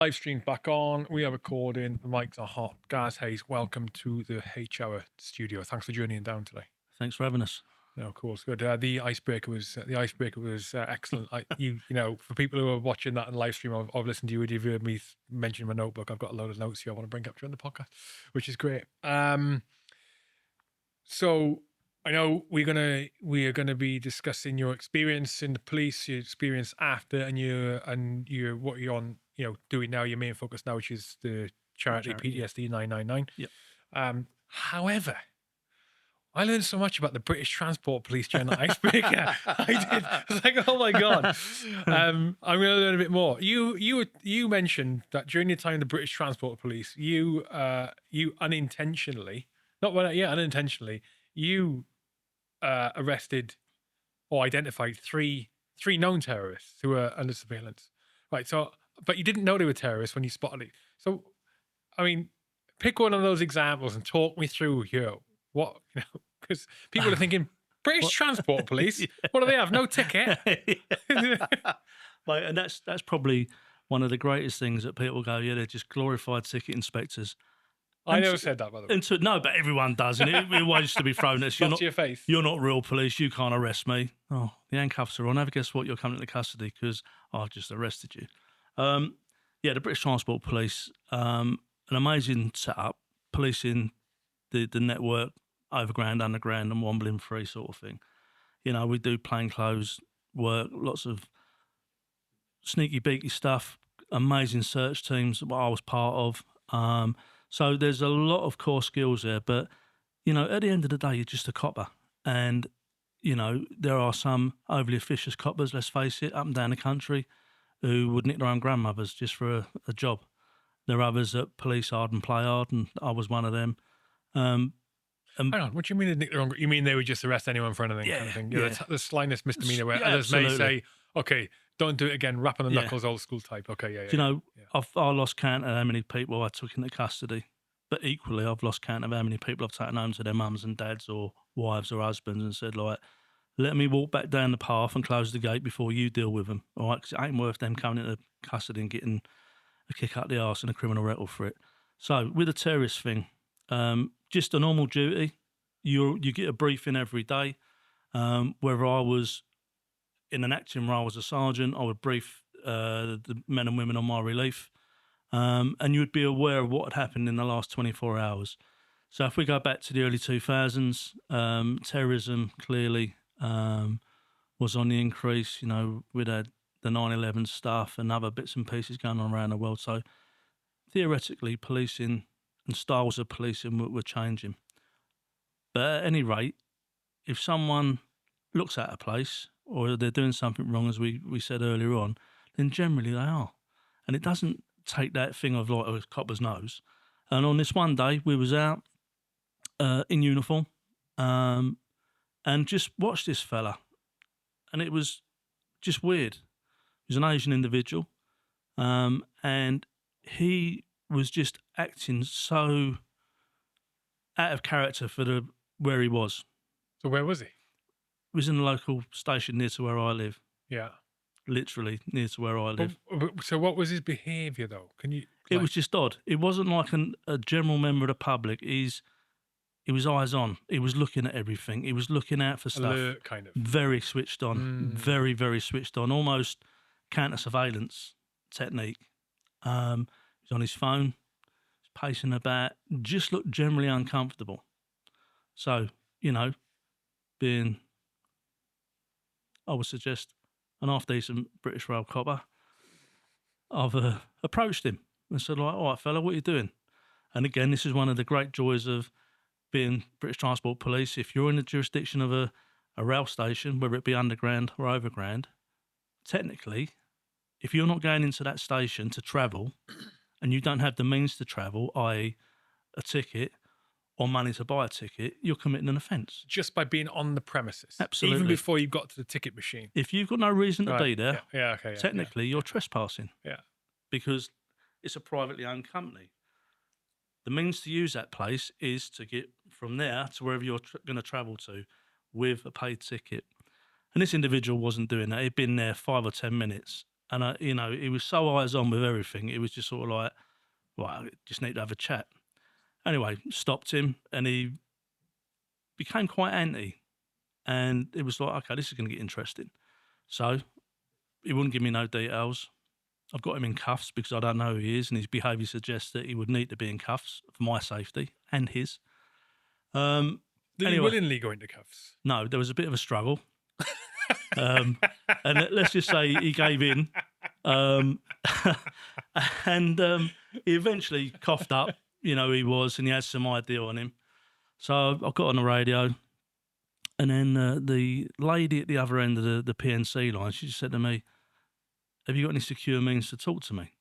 Live stream back on. We are recording. The mics are hot. Gaz Hayes, welcome to the H-Hour studio. Thanks for journeying down today. Thanks for having us. No, of course, good. The icebreaker was excellent. For people who are watching that in live stream, I've listened to you. You've heard me mention my notebook. I've got a load of notes here I want to bring up during the podcast, which is great. So I know we are gonna be discussing your experience in the police, your experience after, and your what you're on, doing now. Your main focus now, which is the charity PTSD 999. Yep. However, I learned so much about the British Transport Police during the icebreaker. I did. I was like, oh my god. I'm going to learn a bit more. You mentioned that during your time in the British Transport Police, you unintentionally, unintentionally, you arrested or identified three known terrorists who were under surveillance. Right. So, but you didn't know they were terrorists when you spotted it. So, I mean, pick one of those examples and talk me through what, because people are thinking British Transport Police. Yeah. What do they have? No ticket. Like, and that's probably one of the greatest things that people go, yeah, they're just glorified ticket inspectors. I never said that, by the way. No, but everyone does, and it always used to be thrown at us. Not to your face. You're not real police. You can't arrest me. Oh, the handcuffs are on. Have a guess what? You're coming into custody because I've just arrested you. Yeah, the British Transport Police, an amazing setup, policing the network, overground, underground, and wambling free sort of thing. We do plainclothes work, lots of sneaky beaky stuff, amazing search teams that I was part of. So there's a lot of core skills there, but at the end of the day, you're just a copper, and there are some overly officious coppers, let's face it, up and down the country, who would nick their own grandmothers just for a job. There are others that police hard and play hard, and I was one of them. Hang on, what do you mean they nick their own? You mean they would just arrest anyone for anything? Yeah, kind of thing? yeah. The slightest misdemeanor where Yeah, others may absolutely. say, okay, don't do it again, rap on the Yeah. knuckles, old school type. Okay, yeah. I lost count of how many people I took into custody, but equally, I've lost count of how many people I've taken home to their mums and dads or wives or husbands and said, like, let me walk back down the path and close the gate before you deal with them, all right? Because it ain't worth them coming into custody and getting a kick up the arse and a criminal record for it. So with the terrorist thing, just a normal duty. You get a briefing every day. Whether I was in an acting role as a sergeant, I would brief the men and women on my relief, and you would be aware of what had happened in the last 24 hours. So if we go back to the early 2000s, terrorism clearly was on the increase. We'd had the 9/11 stuff and other bits and pieces going on around the world. So theoretically, policing and styles of policing were changing. But at any rate, if someone looks at a place or they're doing something wrong, as we said earlier on, then generally they are. And it doesn't take that thing of like a copper's nose. And on this one day, we was out in uniform and just watched this fella. And it was just weird. He was an Asian individual, and he was just acting so out of character for where he was. So where was he? He was in a local station near to where I live. Yeah. Literally near to where I live. So what was his behaviour though? It was just odd. It wasn't like a general member of the public. He was eyes on. He was looking at everything. He was looking out for stuff. Alert, kind of. Very switched on. Very, very switched on. Almost counter surveillance technique. He was on his phone, pacing about, just looked generally uncomfortable. So, being, I would suggest, an half-decent British rail copper, I've approached him and said, like, all right, fella, what are you doing? And again, this is one of the great joys of being British Transport Police. If you're in the jurisdiction of a rail station, whether it be underground or overground, technically, if you're not going into that station to travel and you don't have the means to travel, i.e. a ticket or money to buy a ticket, you're committing an offence. Just by being on the premises. Absolutely. Even before you got to the ticket machine. If you've got no reason to be there, technically you're trespassing. Yeah. Because it's a privately owned company. The means to use that place is to get from there to wherever you're going to travel to with a paid ticket. And this individual wasn't doing that. He'd been there 5 or 10 minutes And he was so eyes on with everything. It was just sort of like, right, I just need to have a chat. Anyway, stopped him, and he became quite anti. And it was like, okay, this is going to get interesting. So he wouldn't give me no details. I've got him in cuffs because I don't know who he is, and his behaviour suggests that he would need to be in cuffs for my safety and his. Did he Anyway, willingly go into cuffs? no, there was a bit of a struggle. And let's just say he gave in. And he eventually coughed up, he was, and he had some idea on him. So I got on the radio, and then the lady at the other end of the PNC line, she just said to me, "Have you got any secure means to talk to me?"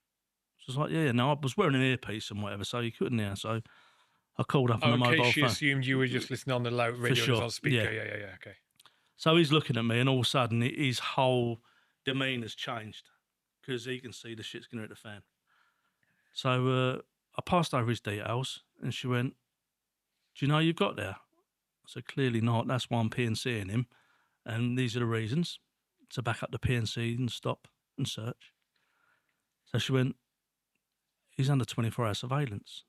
So I was like, yeah. Now, I was wearing an earpiece and whatever, so you couldn't hear. So I called up on the In case mobile she phone. assumed you were just listening on the loud radio sure, on speaker. yeah. Yeah, okay. So he's looking at me, and all of a sudden, his whole demeanour's changed because he can see the shit's going to hit the fan. So I passed over his details, and she went, "Do you know who you've got there?" I said, "Clearly not. That's why I'm PNCing him, and these are the reasons to back up the PNC and stop and search." So she went, "He's under 24-hour surveillance.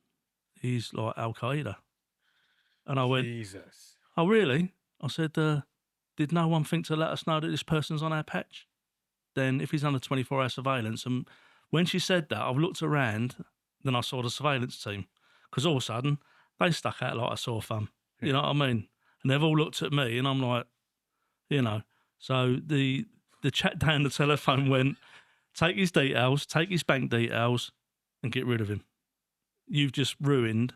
He's like Al Qaeda." And I went, Jesus. "Oh, really?" I said, "Did no one think to let us know that this person's on our patch? Then if he's under 24-hour surveillance," and when she said that, I looked around, then I saw the surveillance team, because all of a sudden they stuck out like a sore thumb. You know what I mean? And they've all looked at me, and I'm like, So the chat down the telephone went, "Take his details, take his bank details, and get rid of him. You've just ruined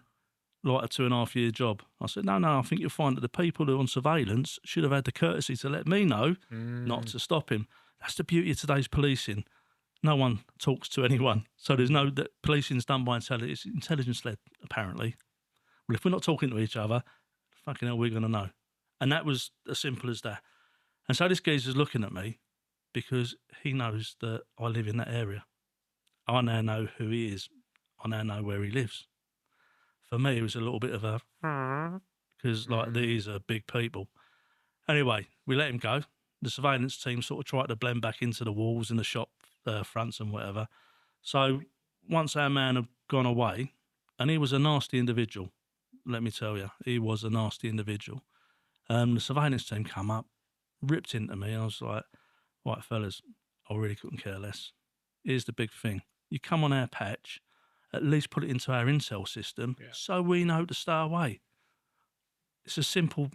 like a 2.5 year job." I said, no, I think you'll find that the people who are on surveillance should have had the courtesy to let me know not to stop him. That's the beauty of today's policing. No one talks to anyone. So there's no, that policing's done by intelligence led, apparently. Well, if we're not talking to each other, fucking hell, we're going to know. And that was as simple as that. And so this geezer's looking at me because he knows that I live in that area. I now know who he is. I now know where he lives. For me, it was a little bit of a, because these are big people. Anyway, we let him go. The surveillance team sort of tried to blend back into the walls and the shop fronts and whatever. So once our man had gone away, and he was a nasty individual, let me tell you, he was a nasty individual. The surveillance team come up, ripped into me, and I was like, "Right, fellas, I really couldn't care less. Here's the big thing. You come on our patch, at least put it into our intel system so we know to stay away. It's a simple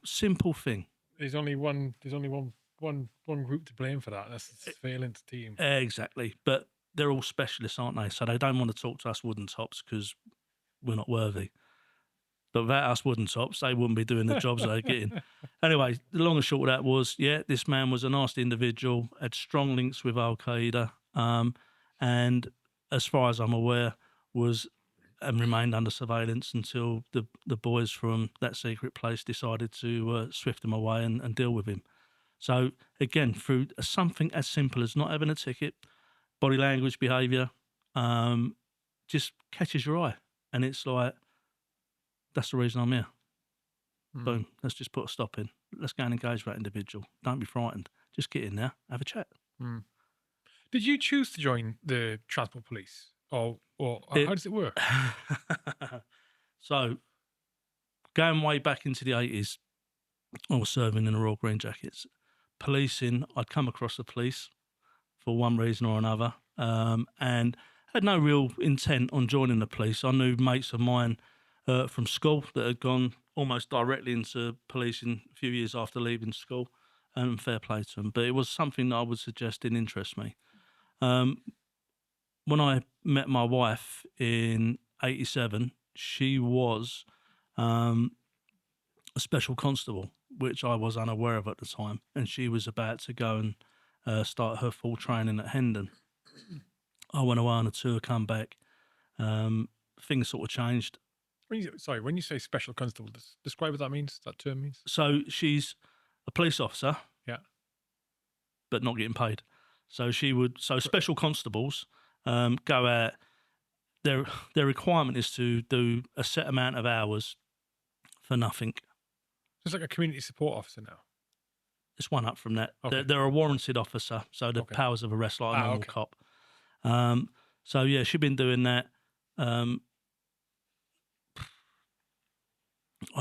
thing." There's only one group to blame for that. That's the surveillance team. Exactly. But they're all specialists, aren't they? So they don't want to talk to us wooden tops because we're not worthy. But without us wooden tops, they wouldn't be doing the jobs they're getting. Anyway, the long and short of that was, this man was a nasty individual, had strong links with Al Qaeda, and as far as I'm aware, was and remained under surveillance until the boys from that secret place decided to swift him away and deal with him. So again, through something as simple as not having a ticket, body language, behaviour, just catches your eye, and it's like, that's the reason I'm here. Boom. Let's just put a stop in. Let's go and engage that individual. Don't be frightened. Just get in there, have a chat. Did you choose to join the Transport Police, or how does it work? So, going way back into the 80s, I was serving in the Royal Green Jackets. Policing, I'd come across the police for one reason or another, and had no real intent on joining the police. I knew mates of mine from school that had gone almost directly into policing a few years after leaving school, and fair play to them. But it was something that I would suggest didn't interest me. When I met my wife in 87, she was a special constable, which I was unaware of at the time, and she was about to go and start her full training at Hendon. I went away on a tour, come back. Things sort of changed. When you say special constable, describe what that means. That term means. So she's a police officer, but not getting paid. So special constables go out. Their requirement is to do a set amount of hours for nothing. It's like a community support officer now. It's one up from that. Okay. They're a warranted officer, so the Okay. powers of arrest like a normal Okay. cop. So yeah, she'd been doing that. I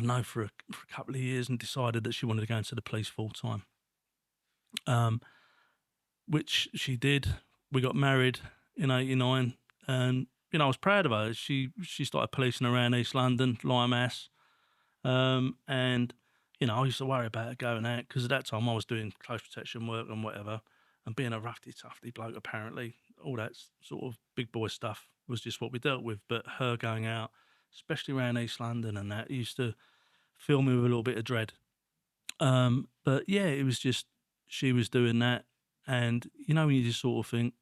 know for a couple of years, and decided that she wanted to go into the police full time. Which she did. We got married in '89, and I was proud of her. She started policing around East London, Limehouse, and I used to worry about her going out because at that time I was doing close protection work and whatever, and being a roughy, toughy bloke, apparently all that sort of big boy stuff was just what we dealt with. But her going out, especially around East London and that, used to fill me with a little bit of dread. But yeah, it was just she was doing that, and when you just sort of think,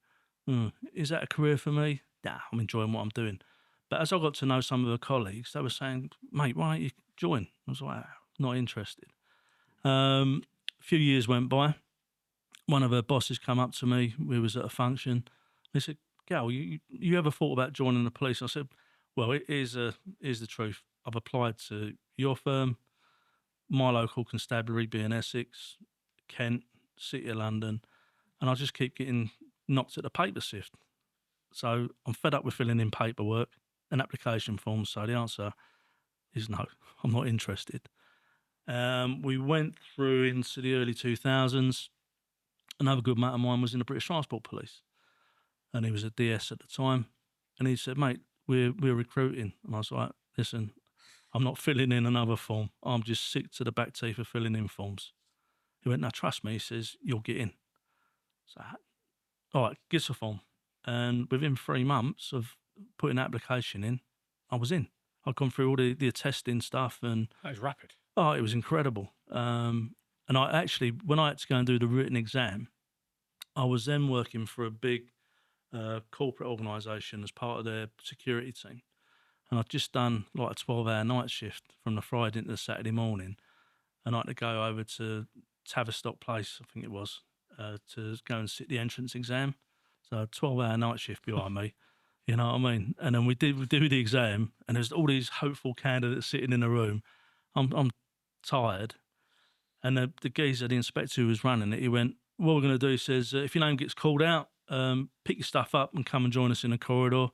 is that a career for me? Nah, I'm enjoying what I'm doing. But as I got to know some of her colleagues, they were saying, "Mate, why don't you join?" I was like, "Not interested." A few years went by. One of her bosses come up to me. We was at a function. They said, "Gal, you ever thought about joining the police?" I said, "Well, here's the truth. I've applied to your firm, my local constabulary being Essex, Kent, City of London, and I just keep getting knocked at the paper sift. So I'm fed up with filling in paperwork and application forms. So the answer is no, I'm not interested." We went through into the early 2000s. Another good mate of mine was in the British Transport Police, and he was a DS at the time. And he said, "Mate, we're recruiting." And I was like, "Listen, I'm not filling in another form. I'm just sick to the back teeth of filling in forms." He went, "No, trust me." He says, "You'll get in." So, all right, give us a form. And within 3 months of putting an application in, I was in. I'd gone through all the testing stuff, and That is rapid. it was incredible. And I actually, when I had to go and do the written exam, I was then working for a big corporate organisation as part of their security team. And I'd just done like a 12-hour night shift from the Friday into the Saturday morning. And I had to go over to Tavistock Place, I think it was, to go and sit the entrance exam. So a 12-hour night shift behind me, you know what I mean? And then we do the exam, and there's all these hopeful candidates sitting in the room. I'm tired. And the geezer, the inspector who was running it, he went, "What we're going to do," he says, "if your name gets called out, pick your stuff up and come and join us in the corridor."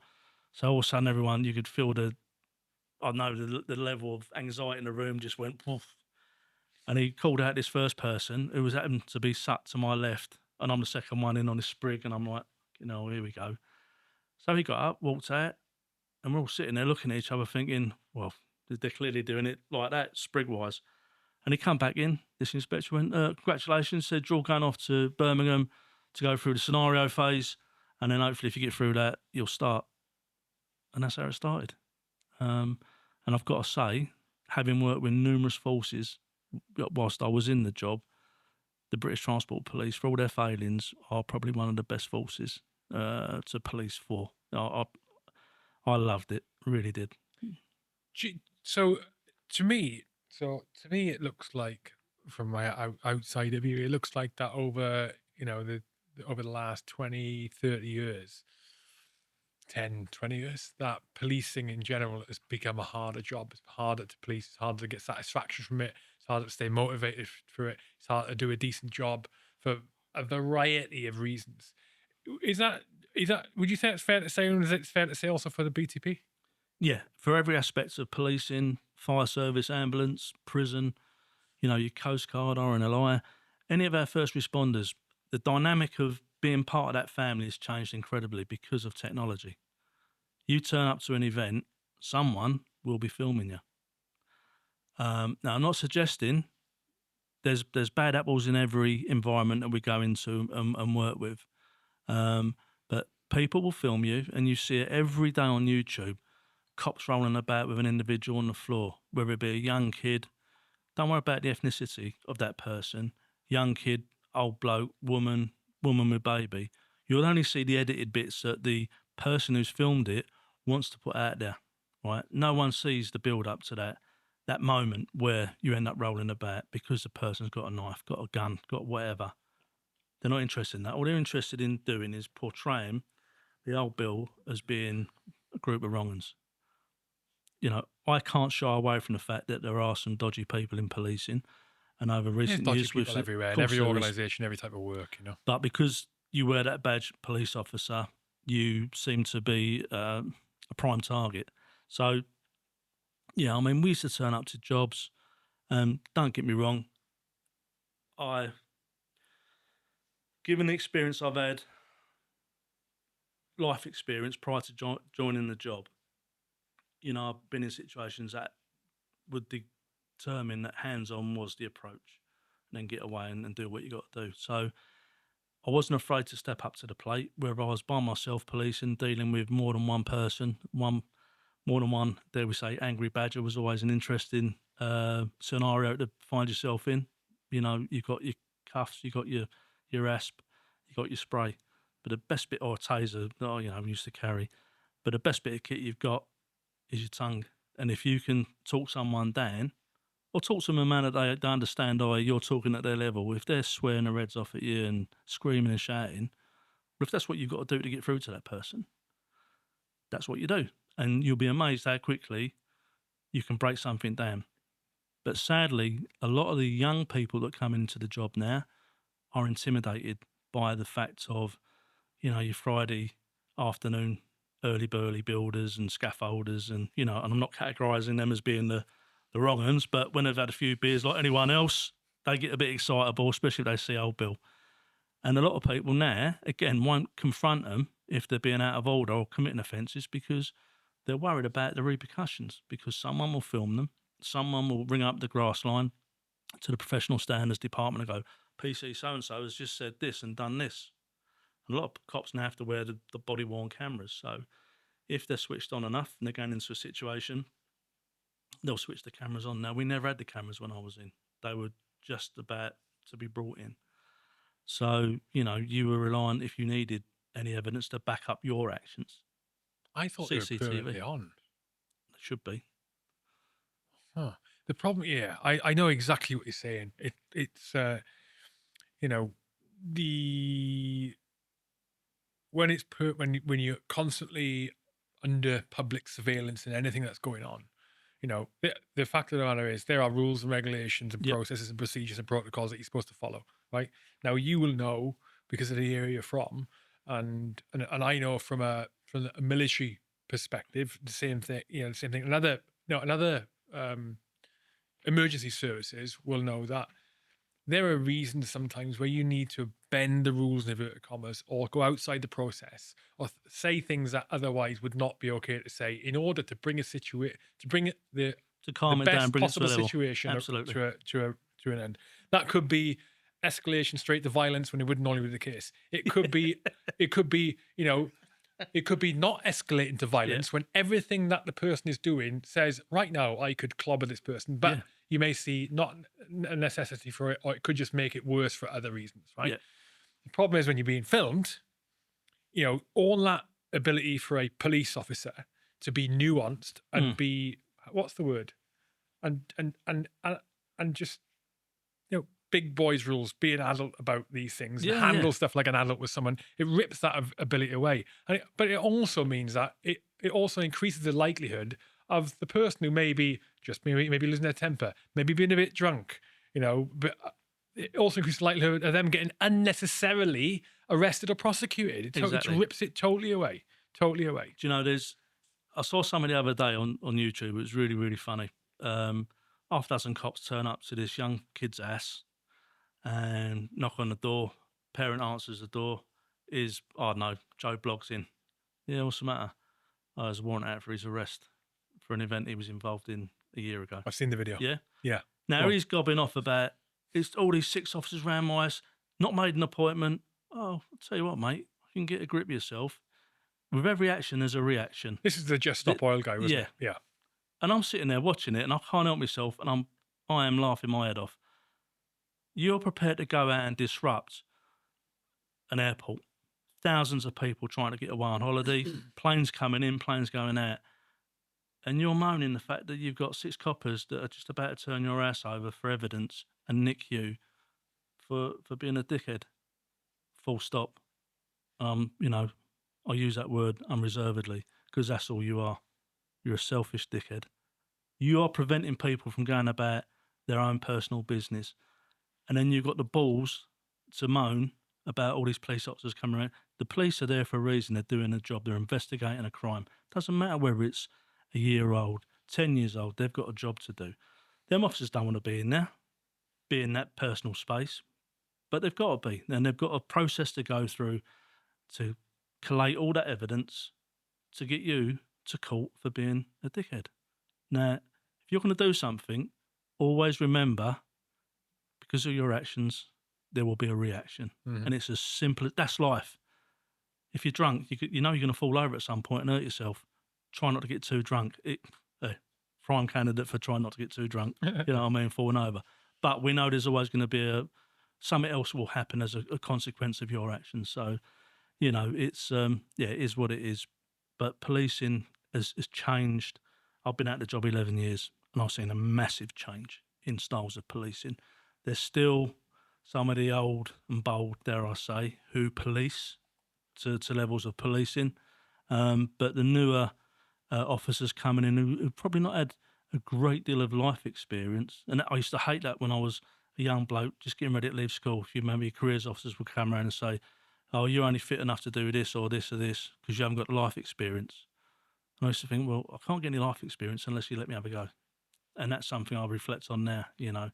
So all of a sudden, everyone, you could feel the level of anxiety in the room just went poof. And he called out this first person who was happened to be sat to my left, and I'm the second one in on this sprig, and I'm like, here we go. So he got up, walked out, and we're all sitting there looking at each other thinking, well, they're clearly doing it like that, sprig-wise. And he come back in, this inspector went, "Congratulations," said, "you're all going off to Birmingham to go through the scenario phase, and then hopefully if you get through that, you'll start." And that's how it started. And I've got to say, having worked with numerous forces whilst I was in the job, the British Transport Police, for all their failings, are probably one of the best forces to police for. I loved it, really did. So to me, it looks like, from my outside view, it looks like that over over the last 20, 30 years, 10, 20 years, that policing in general has become a harder job. It's harder to police. It's harder to get satisfaction from it. It's harder to stay motivated through it. It's harder to do a decent job for a variety of reasons. Is that would you say it's fair to say, and is it fair to say also for the BTP? Yeah, for every aspect of policing, fire service, ambulance, prison, your Coast Guard, RNLI, any of our first responders, the dynamic of being part of that family has changed incredibly because of technology. You turn up to an event, someone will be filming you. Now, I'm not suggesting there's bad apples in every environment that we go into and work with, but people will film you, and you see it every day on YouTube. Cops rolling about with an individual on the floor, whether it be a young kid. Don't worry about the ethnicity of that person. Young kid, old bloke, woman with baby. You'll only see the edited bits that the person who's filmed it wants to put out there, right? No one sees the build up to that moment where you end up rolling about because the person's got a knife, got a gun, got whatever. They're not interested in that. All they're interested in doing is portraying the old Bill as being a group of wrong uns. I can't shy away from the fact that there are some dodgy people in policing, And over There's recent dodgy years, people everywhere in course every there is. organisation, every type of work, you know. But because you wear that badge, police officer, you seem to be a prime target. So, yeah, I mean, we used to turn up to jobs. Don't get me wrong. Given the experience I've had, life experience prior to joining the job, you know, I've been in situations that would determine that hands-on was the approach, and then get away and do what you got to do. So I wasn't afraid to step up to the plate, whether I was by myself policing, dealing with more than one person, more than one, dare we say, angry badger was always an interesting scenario to find yourself in. You know, you've got your cuffs, you've got your asp, you've got your spray. But the best bit, or a taser, that you know, we used to carry. But the best bit of kit you've got is your tongue. And if you can talk someone down, or talk to them in a manner they understand, you're talking at their level. If they're swearing their heads off at you and screaming and shouting, well, if that's what you've got to do to get through to that person, that's what you do. And you'll be amazed how quickly you can break something down. But sadly, a lot of the young people that come into the job now are intimidated by the fact of, you know, your Friday afternoon early burly builders and scaffolders, and you know, and I'm not categorising them as being the wrong uns, but when they've had a few beers like anyone else, they get a bit excitable, especially if they see old Bill. And a lot of people now, again, won't confront them if they're being out of order or committing offences because they're worried about the repercussions, because someone will film them, someone will ring up the grass line to the professional standards department and go, PC so-and-so has just said this and done this. And a lot of cops now have to wear the body-worn cameras. So if they're switched on enough and they're going into a situation, they'll switch the cameras on. Now, we never had the cameras when I was in. They were just about to be brought in. So, you know, you were reliant, if you needed any evidence, to back up your actions. I thought they were CCTV. permanently on. They should be. Huh. The problem, yeah, I know exactly what you're saying. It's you know, the when it's when you're constantly under public surveillance and anything that's going on, you know, the fact of the matter is there are rules and regulations and Yep. processes and procedures and protocols that you're supposed to follow, right? Now you will know because of the area you're from, and I know from a military perspective, the same thing, you know, the same thing. Another emergency services will know that there are reasons sometimes where you need to bend the rules in inverted commas or go outside the process or say things that otherwise would not be okay to say in order to bring the To calm it down, best bring it to a possible level. situation Absolutely. to an end. That could be escalation straight to violence when it wouldn't normally be the case. It could be you know, it could be not escalating to violence when everything that the person is doing says, right now, I could clobber this person, but you may see not a necessity for it, or it could just make it worse for other reasons, right? Yeah. The problem is when you're being filmed, you know, all that ability for a police officer to be nuanced and be, what's the word? And just, you know, big boys rules, be an adult about these things and handle stuff like an adult with someone, it rips that ability away. But it also means that it also increases the likelihood of the person who maybe losing their temper, maybe being a bit drunk, you know, but it also increases the likelihood of them getting unnecessarily arrested or prosecuted. It rips it totally away. Totally away. Do you know, I saw something the other day on YouTube. It was really, really funny. Half a dozen cops turn up to this young kid's house and knock on the door. Parent answers the door. I don't know, Joe Blogg's in. Yeah, what's the matter? There's a warrant out for his arrest for an event he was involved in a year ago. I've seen the video. Yeah? Yeah. Now he's gobbing off about, it's all these 6 officers round my house, not made an appointment. Oh, I'll tell you what, mate, you can get a grip of yourself. With every action, there's a reaction. This is the Just Stop Oil guy, wasn't it? Yeah. And I'm sitting there watching it, and I can't help myself, and I am laughing my head off. You're prepared to go out and disrupt an airport. Thousands of people trying to get away on holiday, planes coming in, planes going out. And you're moaning the fact that you've got 6 coppers that are just about to turn your ass over for evidence and nick you for being a dickhead. Full stop. You know, I use that word unreservedly because that's all you are. You're a selfish dickhead. You are preventing people from going about their own personal business. and then you've got the balls to moan about all these police officers coming around. The police are there for a reason. They're doing a job. They're investigating a crime. Doesn't matter whether it's a year old, 10 years old. They've got a job to do. Them officers don't want to be in there, be in that personal space, but they've got to be. And they've got a process to go through to collate all that evidence to get you to court for being a dickhead. Now, if you're going to do something, always remember, because of your actions, there will be a reaction. Mhm. And it's as simple as that's life. If you're drunk, you know you're going to fall over at some point and hurt yourself. Try not to get too drunk. Prime candidate for trying not to get too drunk. You know what I mean? Falling over. But we know there's always going to be something else will happen as a consequence of your actions. So, you know, it's it is what it is. But policing has changed. I've been at the job 11 years and I've seen a massive change in styles of policing. There's still some of the old and bold, dare I say, who police to levels of policing. But the newer officers coming in who've probably not had a great deal of life experience. And I used to hate that when I was a young bloke just getting ready to leave school. If you remember, your careers officers would come around and say, "Oh, you're only fit enough to do this or this or this because you haven't got the life experience." And I used to think, well, I can't get any life experience unless you let me have a go. And that's something I reflect on now, you know.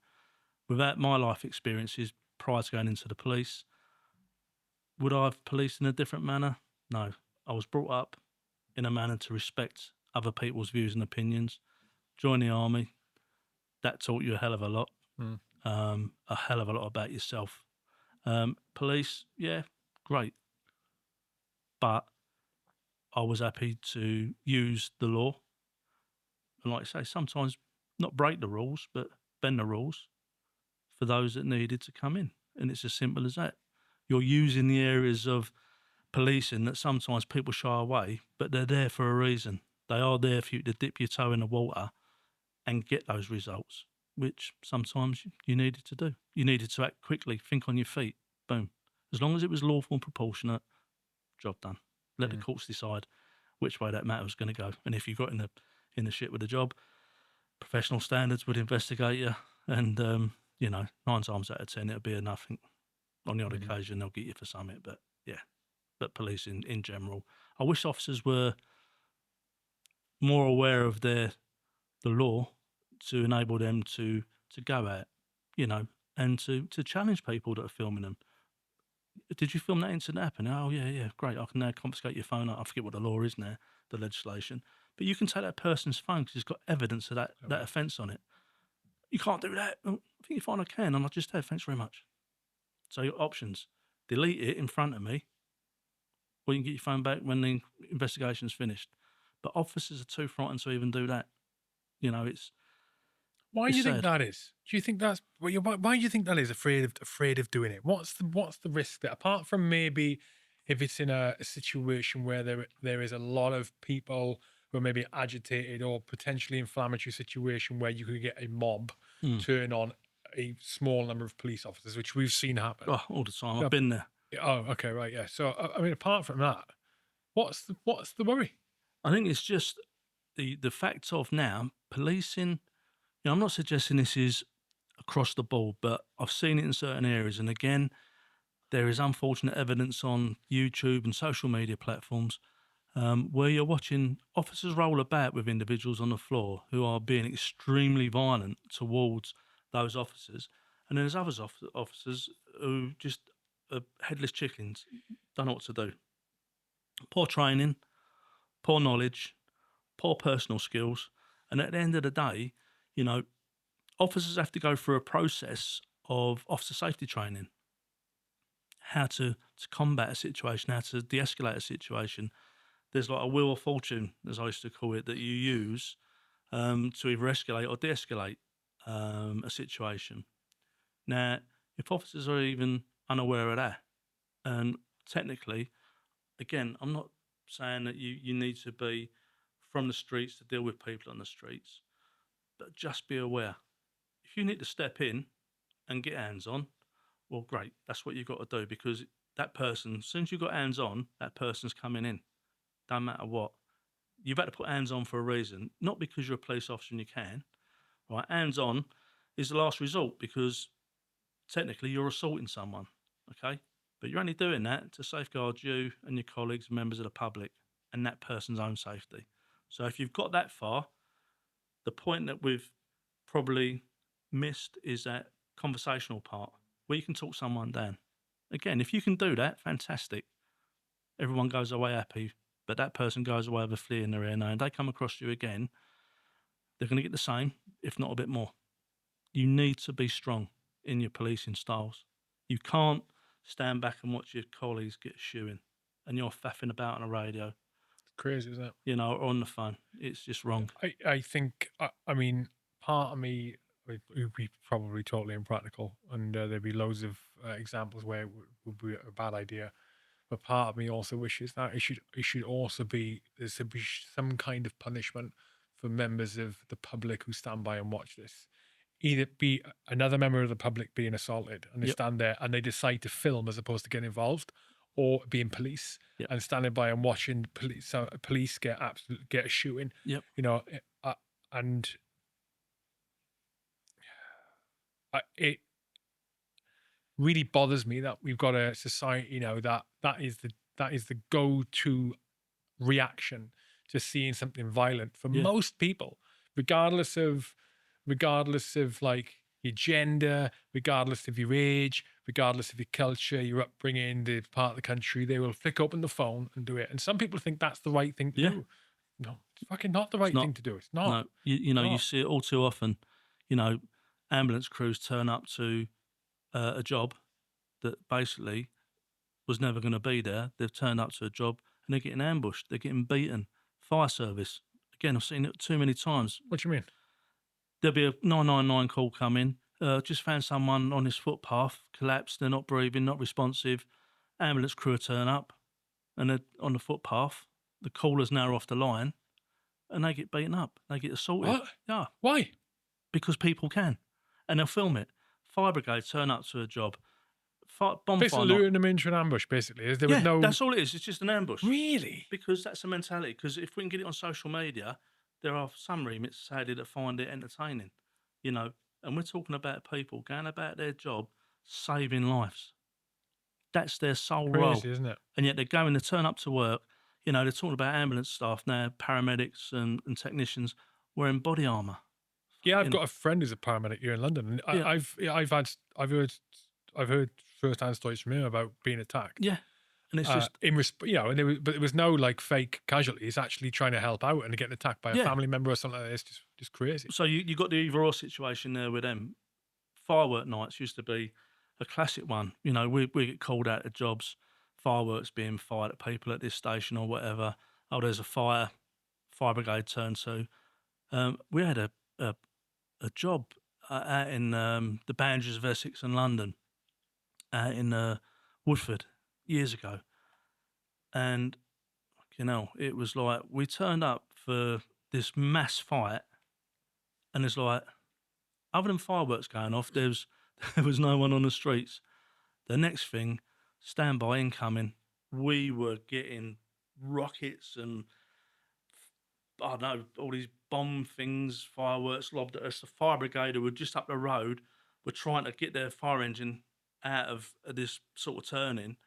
Without my life experiences prior to going into the police, would I have policed in a different manner? No. I was brought up in a manner to respect other people's views and opinions. Join the army, that taught you a hell of a lot, Mm. a hell of a lot about yourself. Police, yeah, great. But I was happy to use the law. And like I say, sometimes not break the rules, but bend the rules for those that needed to come in. And it's as simple as that. You're using the areas of policing that sometimes people shy away, but they're there for a reason. They are there for you to dip your toe in the water and get those results, which sometimes you needed to do. You needed to act quickly, think on your feet, boom. As long as it was lawful and proportionate, job done. Let the courts decide which way that matter was going to go. And if you got in the shit with the job, professional standards would investigate you, and you know, 9 times out of 10 it'll be a nothing. On the odd occasion they'll get you for something, but yeah. But police in general, I wish officers were more aware of the law to enable them to go out, you know, and to challenge people that are filming them. Did you film that incident happen? Oh yeah, great. I can now confiscate your phone. I forget what the law is now, the legislation, but you can take that person's phone because it's got evidence of that offence on it. You can't do that. Oh, I think you're fine. I can, and I just have. Thanks very much. So your options: delete it in front of me, or you can get your phone back when the investigation's finished. But officers are too frightened to even do that. You know, Why do it's you think sad. that is? Do you think that's why do you think that is afraid of doing it? What's the risk that, apart from maybe if it's in a situation where there is a lot of people who are maybe agitated or potentially inflammatory situation where you could get a mob Mm. turn on a small number of police officers, which we've seen happen. Oh, all the time. Yeah. I've been there. Oh, okay, right, yeah. So I mean, apart from that, what's the worry? I think it's just the fact of now policing. You know, I'm not suggesting this is across the board, but I've seen it in certain areas. And again, there is unfortunate evidence on YouTube and social media platforms where you're watching officers roll about with individuals on the floor who are being extremely violent towards those officers. And then there's other officers who just are headless chickens, don't know what to do. Poor training, poor knowledge, poor personal skills. And at the end of the day, you know, officers have to go through a process of officer safety training, how to combat a situation, how to de-escalate a situation. There's like a wheel of fortune, as I used to call it, that you use to either escalate or de-escalate a situation. Now, if officers are even unaware of that, and technically, again, I'm not saying that you need to be from the streets to deal with people on the streets, but just be aware. If you need to step in and get hands on, well, great. That's what you've got to do, because that person, as soon as you've got hands on, that person's coming in. Don't matter what. You've had to put hands on for a reason, not because you're a police officer and you can. Right? Hands on is the last resort, because technically you're assaulting someone, okay? But you're only doing that to safeguard you and your colleagues and members of the public and that person's own safety. So if you've got that far, the point that we've probably missed is that conversational part where you can talk someone down. Again, if you can do that, fantastic. Everyone goes away happy, but that person goes away with a flea in their ear now and they come across you again, they're going to get the same, if not a bit more. You need to be strong in your policing styles. You can't stand back and watch your colleagues get a shoeing and you're faffing about on a radio, It's crazy, isn't it? or on the phone. It's just wrong. I think, I mean, part of me would be probably totally impractical, and there'd be loads of examples where it would be a bad idea. But part of me also wishes that it should also be there should be some kind of punishment for members of the public who stand by and watch this. Either be another member of the public being assaulted and they Yep. stand there and they decide to film as opposed to get involved, or being police Yep. and standing by and watching police get a shooting. Yep. And it really bothers me that we've got a society, that is the go-to reaction to seeing something violent for Yeah. most people, regardless of like your gender, regardless of your age, regardless of your culture, your upbringing, the part of the country. They will flick open the phone and do it. And some people think that's the right thing to Yeah. do. No, it's fucking not the It's right not. thing to do. It's not. No, you not. see it all too often. Ambulance crews turn up to a job that basically was never going to be there. They've turned up to a job and they're getting ambushed. They're getting beaten. Fire service. Again, I've seen it too many times. What do you mean? There'll be a 999 call come in. Just found someone on this footpath, collapsed. They're not breathing, not responsive. Ambulance crew turn up and they're on the footpath. The caller's now off the line and they get beaten up. They get assaulted. What? Yeah, Why? because people can. And they'll film it. Fire brigade turn up to a job. Bonfire Basically night. luring them into an ambush, basically. There was no... That's all it is. It's just an ambush. Really? Because that's the mentality. Because if we can get it on social media, there are some remits, sadly, that find it entertaining, and we're talking about people going about their job, saving lives. That's their sole role. Crazy, isn't it? And yet they're going to turn up to work. They're talking about ambulance staff now, paramedics and technicians wearing body armour. Yeah, I've got a friend who's a paramedic here in London, and Yeah. I've heard first-hand stories from him about being attacked. Yeah. And it's just... but there was no like fake casualties, actually trying to help out and getting attacked by a Yeah. family member or something like this. Just crazy. So you got the either-or situation there with them. Firework nights used to be a classic one. We get called out to jobs, fireworks being fired at people at this station or whatever. Oh, there's a fire brigade turn to. We had a job out in the boundaries of Essex and London, out in Woodford years ago. And, it was like we turned up for this mass fight and it's like, other than fireworks going off, there was no one on the streets. The next thing, standby incoming, we were getting rockets and, I don't know, all these bomb things, fireworks lobbed at us. The fire brigade who were just up the road were trying to get their fire engine out of this sort of turning,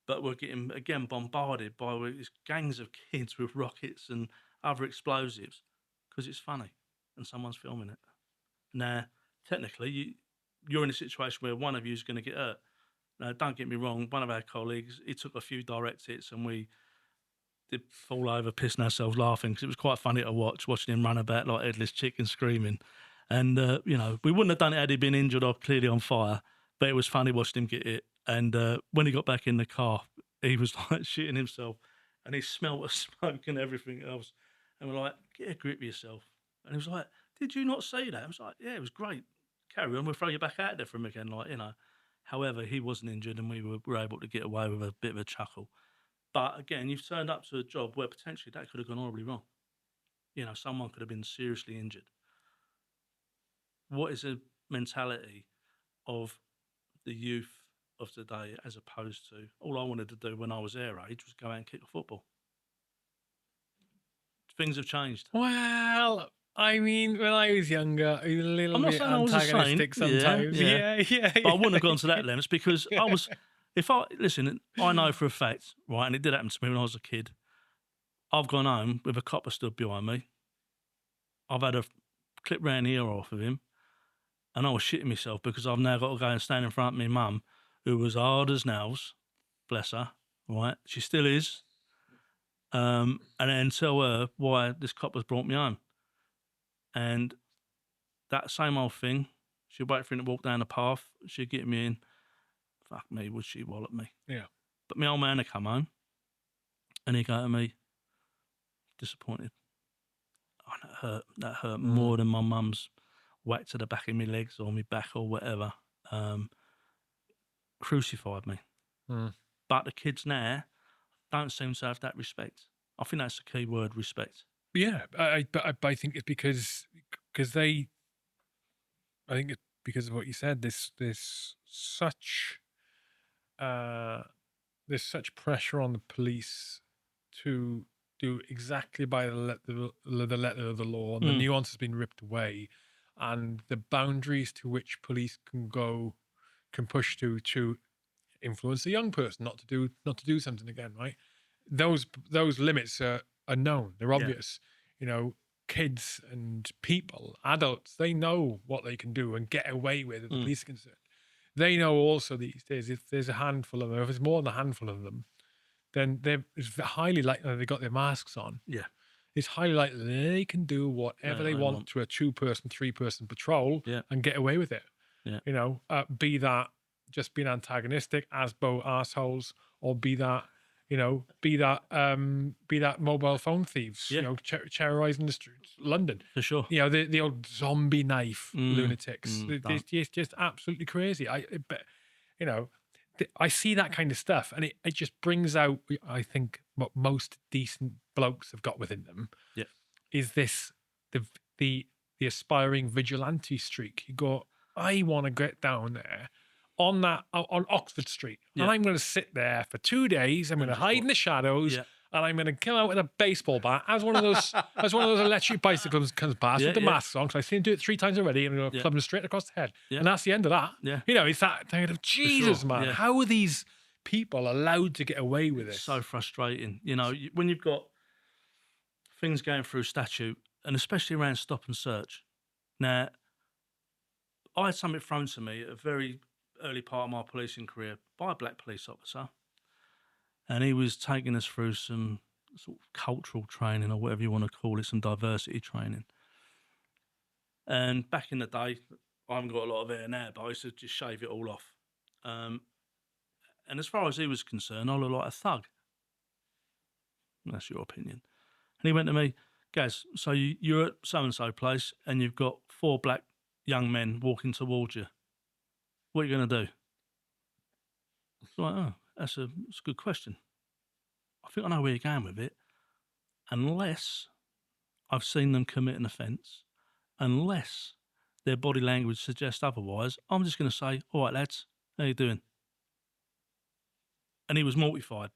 but we're getting, again, bombarded by these gangs of kids with rockets and other explosives because it's funny and someone's filming it. Now, technically, you're in a situation where one of you is going to get hurt. Now, don't get me wrong, one of our colleagues, he took a few direct hits and we did fall over, pissing ourselves laughing because it was quite funny to watching him run about like headless chicken screaming. And, we wouldn't have done it had he been injured or clearly on fire, but it was funny watching him get hit. And when he got back in the car, he was like shitting himself and he smelled of smoke and everything else. And we're like, get a grip of yourself. And he was like, did you not see that? I was like, yeah, it was great. Carry on, we'll throw you back out there for him again, However, he wasn't injured and we were able to get away with a bit of a chuckle. But again, you've turned up to a job where potentially that could have gone horribly wrong. Someone could have been seriously injured. What is the mentality of the youth of today as opposed to all I wanted to do when I was their age was go out and kick a football? Things have changed. Well, I mean, when I was younger, he was a little I'm not bit saying I was a saint. antagonistic Yeah, sometimes. yeah. Yeah, yeah, But I yeah. wouldn't have gone to that lengths because I was. If I listen, I know for a fact, right, and it did happen to me when I was a kid. I've gone home with a copper stood behind me. I've had a clip round the ear off of him, and I was shitting myself because I've now got to go and stand in front of my mum, who was hard as nails, bless her. Right, she still is. And then tell her why this copper's brought me home. And that same old thing, she'd wait for him to walk down the path, she'd get me in. Fuck me, would she wallop me? Yeah. But my old man would come home and he'd go to me, disappointed. Oh, that hurt Mm. more than my mum's whack to the back of my legs or my back or whatever. Crucified me. Mm. But the kids now don't seem to have that respect. I think that's the key word, respect. Yeah, but I think it's because they. I think it's because of what you said. Uh, there's such pressure on the police to do exactly by the letter of the law, and the Mm. nuance has been ripped away, and the boundaries to which police can push to influence a young person not to do something again. Right? Those limits are known. They're Yeah. obvious. You know, kids and people, adults, they know what they can do and get away with if the police are concerned. They know also these days if there's a handful of them, if there's more than a handful of them, then it's highly likely they've got their masks on. Yeah. It's highly likely they can do whatever they want to a 2-person, 3-person patrol Yeah. and get away with it. Yeah. You know, be that just being antagonistic, asbo assholes, or be that be that mobile phone thieves, Yeah. you know, terrorizing the streets, London. For sure. You know, the old zombie knife lunatics. Don't. It's just absolutely crazy. But you know, I see that kind of stuff, and it just brings out, I think, what most decent blokes have got within them. Yeah. Is this the the the aspiring vigilante streak? You go, I want to get down there on Oxford Street, Yeah. and I'm going to sit there for 2 days. I'm going to just hide watch. in the shadows. Yeah. And I'm going to come out with a baseball bat as one of those electric bicycles comes past Yeah, with the yeah. masks on. Because I've seen him do it 3 times already, and I'm going to Yeah. club him straight across the head. Yeah. And that's the end of that. Yeah. You know, it's that kind of Jesus, man. yeah. How are these people allowed to get away with this? So frustrating. You know, when you've got things going through statute, and especially around stop and search. Now, I had something thrown to me at a very early part of my policing career by a black police officer, and he was taking us through some sort of cultural training or whatever you want to call it, some diversity training. And back in the day, I haven't got a lot of hair now, but I used to just shave it all off. And as far as he was concerned, I looked like a thug. That's your opinion. And he went to me, Gaz, so you're at so-and-so place and you've got 4 black young men walking towards you. What are you going to do? It's like, oh, that's a good question. I think I know where you're going with it. Unless I've seen them commit an offence, unless their body language suggests otherwise, I'm just going to say, all right, lads, how you doing? And he was mortified.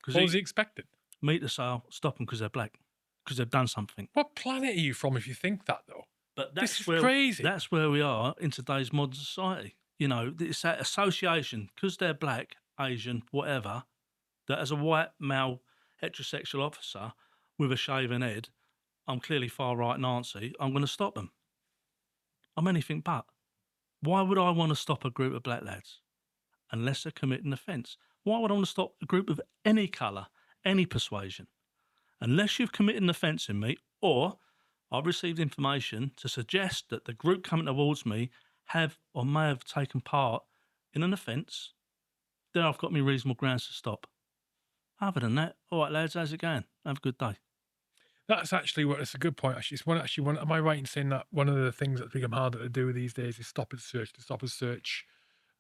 What was he expecting? Me to say, oh, stop them because they're black, because they've done something. What planet are you from if you think that, though? But this is crazy. That's where we are in today's modern society. You know, it's that association, because they're black, Asian, whatever, that as a white male heterosexual officer with a shaven head, I'm clearly far right Nazi, I'm going to stop them. I'm anything but. Why would I want to stop a group of black lads unless they're committing an offence? Why would I want to stop a group of any colour, any persuasion? Unless you've committed an offence in me, or I've received information to suggest that the group coming towards me have or may have taken part in an offence, then I've got me reasonable grounds to stop. Other than that, all right, lads, how's it going? Have a good day. That's actually it's a good point. Actually, it's one. Am I right in saying that one of the things that's become harder to do these days is stop and search? To stop and search,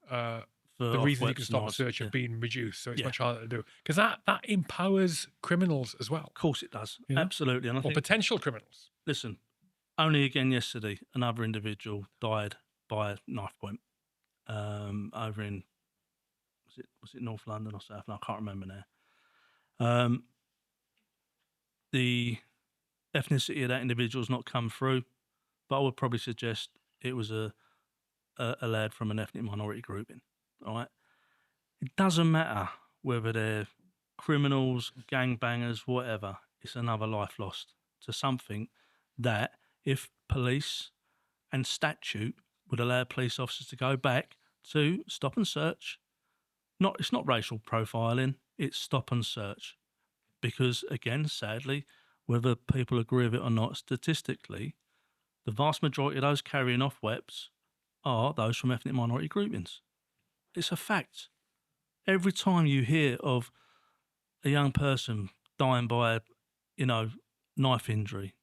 the reasons you can stop a search have been reduced, so it's much harder to do because that empowers criminals as well. Of course, it does. You know? Absolutely, and I think potential criminals. Listen, only again yesterday, another individual died by knife point over in was it North London or South? No, I can't remember now. The ethnicity of that individual's not come through, but I would probably suggest it was a lad from an ethnic minority grouping. All right. It doesn't matter whether they're criminals, gangbangers, whatever. It's another life lost to something that, if police and statute would allow police officers to go back to stop and search, it's not racial profiling, it's stop and search. Because again, sadly, whether people agree with it or not, statistically, the vast majority of those carrying off weapons are those from ethnic minority groupings. It's a fact. Every time you hear of a young person dying by, knife injury,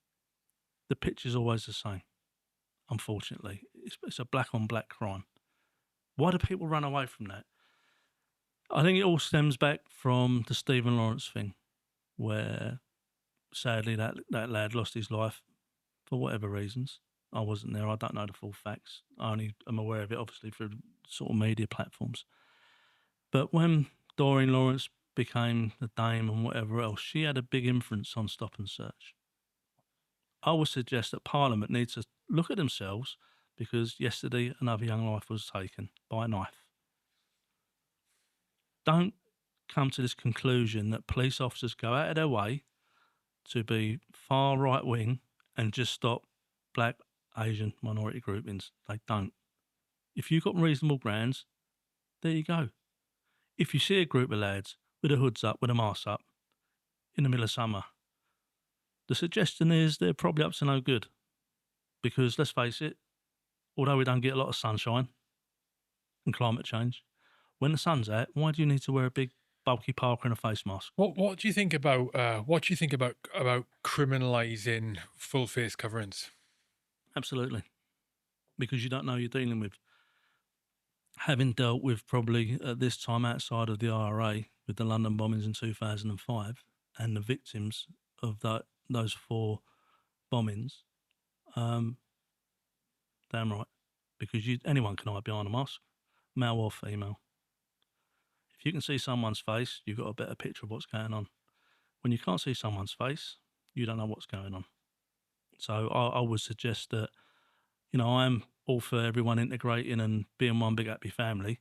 the picture's always the same, unfortunately. It's a black on black crime. Why do people run away from that? I think it all stems back from the Stephen Lawrence thing, where sadly that lad lost his life for whatever reasons. I wasn't there. I don't know the full facts. I only am aware of it, obviously, through sort of media platforms. But when Doreen Lawrence became the Dame and whatever else, she had a big influence on stop and search. I would suggest that Parliament needs to look at themselves, because yesterday another young life was taken by a knife. Don't come to this conclusion that police officers go out of their way to be far right wing and just stop black, Asian, minority groupings. They don't. If you've got reasonable grounds, there you go. If you see a group of lads with their hoods up, with a mask up, in the middle of summer, the suggestion is they're probably up to no good. Because let's face it, although we don't get a lot of sunshine and climate change, when the sun's out, why do you need to wear a big bulky parka and a face mask? What do you think about criminalizing full face coverings? Absolutely. Because you don't know who you're dealing with. Having dealt with, probably at this time outside of the IRA, with the London bombings in 2005 and the victims of those 4 bombings, damn right. Because anyone can hide behind a mask, male or female. If you can see someone's face, you've got a better picture of what's going on. When you can't see someone's face, you don't know what's going on. So I would suggest that, I'm all for everyone integrating and being one big happy family,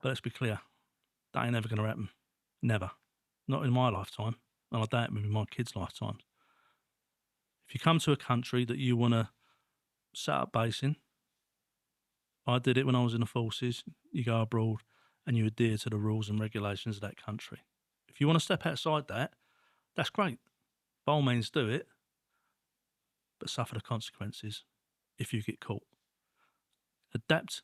but let's be clear, that ain't ever going to happen. Never. Not in my lifetime, and I doubt it in my kids' lifetimes. If you come to a country that you want to set up base in, I did it when I was in the forces. You go abroad and you adhere to the rules and regulations of that country. If you want to step outside that, that's great. By all means do it, but suffer the consequences if you get caught. Adapt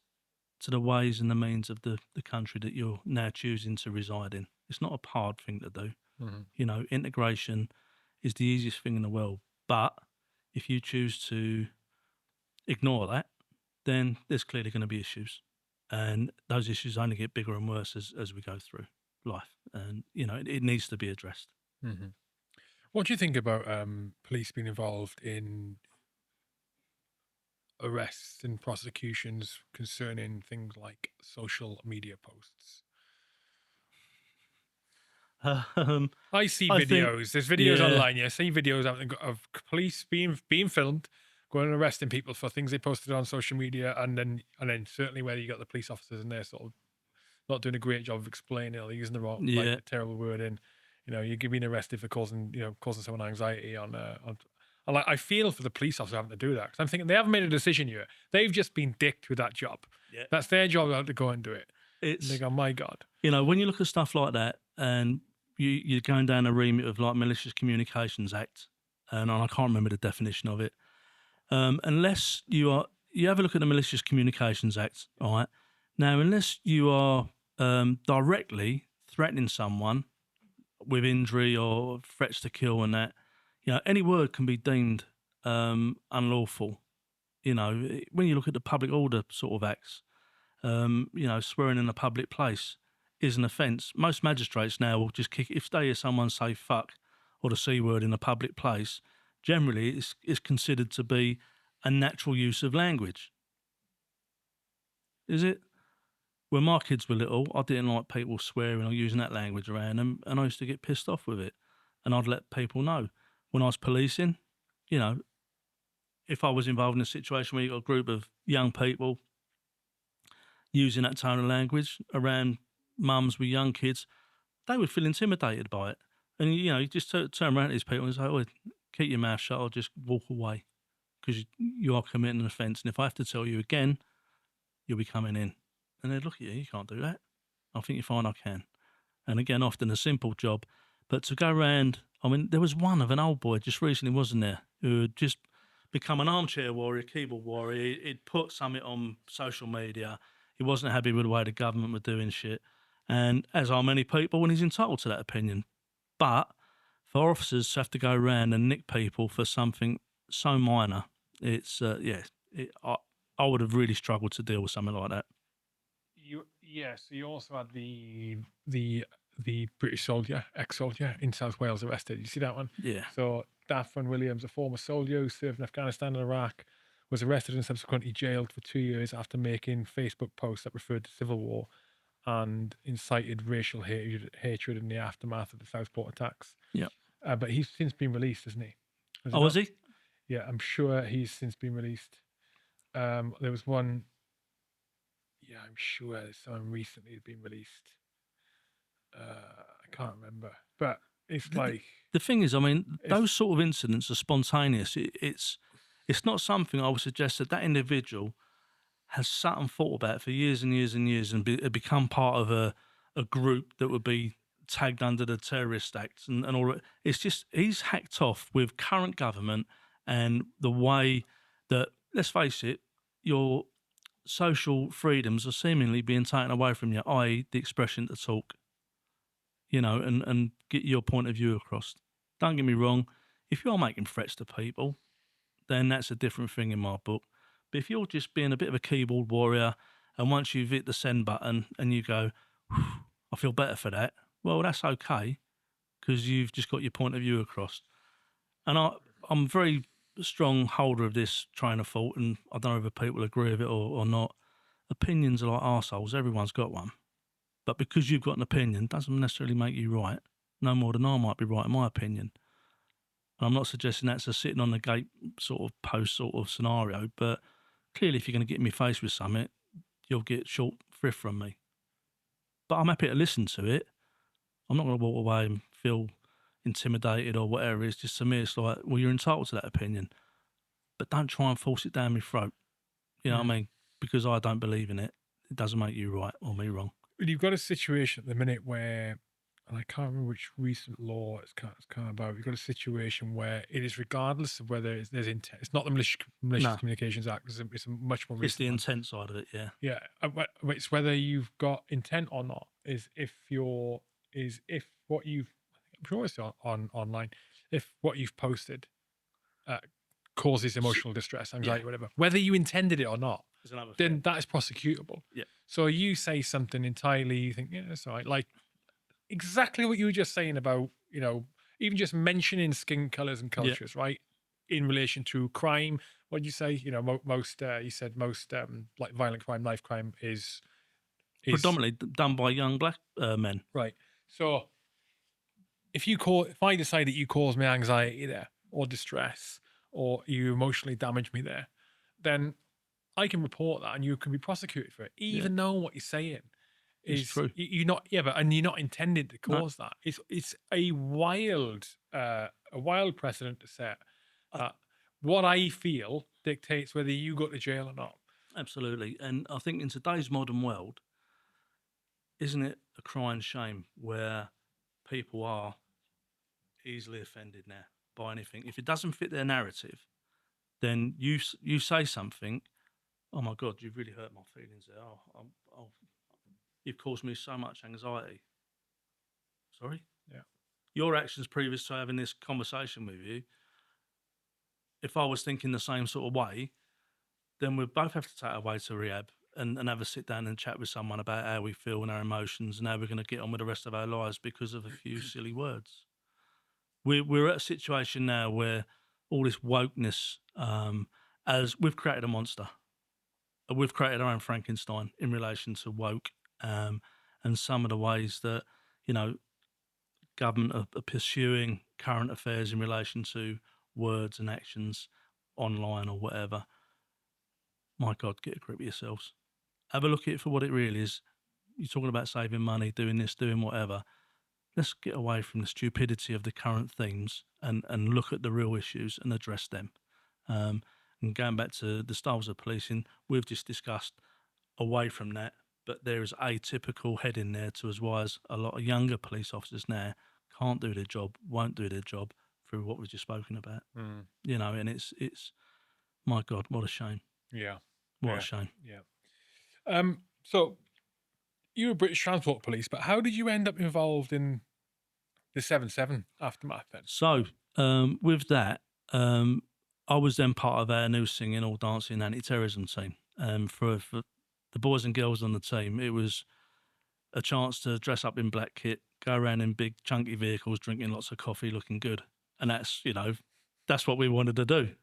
to the ways and the means of the country that you're now choosing to reside in. It's not a hard thing to do. Mm-hmm. Integration is the easiest thing in the world. But if you choose to ignore that, then there's clearly going to be issues. And those issues only get bigger and worse as we go through life. And, it needs to be addressed. Mm-hmm. What do you think about police being involved in arrests and prosecutions concerning things like social media posts? I see I videos. think, There's videos yeah. online. I see videos of police being filmed, going and arresting people for things they posted on social media, and then certainly where you got the police officers in there sort of not doing a great job of explaining or using the wrong, like Yeah. a terrible word in. You're being arrested for causing someone anxiety on. And I feel for the police officer having to do that, because I'm thinking they haven't made a decision yet. They've just been dicked with that job. Yeah. That's their job to go and do it. And they go, my God. When you look at stuff like that, and you're going down a remit of like Malicious Communications Act, and I can't remember the definition of it. Unless you have a look at the Malicious Communications Act, all right? Now, unless you are directly threatening someone with injury or threats to kill and that, any word can be deemed unlawful. When you look at the public order sort of acts, swearing in a public place is an offence. Most magistrates now will just kick, if they hear someone say fuck or the C word in a public place, generally it's considered to be a natural use of language. Is it? When my kids were little, I didn't like people swearing or using that language around them, and I used to get pissed off with it. And I'd let people know. When I was policing, you know, if I was involved in a situation where you got a group of young people using that tone of language around mums with young kids, they would feel intimidated by it. And, you just turn around to these people and say, oh, keep your mouth shut or just walk away because you are committing an offence. And if I have to tell you again, you'll be coming in. And they'd look at you, you can't do that. I think you're fine, I can. And again, often a simple job. But to go around, I mean, there was one of an old boy just recently, wasn't there, who had just become an armchair warrior, keyboard warrior. He'd put something on social media. He wasn't happy with the way the government were doing shit. And as are many people, and he's entitled to that opinion. But for officers to have to go around and nick people for something so minor, it's, I would have really struggled to deal with something like that. So you also had the British soldier, ex-soldier in South Wales arrested. You see that one? Yeah. So Daffron Williams, a former soldier who served in Afghanistan and Iraq, was arrested and subsequently jailed for 2 years after making Facebook posts that referred to civil war and incited racial hatred in the aftermath of the Southport attacks. Yeah. But he's since been released, hasn't he? Oh, was he? Yeah, I'm sure he's since been released. There was one. Yeah, I'm sure there's someone recently has been released. I can't remember, but it's like the thing is, I mean, those sort of incidents are spontaneous. It's not something I would suggest that individual has sat and thought about for years and years and years and become part of a group that would be tagged under the terrorist act and all. It's just he's hacked off with current government and the way that, let's face it, your social freedoms are seemingly being taken away from you, i.e. the expression to talk, and get your point of view across. Don't get me wrong, if you're making threats to people, then that's a different thing in my book. But if you're just being a bit of a keyboard warrior and once you've hit the send button and you go, I feel better for that, well, that's okay because you've just got your point of view across. And I'm a very strong holder of this train of thought, and I don't know if people agree with it or not. Opinions are like arseholes. Everyone's got one. But because you've got an opinion doesn't necessarily make you right, no more than I might be right in my opinion. And I'm not suggesting that's a sitting on the gate sort of post sort of scenario, but clearly if you're going to get in my face with something, you'll get short thrift from me. But I'm happy to listen to it. I'm not going to walk away and feel intimidated or whatever. It's just, to me, it's like, well, you're entitled to that opinion, but don't try and force it down my throat. You know what I mean? Because I don't believe in it. It doesn't make you right or me wrong. You've got a situation at the minute where, and I can't remember which recent law it's kind of about. You've got a situation where it is regardless of whether there's intent. It's not the Malicious Communications Act. It's a much more recent. It's the intent side of it, yeah. Yeah, it's whether you've got intent or not. What you've, I'm sure it's on online. If what you've posted causes emotional distress, anxiety, whatever, whether you intended it or not, then that is prosecutable. Yeah. So you say something entirely, you think, yeah, that's all right. Like exactly what you were just saying about, even just mentioning skin colors and cultures, right? In relation to crime, what did you say? You said most like violent crime, knife crime is predominantly done by young black men. Right. So if I decide that you cause me anxiety there or distress or you emotionally damage me there, then I can report that and you can be prosecuted for it, even though what you're saying is true. You're not, and you're not intended to cause that. It's a wild precedent to set. What I feel dictates whether you go to jail or not. Absolutely. And I think in today's modern world, isn't it a crying shame where people are easily offended now by anything? If it doesn't fit their narrative, then you say something, oh my God, you've really hurt my feelings there. You've caused me so much anxiety. Sorry? Yeah. Your actions previous to having this conversation with you, if I was thinking the same sort of way, then we'd both have to take our way to rehab and have a sit down and chat with someone about how we feel and our emotions and how we're going to get on with the rest of our lives because of a few silly words. We're at a situation now where all this wokeness, as we've created a monster. We've created our own Frankenstein in relation to woke, and some of the ways that, government are pursuing current affairs in relation to words and actions online or whatever, my God, get a grip of yourselves. Have a look at it for what it really is. You're talking about saving money, doing this, doing whatever. Let's get away from the stupidity of the current themes and look at the real issues and address them. Um, and going back to the styles of policing, we've just discussed away from that, but there is a typical head in there to as why as a lot of younger police officers now can't do their job, won't do their job through what we've just spoken about. Mm. You know, and it's my God, what a shame. Yeah. What Yeah. a shame. Yeah. So you were British Transport Police, but how did you end up involved in the 7/7 aftermath then? So with that, I was then part of our new singing or dancing anti-terrorism team. For the boys and girls on the team, it was a chance to dress up in black kit, go around in big chunky vehicles, drinking lots of coffee, looking good, and that's what we wanted to do.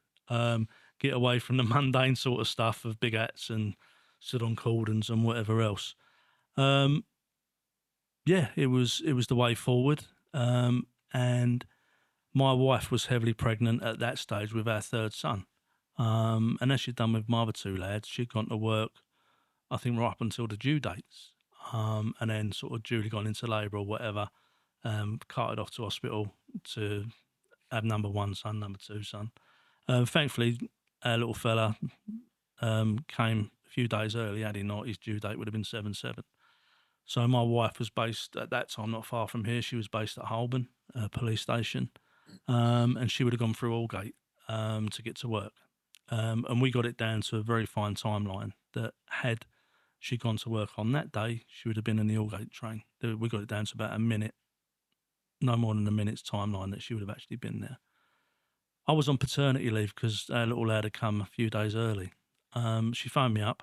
Get away from the mundane sort of stuff of big hats and sit on cordons and whatever else. Yeah, it was the way forward. And my wife was heavily pregnant at that stage with our third son. And as she'd done with my other two lads, she'd gone to work, I think, right up until the due dates. And then sort of duly gone into labour or whatever, carted off to hospital to have number one son, number two son. Thankfully, our little fella came a few days early. Had he not, his due date would have been 7/7. So my wife was based at that time not far from here. She was based at Holborn police station, and she would have gone through Aldgate to get to work. And we got it down to a very fine timeline that had she gone to work on that day, she would have been in the Aldgate train. We got it down to about a minute, no more than a minute's timeline that she would have actually been there. I was on paternity leave because our little lad had come a few days early. She phoned me up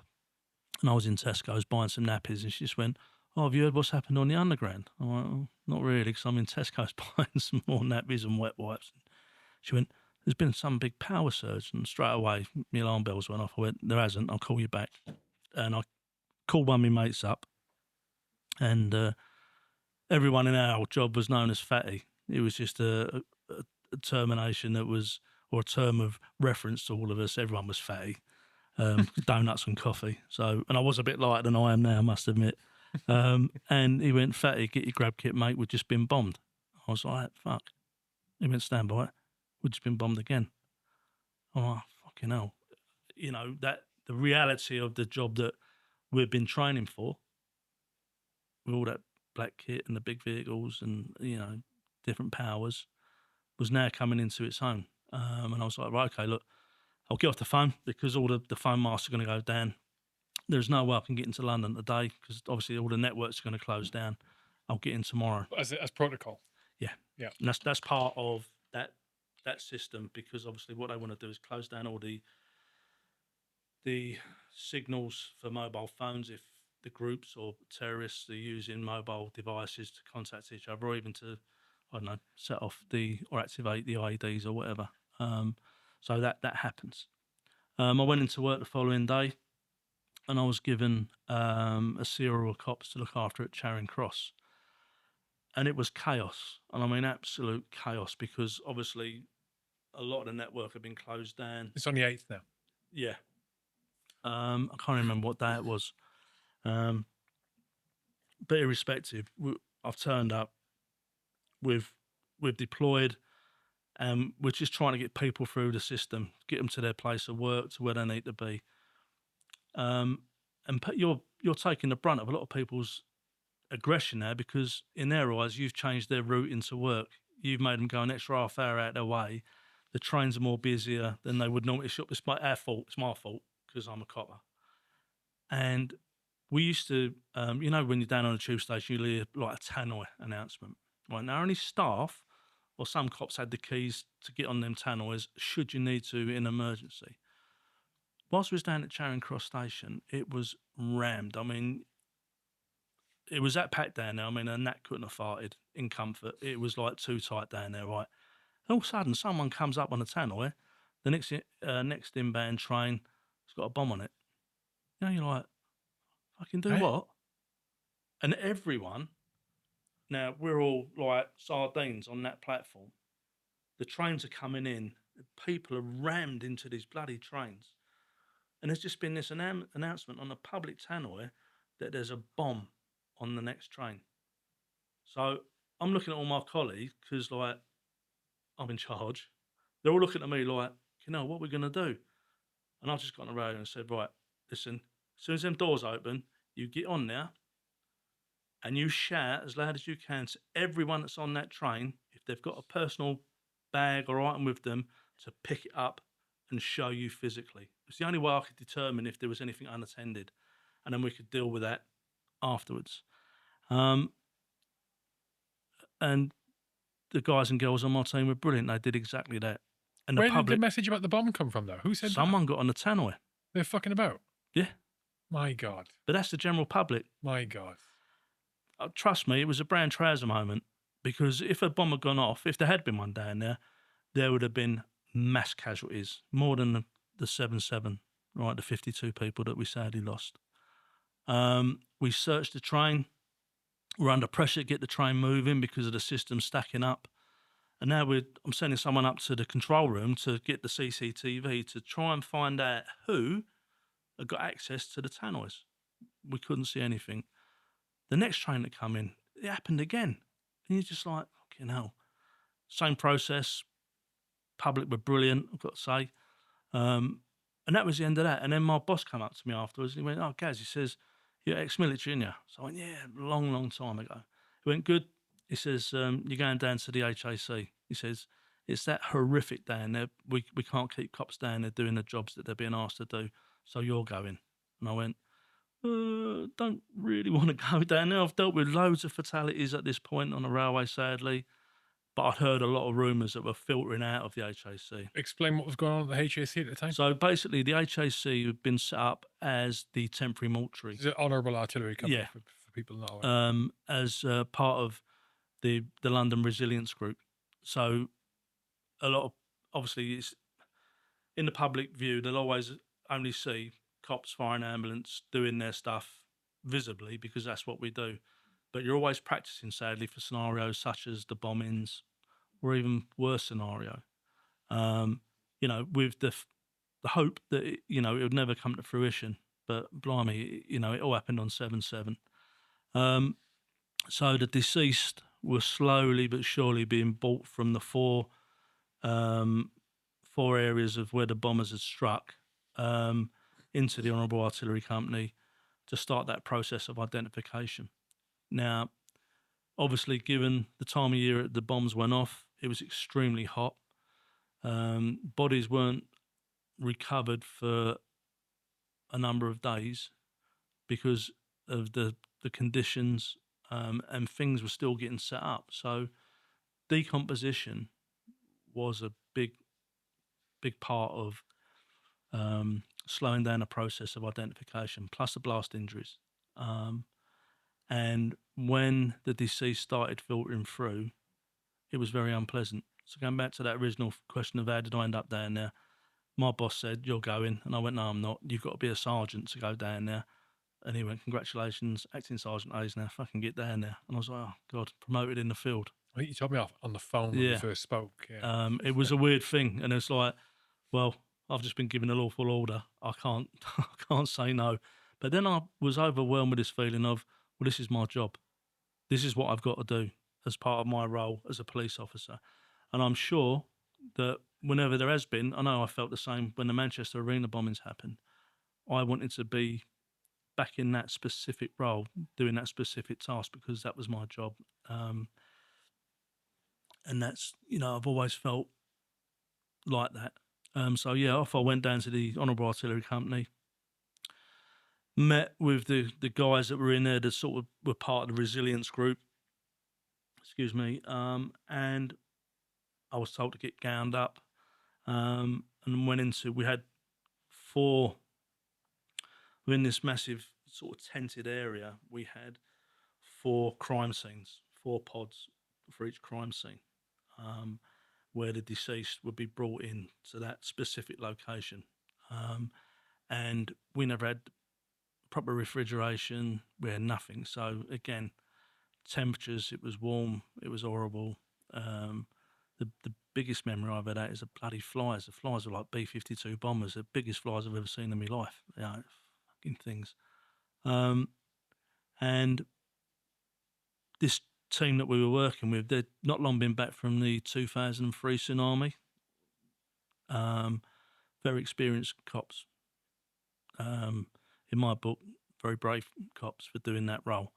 and I was in Tesco's buying some nappies and she just went, "Oh, have you heard what's happened on the underground?" I went, "Oh, not really, because I'm in Tesco's buying some more nappies and wet wipes." She went, "There's been some big power surge." And straight away, my alarm bells went off. I went, "There hasn't, I'll call you back." And I called one of my mates up and everyone in our job was known as Fatty. It was just a termination that was, or a term of reference to all of us. Everyone was Fatty. Donuts and coffee. So, and I was a bit lighter than I am now, I must admit. And he went, "Fatty, get your grab kit, mate. We've just been bombed." I was like, "Fuck." He went, "Stand by it. We've just been bombed again." I'm like, "Fucking hell." You know, that the reality of the job that we've been training for, with all that black kit and the big vehicles and, different powers, was now coming into its own. And I was like, "Right, okay, look, I'll get off the phone because all the phone masts are going to go down. There's no way I can get into London today because obviously all the networks are going to close down. I'll get in tomorrow." As protocol. Yeah, Yeah. and that's part of that system, because obviously what they want to do is close down all the signals for mobile phones if the groups or terrorists are using mobile devices to contact each other, or even to, I don't know, set off or activate the IEDs or whatever. So that happens. I went into work the following day, and I was given a serial of cops to look after at Charing Cross. And it was chaos. And I mean, absolute chaos, because obviously a lot of the network had been closed down. It's on the 8th now. Yeah. I can't remember what day it was. But irrespective, I've turned up, we've deployed, and we're just trying to get people through the system, get them to their place of work, to where they need to be. And you're taking the brunt of a lot of people's aggression now, because in their eyes, you've changed their route into work. You've made them go an extra half hour out of their way. The trains are more busier than they would normally. It's our fault. It's my fault because I'm a copper. And we used to, when you're down on a tube station, you hear like a tannoy announcement. Right now, only staff or some cops had the keys to get on them tannoys should you need to in emergency. Whilst we was down at Charing Cross Station, it was rammed. I mean, it was that packed down there. I mean, a gnat couldn't have farted in comfort. It was like too tight down there, right? And all of a sudden, someone comes up on a tannoy. The next inbound train has got a bomb on it. You know, you're like, "Fucking do what?" And everyone, now we're all like sardines on that platform. The trains are coming in People are rammed into these bloody trains. And there's just been this announcement on the public tannoy that there's a bomb on the next train. So I'm looking at all my colleagues because, like, I'm in charge. They're all looking at me like, what we're going to do? And I just got on the radio and said, right, listen, as soon as them doors open, you get on there and you shout as loud as you can to everyone that's on that train, if they've got a personal bag or item with them, to pick it up and show you physically. It's the only way I could determine if there was anything unattended, and then we could deal with that afterwards. And the guys and girls on my team were brilliant. They did exactly that. And Where did the message about the bomb come from, though? Who said someone got on the tannoy. They're fucking about. Yeah. My God. But that's the general public. My God. Trust me, it was a brown trouser moment, because if a bomb had gone off, if there had been one down there would have been mass casualties, more than the 7-7, right, the 52 people that we sadly lost. We searched the train. We're under pressure to get the train moving because of the system stacking up. And now I'm sending someone up to the control room to get the CCTV to try and find out who had got access to the tannoys. We couldn't see anything. The next train that come in, it happened again. And you're just like, fucking hell. Same process. Public were brilliant, I've got to say. And that was the end of that. And then my boss came up to me afterwards and he went, oh, Gaz, he says, you're ex-military, aren't you? So I went, yeah, long time ago. He went, good. He says, you're going down to the HAC. He says, it's that horrific down there. We can't keep cops down there doing the jobs that they're being asked to do. So you're going. And I went, don't really want to go down there. I've dealt with loads of fatalities at this point on the railway, sadly. But I'd heard a lot of rumours that were filtering out of the HAC. Explain what was going on at the HAC at the time. So basically, the HAC had been set up as the temporary mortuary. Is it Honourable Artillery Company, Yeah. for people not aware? As part of the London Resilience Group. So a lot of, obviously, it's in the public view, they'll always only see cops, fire and ambulance doing their stuff visibly because that's what we do. But you're always practicing, sadly, for scenarios such as the bombings or even worse scenario. With the hope that, it would never come to fruition. But blimey, it all happened on 7/7. So the deceased were slowly but surely being brought from the four areas of where the bombers had struck into the Honourable Artillery Company to start that process of identification. Now, obviously, given the time of year the bombs went off, it was extremely hot. Bodies weren't recovered for a number of days because of the conditions, and things were still getting set up. So decomposition was a big part of slowing down the process of identification, plus the blast injuries. And when the deceased started filtering through, it was very unpleasant. So going back to that original question of how did I end up down there, my boss said, you're going. And I went, no, I'm not. You've got to be a sergeant to go down there. And he went, congratulations, acting Sergeant Hayes now, fucking get down there. And I was like, oh, God, promoted in the field. I think you told me off on the phone when we first spoke. Yeah. It was a weird thing. And it's like, well, I've just been given a lawful order. I can't say no. But then I was overwhelmed with this feeling of, well, this is my job. This is what I've got to do as part of my role as a police officer. And I'm sure that whenever there has been, I know I felt the same when the Manchester Arena bombings happened. I wanted to be back in that specific role, doing that specific task, because that was my job. And that's, I've always felt like that. So yeah, off I went down to the Honourable Artillery Company, met with the guys that were in there that sort of were part of the resilience group, and I was told to get gowned up, and we had 4, within this massive sort of tented area, we had 4 crime scenes, 4 pods for each crime scene, where the deceased would be brought in to that specific location. And we never had proper refrigeration, we had nothing. So again, temperatures, it was warm, it was horrible. The biggest memory I've had out is the bloody flies. The flies are like B-52 bombers, the biggest flies I've ever seen in my life. You know, fucking things. Um, and this team that we were working with, they'd not long been back from the 2003 tsunami. Very experienced cops. In my book, very brave cops for doing that role.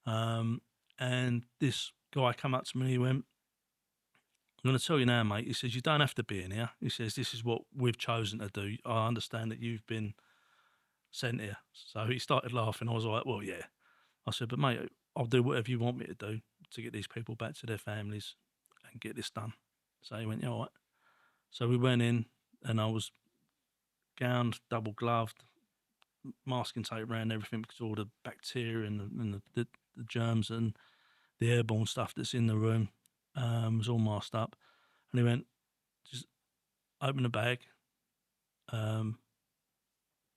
And this guy come up to me and he went, I'm going to tell you now, mate. He says, you don't have to be in here. He says, this is what we've chosen to do. I understand that you've been sent here. So he started laughing. I was like, well, yeah. I said, but mate, I'll do whatever you want me to do to get these people back to their families and get this done. So he went, yeah, all right. So we went in and I was gowned, double gloved, masking tape around everything because all the bacteria and the germs and the airborne stuff that's in the room was all masked up. And he went, just open the bag. And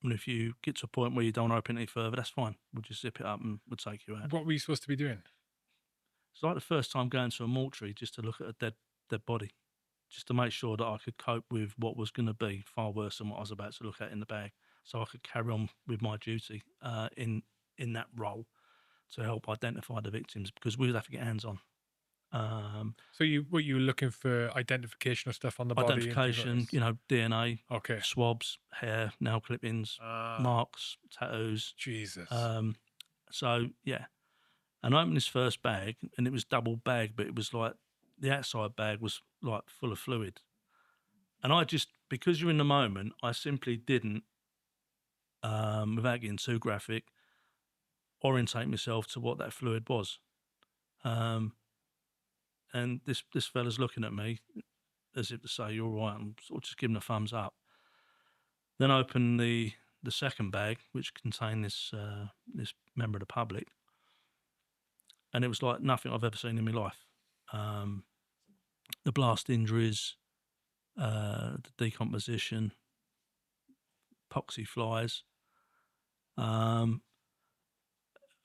if you get to a point where you don't open it any further, that's fine. We'll just zip it up and we'll take you out. What were you supposed to be doing? It's like the first time going to a mortuary just to look at a dead body, just to make sure that I could cope with what was going to be far worse than what I was about to look at in the bag, so I could carry on with my duty in that role to help identify the victims, because we would have to get hands on. So you were looking for identification of stuff on the body? Identification, and things you like know, DNA, Okay. swabs, hair, nail clippings, marks, tattoos. Jesus. So yeah, and I opened this first bag, and it was double bagged, but it was like the outside bag was like full of fluid, and I just, because you're in the moment, I simply didn't, without getting too graphic, orientate myself to what that fluid was. And this fella's looking at me as if to say, "You're all right." I'm sort of just giving a thumbs up. Then I opened the second bag, which contained this member of the public, and it was like nothing I've ever seen in my life. The blast injuries, the decomposition, poxy flies.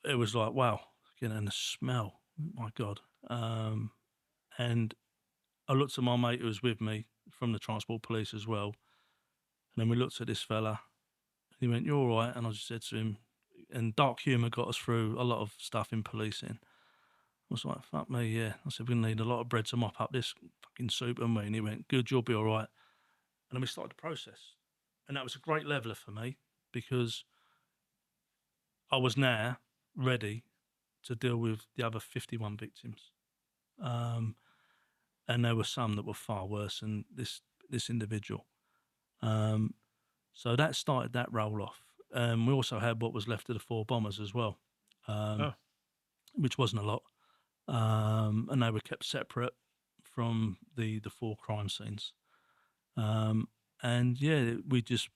It was like, wow, you know, and the smell, my God. And I looked at my mate who was with me from the transport police as well. And then we looked at this fella. He went, "You're all right." And I just said to him, and dark humour got us through a lot of stuff in policing. I was like, fuck me, yeah. I said, we're going to need a lot of bread to mop up this fucking soup, and we. And he went, "Good, you'll be all right." And then we started the process. And that was a great leveler for me, because I was now ready to deal with the other 51 victims. And there were some that were far worse than this individual. So that started that roll off. We also had what was left of the 4 bombers as well, which wasn't a lot. And they were kept separate from the 4 crime scenes. And yeah, we just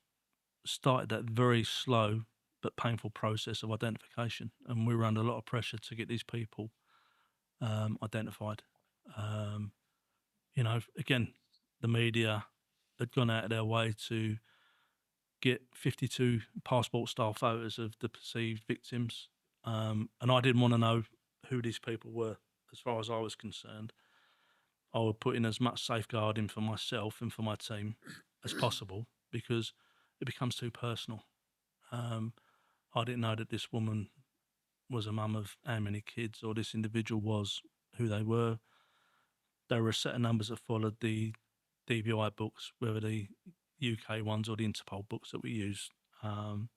started that very slow but painful process of identification. And we were under a lot of pressure to get these people identified. You know, again, the media had gone out of their way to get 52 passport-style photos of the perceived victims. And I didn't want to know who these people were, as far as I was concerned. I would put in as much safeguarding for myself and for my team as possible, because it becomes too personal. I didn't know that this woman was a mum of how many kids, or this individual was who they were. There were a set of numbers that followed the DVI books, whether the UK ones or the Interpol books that we use. And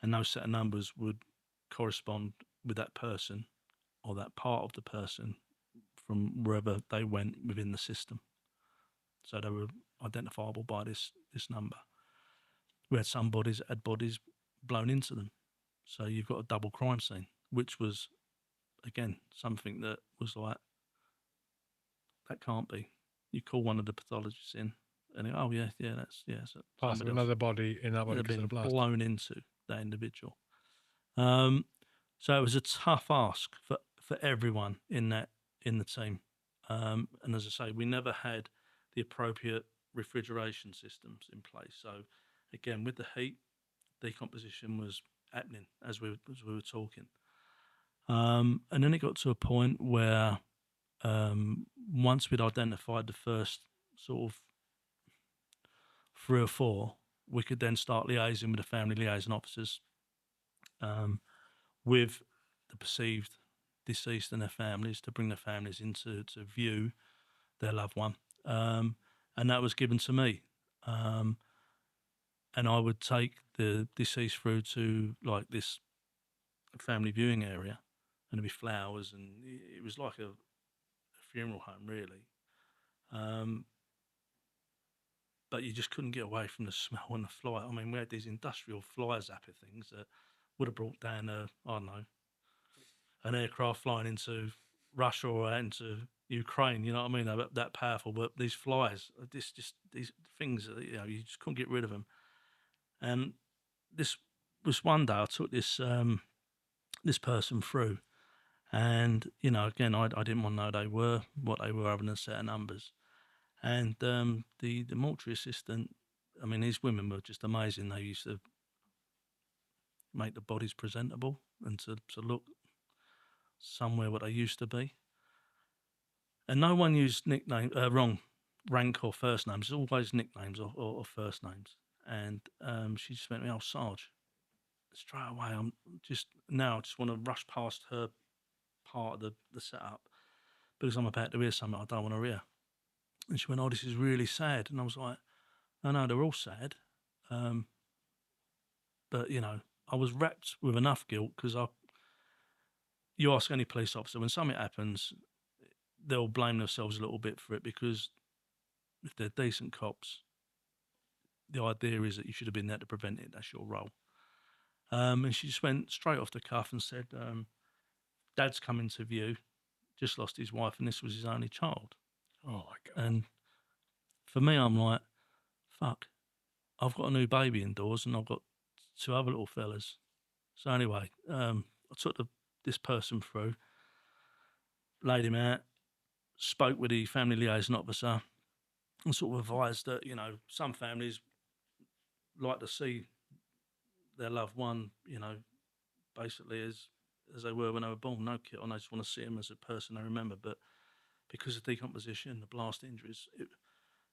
those set of numbers would correspond with that person or that part of the person from wherever they went within the system. So they were identifiable by this number. We had some bodies that had bodies blown into them. So you've got a double crime scene, which was, again, something that was like, that can't be. You call one of the pathologists in, and they go, "Oh yeah, so part of another body in that body had because of the been blast." blown into that individual." So it was a tough ask for everyone in the team. And as I say, we never had the appropriate refrigeration systems in place. So again, with the heat, decomposition was happening as we were talking. And then it got to a point where once we'd identified the first sort of 3 or 4, we could then start liaising with the family liaison officers, with the perceived deceased and their families, to bring their families into to view their loved one. And that was given to me. And I would take the deceased through to like this family viewing area, and there'd be flowers, and it was like a funeral home, really. But you just couldn't get away from the smell and the fly. I mean, we had these industrial fly zapper things that would have brought down I don't know, an aircraft flying into Russia or into Ukraine. You know what I mean? They're that powerful. But these flies, just these things, you just couldn't get rid of them. And this was one day I took this this person through, and again, I didn't want to know what they were other than a set of numbers. And the mortuary assistant, I mean, these women were just amazing. They used to make the bodies presentable and to look somewhere what they used to be. And no one used wrong rank or first names. It's always nicknames or first names. And she just went to me, "Oh, Sarge." Straight away, I just want to rush past her part of the setup because I'm about to hear something I don't want to hear. And she went, "Oh, this is really sad." And I was like, "No, they're all sad." But I was wrapped with enough guilt because you ask any police officer when something happens, they'll blame themselves a little bit for it because if they're decent cops, the idea is that you should have been there to prevent it. That's your role. And she just went straight off the cuff and said, "Dad's coming to view, just lost his wife, and this was his only child." Oh my God. And for me, I'm like, fuck, I've got a new baby indoors and I've got 2 other little fellas. So anyway, I took this person through, laid him out, spoke with the family liaison officer, and sort of advised that some families like to see their loved one, basically as they were when they were born, no kit on. They just want to see them as a person they remember. But because of decomposition, the blast injuries,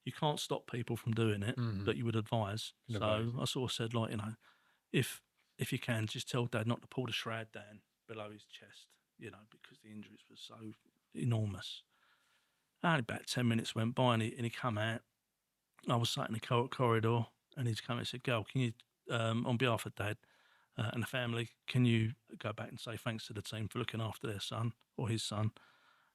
you can't stop people from doing it, but you would advise. So I sort of said, like, if you can, just tell Dad not to pull the shroud down below his chest, because the injuries were so enormous. And about 10 minutes went by and he come out. I was sat in the corridor and he's come and said, "Girl, can you, on behalf of Dad and the family, can you go back and say thanks to the team for looking after their son or his son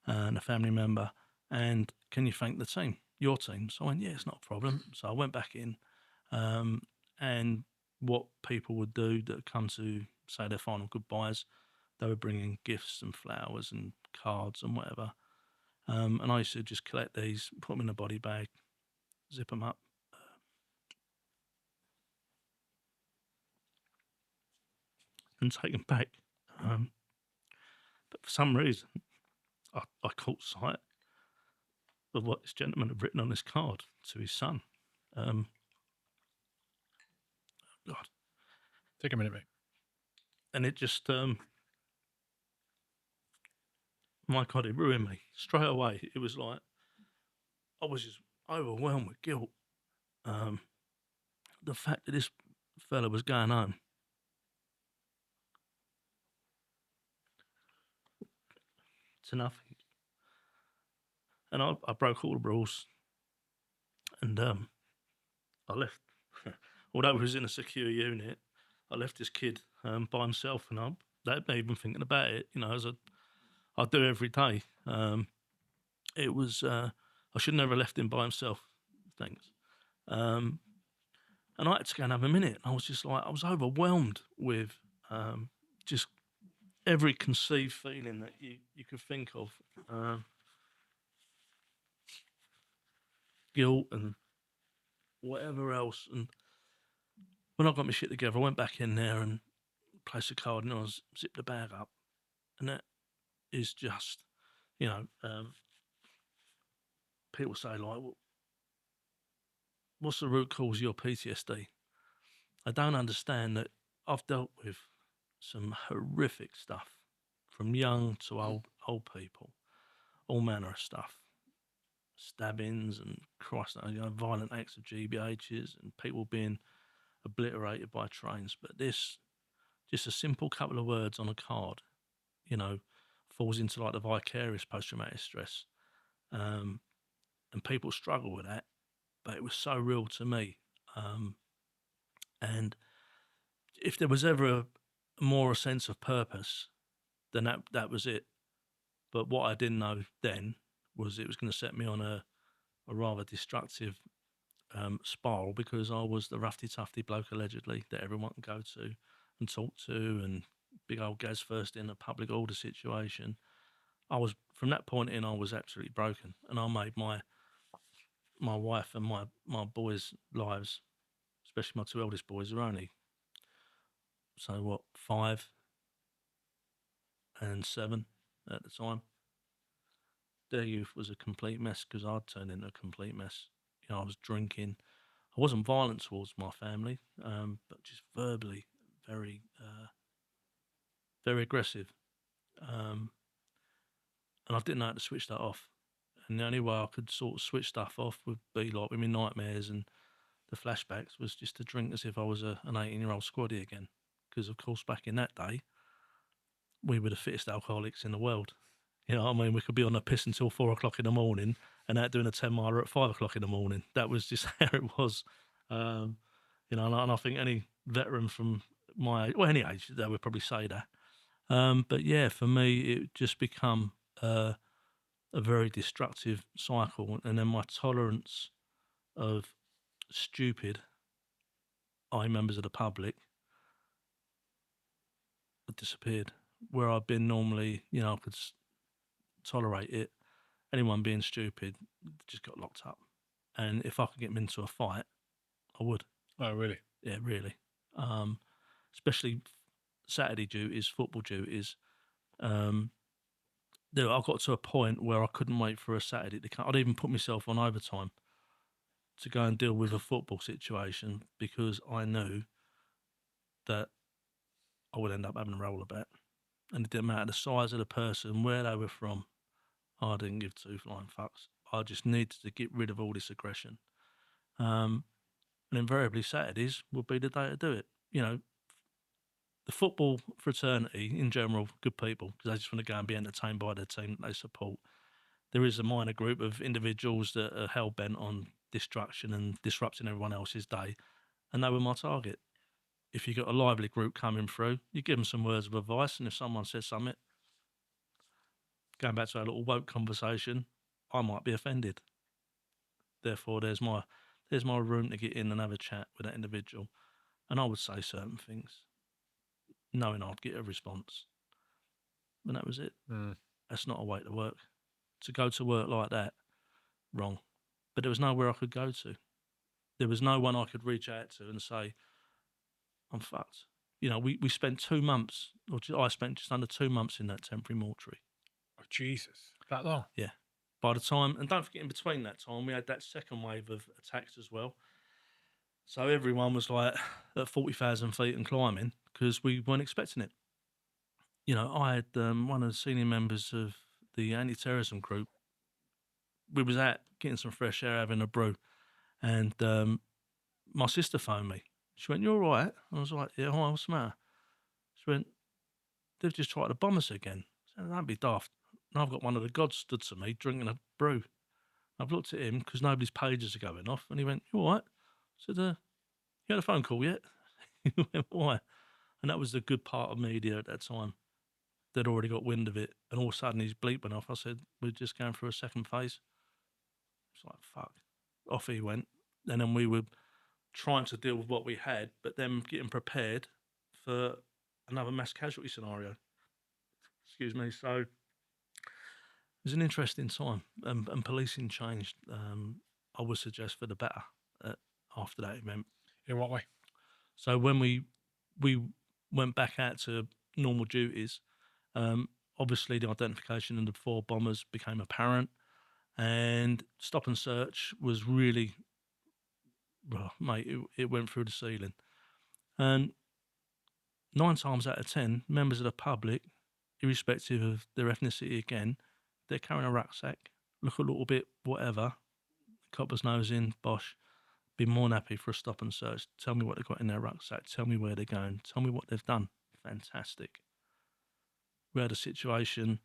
and a family member? And can you thank the team, your team?" So I went, "Yeah, it's not a problem." So I went back in, and what people would do that come to say their final goodbyes, they were bringing gifts and flowers and cards and whatever. And I used to just collect these, put them in a body bag, zip them up, and take them back. But for some reason, I caught sight of what this gentleman had written on this card to his son. God, Take a minute, mate. and it just, my God, it ruined me straight away. It was like I was just overwhelmed with guilt. The fact that this fella was going home to nothing, and I broke all the rules, and I left. Although he was in a secure unit, I left this kid by himself, and that made me thinking about it. As I do every day. It was I should never have left him by himself. Thanks. And I had to go and have a minute. I was just like, I was overwhelmed with just every conceived feeling that you could think of. Guilt and whatever else. And when I got my shit together, I went back in there and placed a card and I zipped the bag up. And that is just, people say, like, what's the root cause of your PTSD? I don't understand that I've dealt with some horrific stuff from young to old people, all manner of stuff. stabbings and violent acts of GBHs and people being obliterated by trains. But this, just a simple couple of words on a card, falls into like the vicarious post-traumatic stress. And people struggle with that, but it was so real to me. And if there was ever a sense of purpose, then that was it. But what I didn't know then was it was going to set me on a rather destructive spiral, because I was the roughy tufty bloke allegedly that everyone can go to and talk to, and big old Gaz first in a public order situation. I was, from that point in, I was absolutely broken, and I made my wife and my boys' lives, especially my two eldest boys, are only 5 and 7 at the time. Their youth was a complete mess because I'd turned into a complete mess. I was drinking. I wasn't violent towards my family, but just verbally very, very aggressive. And I didn't know how to switch that off. And the only way I could sort of switch stuff off would be like with my nightmares and the flashbacks, was just to drink as if I was an 18-year-old squaddy again. Because, of course, back in that day, we were the fittest alcoholics in the world. You know what I mean? We could be on a piss until 4 o'clock in the morning and out doing a 10-miler at 5 o'clock in the morning. That was just how it was. And I think any veteran from any age, they would probably say that. But yeah, for me, it just become a very destructive cycle. And then my tolerance of stupid members of the public had disappeared. Where I've been normally, I could tolerate it. Anyone being stupid just got locked up. And if I could get them into a fight, I would. Oh, really? Yeah, really. Especially Saturday duties, football duties. I got to a point where I couldn't wait for a Saturday to come. I'd even put myself on overtime to go and deal with a football situation, because I knew that I would end up having a roller bat. And it didn't matter the size of the person, where they were from. I didn't give two flying fucks. I just needed to get rid of all this aggression. And invariably Saturdays would be the day to do it. The football fraternity in general, good people, because they just want to go and be entertained by their team that they support. There is a minor group of individuals that are hell-bent on destruction and disrupting everyone else's day, and they were my target. If you got a lively group coming through, you give them some words of advice, and if someone says something, going back to our little woke conversation, I might be offended. Therefore, there's my room to get in and have a chat with that individual, and I would say certain things, knowing I'd get a response. And that was it. That's not a way to work. To go to work like that, wrong. But there was nowhere I could go to. There was no one I could reach out to and say, I'm fucked. We spent 2 months, I spent just under 2 months in that temporary mortuary. Oh, Jesus. That long? Yeah. By the time, and don't forget, in between that time, we had that second wave of attacks as well. So everyone was like at 40,000 feet and climbing, because we weren't expecting it. I had one of the senior members of the anti-terrorism group. We was out getting some fresh air, having a brew, and my sister phoned me. She went, "You all right?" I was like, "Yeah, what's the matter?" She went, "They've just tried to bomb us again." I said, "Don't be daft." And I've got one of the gods stood to me drinking a brew. I've looked at him because nobody's pages are going off, and he went, "You all right?" I said, "You had a phone call yet?" He went, "Why?" And that was the good part of media at that time. They'd already got wind of it, and all of a sudden his bleep went off. I said, "We're just going through a second phase." It's like, fuck. Off he went. And then we were trying to deal with what we had, but then getting prepared for another mass casualty scenario. Excuse me. So it was an interesting time, and policing changed, I would suggest, for the better after that event. In what way? So when we went back out to normal duties, obviously the identification of the 4 bombers became apparent, and stop and search was really, well, mate, it went through the ceiling. And 9 times out of 10, members of the public, irrespective of their ethnicity again, they're carrying a rucksack look a little bit whatever, copper's nose in, bosh, be more than happy for a stop and search. Tell me what they've got in their rucksack. Tell me where they're going. Tell me what they've done. Fantastic. We had a situation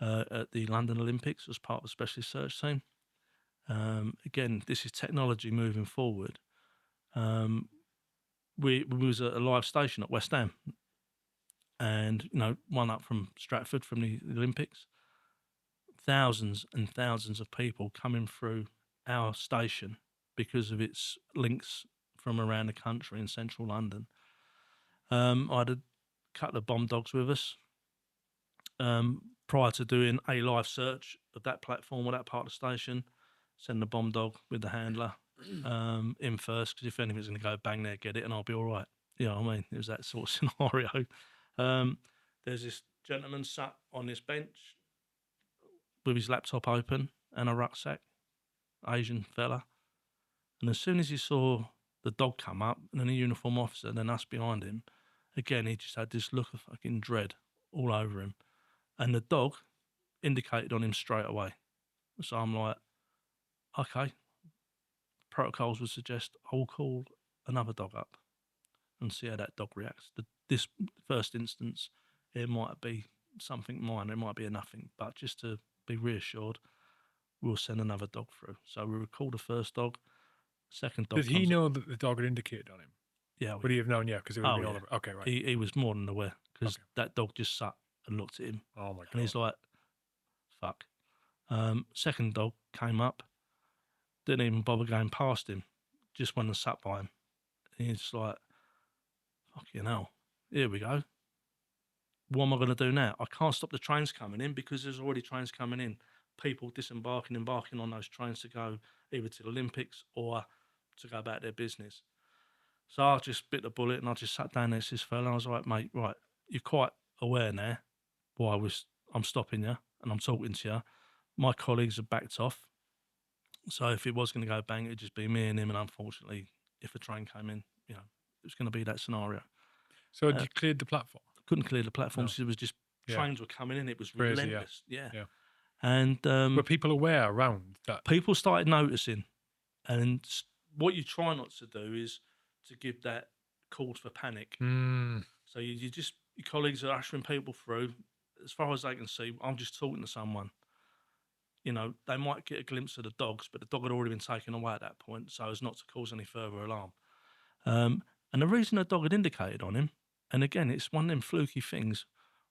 at the London Olympics as part of a specialist search team. Again, this is technology moving forward. We was at a live station at West Ham, and one up from Stratford from the Olympics. Thousands and thousands of people coming through our station because of its links from around the country in central London. I had a couple of bomb dogs with us prior to doing a live search of that platform or that part of the station. Send the bomb dog with the handler in first, because if anything's going to go bang there, get it, and I'll be all right. You know what I mean? It was that sort of scenario. There's this gentleman sat on this bench with his laptop open and a rucksack, Asian fella. And as soon as he saw the dog come up and then a uniform officer and then us behind him, again, he just had this look of fucking dread all over him. And the dog indicated on him straight away. So I'm like, okay, protocols would suggest I'll call another dog up and see how that dog reacts. This first instance, it might be something minor, it might be a nothing, but just to be reassured, we'll send another dog through. So we recall the first dog, second dog Did he comes up. know that the dog had indicated on him? Yeah. Would he have known? Yeah, because it would Oh, be all yeah. over. Okay, right. He was more than aware, because Okay. that dog just sat and looked at him, Oh my god. and he's like, fuck. Second dog came up, didn't even bother going past him, just went and sat by him. And he's like, fucking hell, here we go. What am I going to do now? I can't stop the trains coming in because there's already trains coming in. People disembarking, embarking on those trains to go either to the Olympics or to go about their business. So I just bit the bullet and I just sat down next to this fella. I was like, mate, right, you're quite aware now why I'm stopping you and I'm talking to you. My colleagues have backed off. So if it was going to go bang, it'd just be me and him. And unfortunately, if a train came in, it was going to be that scenario. So you cleared the platform? Couldn't clear the platform. No. So it was just trains were coming in. It was Crazy, relentless. Yeah. Yeah. And Were people aware around that? people started noticing. And what you try not to do is to give that cause for panic. So you just, your colleagues are ushering people through. As far as they can see, I'm just talking to someone. They might get a glimpse of the dogs, but the dog had already been taken away at that point, so as not to cause any further alarm. And the reason the dog had indicated on him, and again, it's one of them fluky things,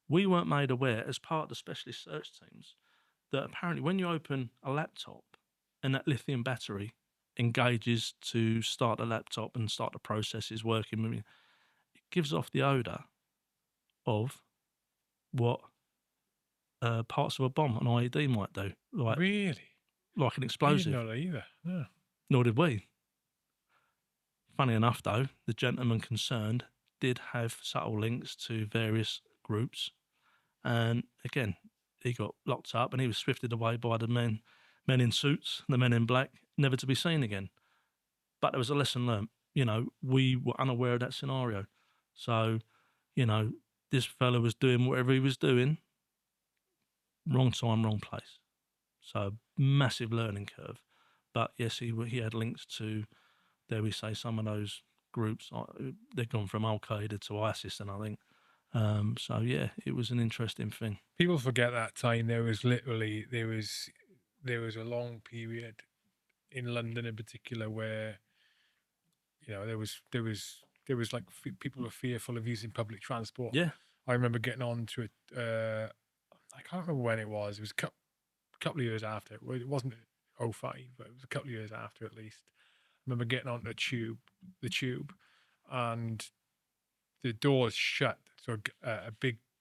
we weren't made aware as part of the specialist search teams that apparently when you open a laptop and that lithium battery engages to start the laptop and start the processes working, it gives off the odour of what parts of a bomb, an IED, might do. Really? Like an I explosive. didn't know that either. No. Nor did we. Funny enough, though, the gentleman concerned did have subtle links to various groups. And again, he got locked up and he was swifted away by the men in suits, the men in black, never to be seen again. But there was a lesson learnt. We were unaware of that scenario. So, this fella was doing whatever he was doing, wrong time, wrong place. So, massive learning curve. But yes, he had links to, dare we say, some of those groups. They've gone from Al Qaeda to ISIS, and I think. So yeah, it was an interesting thing. People forget that time there was a long period in London in particular where there was like people were fearful of using public transport. Yeah, I remember getting on to it. I can't remember when it was. It was a couple of years after. It wasn't 05, but it was a couple of years after at least. I remember getting on the tube, and the doors shut. So there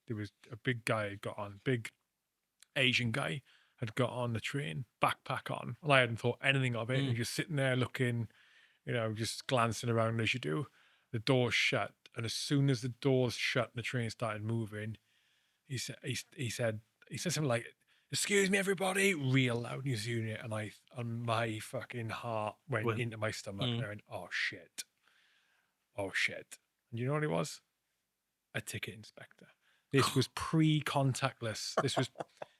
was a big guy had got on, big Asian guy had got on the train, backpack on, and I hadn't thought anything of it. And just sitting there looking, just glancing around as you do. The doors shut, and as soon as the doors shut and the train started moving, he said something like, "Excuse me, everybody," real loud in his unit, and my fucking heart went into my stomach, and I went, "Oh shit, oh shit!" And you know what it was? A ticket inspector. This was pre-contactless.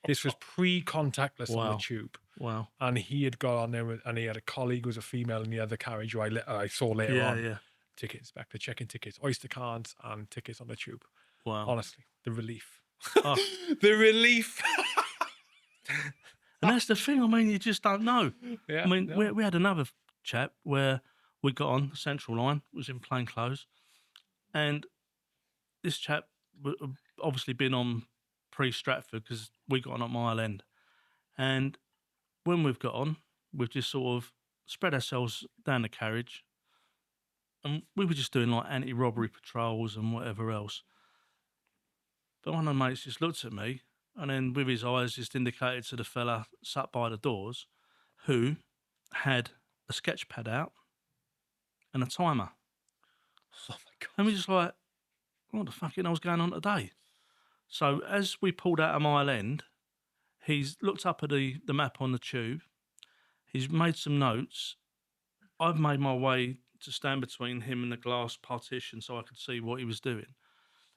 This was pre-contactless on the Wow. tube. Wow. And he had got on there and he had a colleague who was a female in the other carriage who I saw later Yeah, on. yeah. Ticket inspector checking tickets, Oyster cards and tickets on the tube. Wow. Honestly, the relief. Oh. The relief. And that's the thing. I mean, you just don't know. Yeah. I mean, no. we had another chap where we got on the Central Line, was in plain clothes, and this chap obviously been on pre-Stratford because we got on at Mile End. And when we've got on, we've just sort of spread ourselves down the carriage, and we were just doing like anti-robbery patrols and whatever else. But one of the mates just looked at me and then with his eyes just indicated to the fella sat by the doors who had a sketch pad out and a timer. Oh my god. And we just like, what the fucking hell's going on today? So as we pulled out of Mile End, he's looked up at the map on the tube. He's made some notes. I've made my way to stand between him and the glass partition so I could see what he was doing.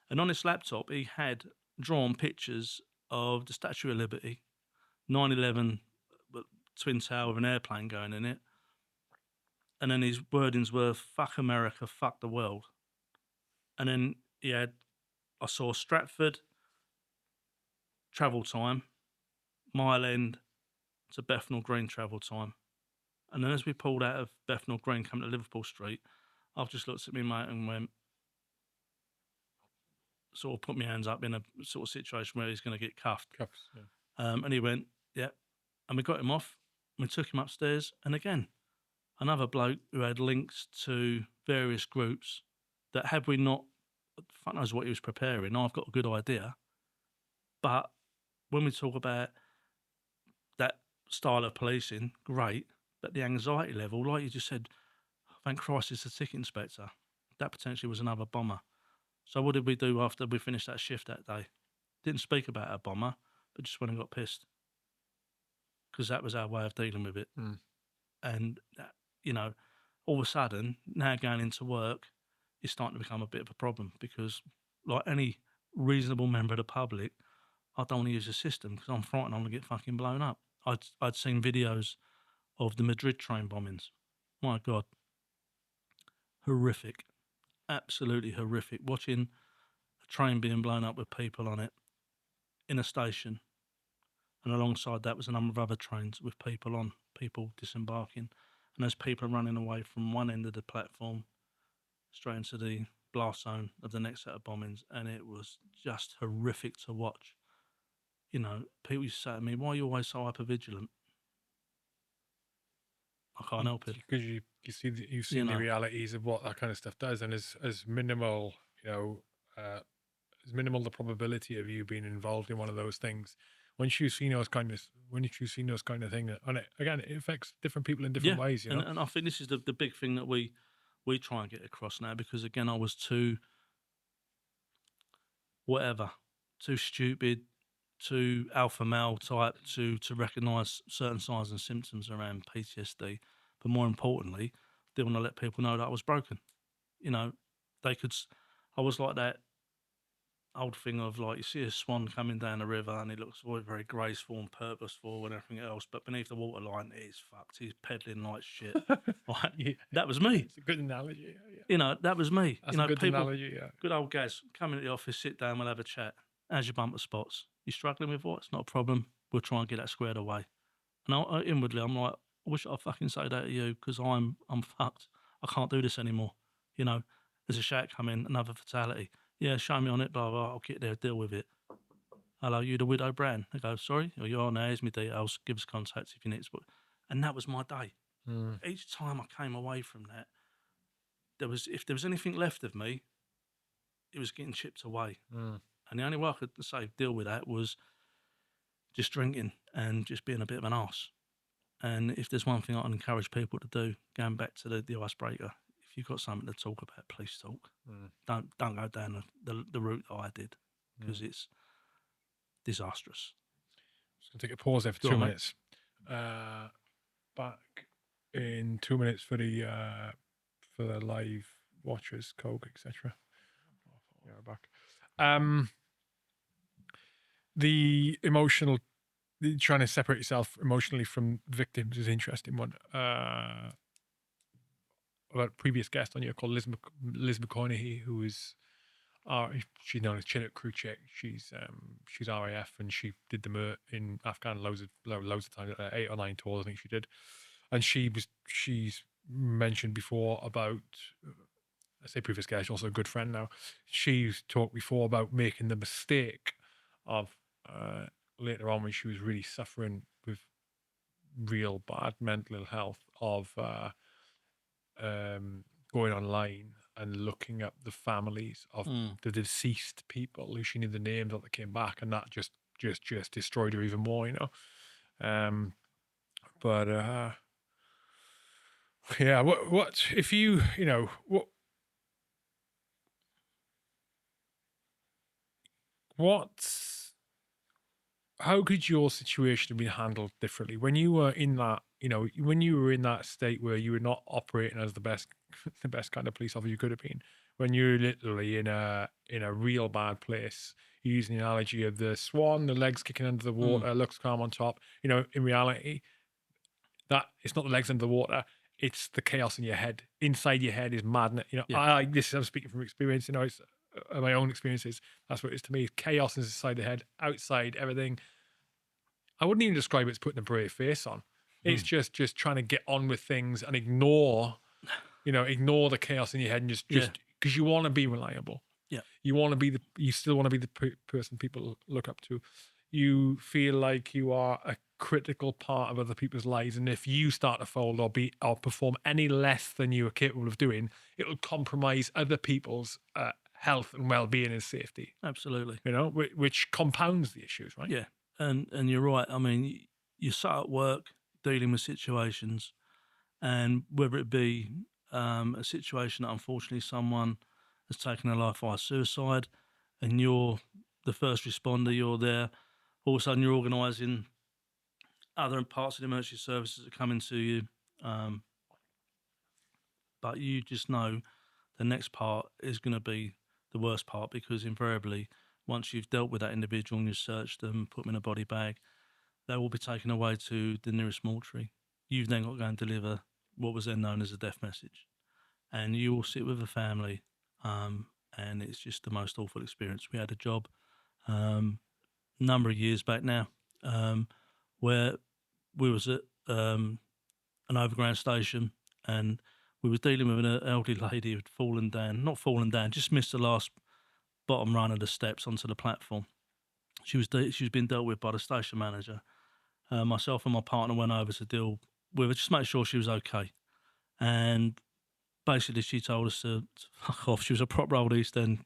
And on his laptop, he had drawn pictures of the Statue of Liberty, 9/11 Twin Tower with an airplane going in it. And then his wordings were, fuck America, fuck the world. And then he had, I saw Stratford, travel time, Mile End to Bethnal Green travel time. And then as we pulled out of Bethnal Green, coming to Liverpool Street, I've just looked at me mate and went, sort of put my hands up in a sort of situation where he's going to get cuffed. Cuffs, yeah. And he went, yeah. And we got him off. We took him upstairs. And again, another bloke who had links to various groups that had we not, fuck knows what he was preparing, I've got a good idea. But when we talk about that style of policing, great. But the anxiety level, like you just said, thank Christ it's a ticket inspector. That potentially was another bomber. So what did we do after we finished that shift that day? Didn't speak about a bomber, but just went and got pissed. Because that was our way of dealing with it. Mm. And, you know, all of a sudden, now going into work, it's starting to become a bit of a problem because, like any reasonable member of the public, I don't want to use the system because I'm frightened I'm going to get fucking blown up. I'd seen videos of the Madrid train bombings. My God. Horrific. Absolutely horrific. Watching a train being blown up with people on it in a station. And alongside that was a number of other trains with people on, people disembarking. And there's people running away from one end of the platform straight into the blast zone of the next set of bombings. And it was just horrific to watch. You know, people used to say to me, why are you always so hyper-vigilant? I can't help it. Because you've seen the realities of what that kind of stuff does, and as minimal, as minimal the probability of you being involved in one of those things. Once you've seen those kind of things, and it affects different people in different ways. You know, and I think this is the big thing that we try and get across now, because again, I was too stupid, too alpha male type to recognise certain signs and symptoms around PTSD. But more importantly, didn't want to let people know that I was broken. You know, I was like that old thing of like, you see a swan coming down the river and it looks very graceful and purposeful and everything else, but beneath the waterline he's fucked, he's peddling like shit. Like, yeah. That was me. It's a good analogy. Yeah. You know, that was me. That's you know, a good people, analogy. Yeah. good old Gaz, come into the office, sit down, we'll have a chat. How's your bumper spots? You struggling with what? It's not a problem. We'll try and get that squared away. And inwardly, I'm like, I wish I'd fucking say that to you, because I'm fucked. I can't do this anymore. You know, there's a shout coming, another fatality. Yeah, show me on it, blah, blah, I'll get there, deal with it. Hello, you the widow Brown? I go, sorry? Oh, you are now, here's my details, give us contacts if you need to. And that was my day. Mm. Each time I came away from that, if there was anything left of me, it was getting chipped away. Mm. And the only way I could say deal with that was just drinking and just being a bit of an arse. And if there's one thing I can encourage people to do, going back to the icebreaker, if you've got something to talk about, please talk. Mm. Don't go down the route that I did, because it's disastrous. Just gonna take a pause there for 2 minutes. Back in 2 minutes for the live watchers, Coke, etc. Yeah, we're back. the trying to separate yourself emotionally from victims is an interesting one. About a previous guest on here called Liz McConaughey, who is she's known as Chinook Crew Chick. She's RAF, and she did the MERT in Afghan loads of times, 8 or 9 tours I think she did, and she's mentioned before about I say previous guest, also a good friend now. She's talked before about making the mistake of later on when she was really suffering with real bad mental ill health of going online and looking up the families of the deceased people who she knew the names of that came back, and that just destroyed her even more, but yeah, what if what how could your situation have been handled differently when you were in that, when you were in that state where you were not operating as the best, the best kind of police officer you could have been, when you're literally in a real bad place, using the analogy of the swan, the legs kicking under the water, looks calm on top. In reality, that it's not the legs under the water, it's the chaos in your head. Inside your head is madness. I'm speaking from experience. It's my own experiences. That's what it is to me. Chaos is inside the head. Outside, everything. I wouldn't even describe it as putting a brave face on. It's just trying to get on with things and ignore the chaos in your head, and just because you want to be reliable. Yeah. You still want to be the person people look up to. You feel like you are a critical part of other people's lives, and if you start to fold or perform any less than you are capable of doing, it will compromise other people's health and well-being and safety. Absolutely. Which compounds the issues, right? Yeah, and you're right. I mean, you sat at work dealing with situations, and whether it be a situation that unfortunately someone has taken their life via suicide, and you're the first responder, you're there. All of a sudden, you're organising other parts of the emergency services that are coming to you, but you just know the next part is going to be the worst part, because invariably, once you've dealt with that individual and you've searched them, put them in a body bag, they will be taken away to the nearest mortuary. You've then got to go and deliver what was then known as a death message, and you will sit with a family, and it's just the most awful experience. We had a job number of years back now, where we was at an overground station, and we was dealing with an elderly lady who had not fallen down, just missed the last bottom run of the steps onto the platform. She was being dealt with by the station manager. Myself and my partner went over to deal with her, just make sure she was okay. And basically, she told us to fuck off. She was a proper old East End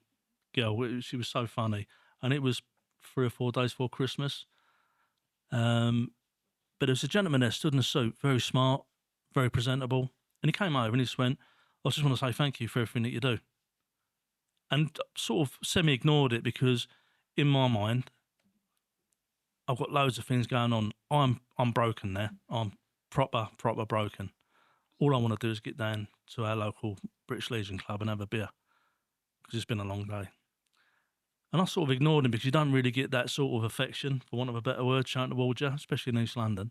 girl. She was so funny. And it was 3 or 4 days before Christmas. But there was a gentleman there, stood in a suit, very smart, very presentable. And he came over and he just went, I just want to say thank you for everything that you do. And sort of semi-ignored it, because in my mind, I've got loads of things going on. I'm broken there. I'm proper broken. All I want to do is get down to our local British Legion Club and have a beer, because it's been a long day. And I sort of ignored him, because you don't really get that sort of affection, for want of a better word, shown towards you, especially in East London.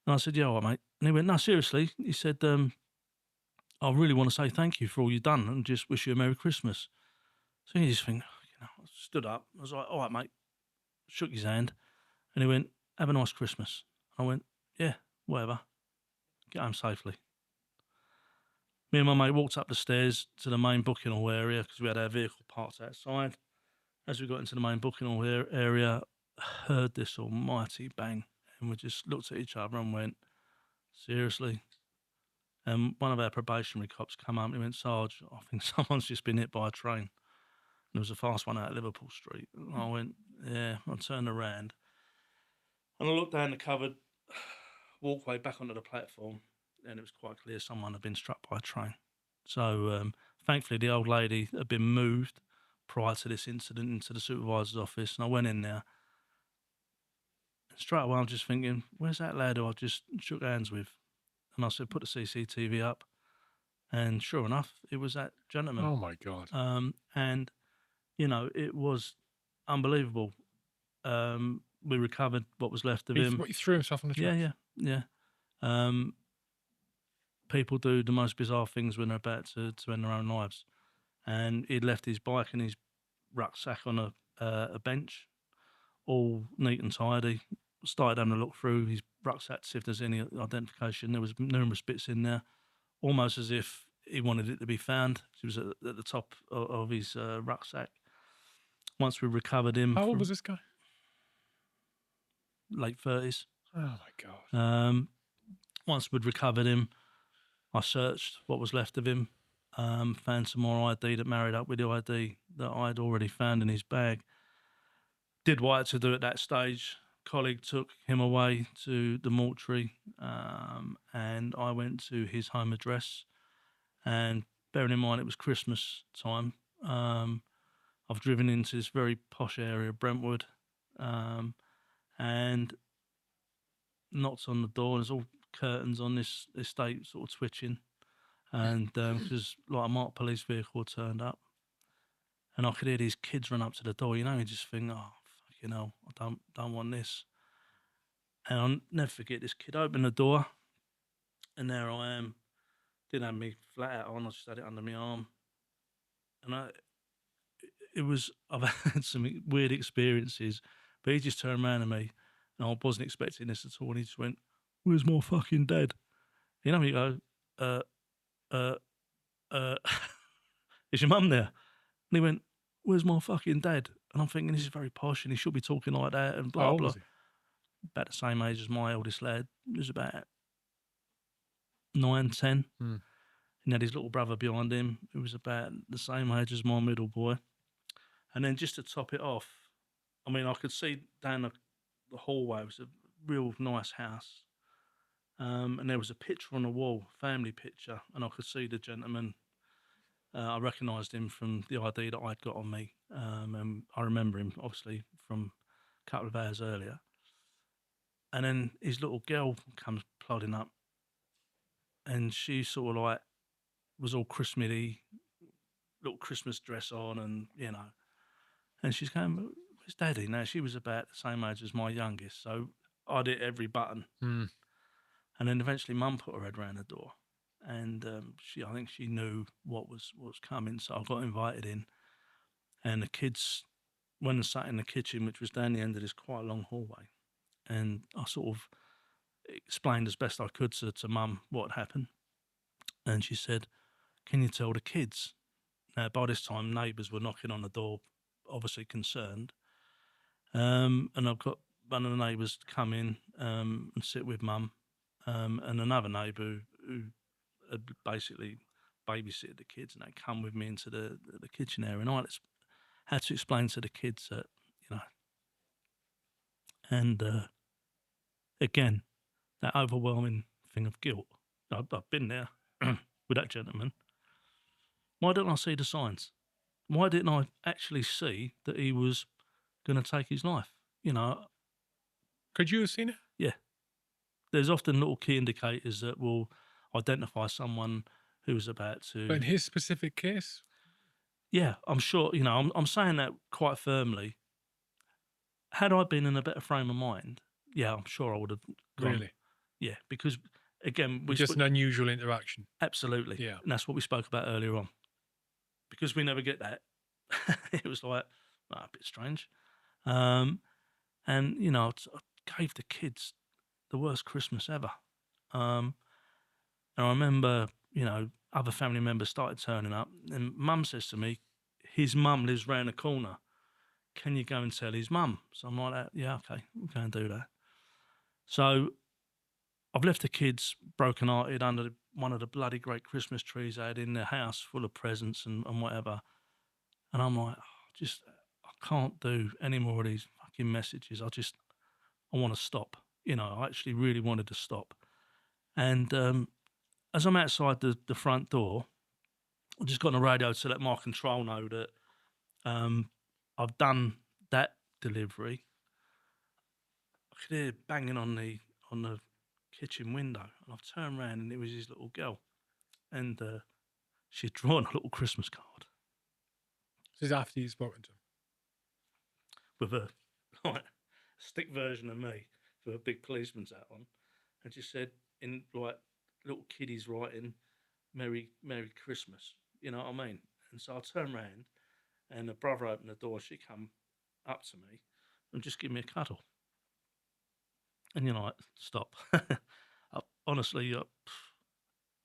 And I said, yeah, all right, mate. And he went, no, seriously. He said, I really want to say thank you for all you've done and just wish you a Merry Christmas. So you just think, I stood up. I was like, all right, mate. Shook his hand. And he went, have a nice Christmas. I went, yeah, whatever. Get home safely. Me and my mate walked up the stairs to the main booking hall area, because we had our vehicle parked outside. As we got into the main booking hall area, heard this almighty bang, and we just looked at each other and went, seriously? And one of our probationary cops come up and he went, Sarge, I think someone's just been hit by a train. And there was a fast one out of Liverpool Street. And I went, yeah. I turned around and I looked down the covered walkway back onto the platform, and it was quite clear someone had been struck by a train. So thankfully the old lady had been moved prior to this incident into the supervisor's office, and I went in there. And straight away I'm just thinking, where's that lad who I just shook hands with? And I said, put the CCTV up. And sure enough, it was that gentleman. Oh my God. And, it was unbelievable. We recovered what was left of He, him. he threw himself on the Yeah, tracks. yeah. People do the most bizarre things when they're about to end their own lives. And he'd left his bike and his rucksack on a bench, all neat and tidy. Started having a look through his rucksack to see if there's any identification. There was numerous bits in there, almost as if he wanted it to be found. He was at the top of his rucksack. Once we recovered him, How old from was this guy? late 30s. Oh my god. Once we'd recovered him, I searched what was left of him, found some more ID that married up with the ID that I'd already found in his bag. Did what I had to do at that stage. Colleague took him away to the mortuary, and I went to his home address. And bearing in mind it was Christmas time, I've driven into this very posh area of Brentwood, and knocked on the door. There's all curtains on this estate sort of twitching, and because like a marked police vehicle turned up, and I could hear these kids run up to the door. You know, you just think, oh fucking hell, I don't want this. And I'll never forget, this kid opened the door, and there I am. Didn't have me flat out on. I just had it under my arm, and I've had some weird experiences, but he just turned around to me, and I wasn't expecting this at all. And he just went, "Where's my fucking dad?" You know, you go, uh, uh, is your mum there? And he went, "Where's my fucking dad?" And I'm thinking, this is very posh and he should be talking like that and How blah, old blah. was he? About the same age as my eldest lad. He was about 9, 10. Hmm. He had his little brother behind him, who was about the same age as my middle boy. And then just to top it off, I mean, I could see down the hallway, it was a real nice house. And there was a picture on the wall, family picture, and I could see the gentleman. I recognised him from the ID that I'd got on me, and I remember him obviously from a couple of hours earlier. And then his little girl comes plodding up, and she sort of like was all Christmassy, little Christmas dress on, and you know, and she's going, "Where's Daddy?" Now she was about the same age as my youngest, so I'd hit every button. Hmm. And then eventually, Mum put her head round the door, and I think she knew what was coming, so I got invited in, and the kids went and sat in the kitchen, which was down the end of this quite long hallway, and I sort of explained as best I could to Mum what had happened, and she said, "Can you tell the kids?" Now, by this time, neighbours were knocking on the door, obviously concerned, and I've got one of the neighbours come in and sit with Mum, and another neighbour who had basically babysitted the kids, and they come with me into the kitchen area, and I had to explain to the kids that, you know, and again, that overwhelming thing of guilt. I've been there with that gentleman. Why didn't I see the signs? Why didn't I actually see that he was going to take his life? You know, Could you have seen it? yeah. There's often little key indicators that will identify someone who's about But in to. his specific case, Yeah, I'm sure. You know, I'm saying that quite firmly. Had I been in a better frame of mind, yeah, I'm sure I would have gone. really, Yeah, because again, just an unusual interaction. absolutely, Yeah. and that's what we spoke about earlier on. Because we never get that, it was like a bit strange. And you know, I gave the kids the worst Christmas ever. And I remember, you know, other family members started turning up, and Mum says to me, "His mum lives round the corner. Can you go and tell his mum?" So I'm like, "Yeah, okay, we'll go and do that." So I've left the kids broken-hearted under one of the bloody great Christmas trees they had in their house, full of presents and whatever. And I'm like, I can't do any more of these fucking messages. I want to stop. You know, I actually really wanted to stop. And as I'm outside the front door, I just got on the radio to let my control know that I've done that delivery. I could hear banging on the kitchen window, and I've turned around and it was his little girl, and she'd drawn a little Christmas card This is after you've spoken to him. with a like stick version of me with a big policeman's hat on, and just said in like little kiddies writing, Merry Christmas." You know what I mean? And so I turned round, and the brother opened the door. She come up to me and just give me a cuddle. And you're like, stop. Honestly, I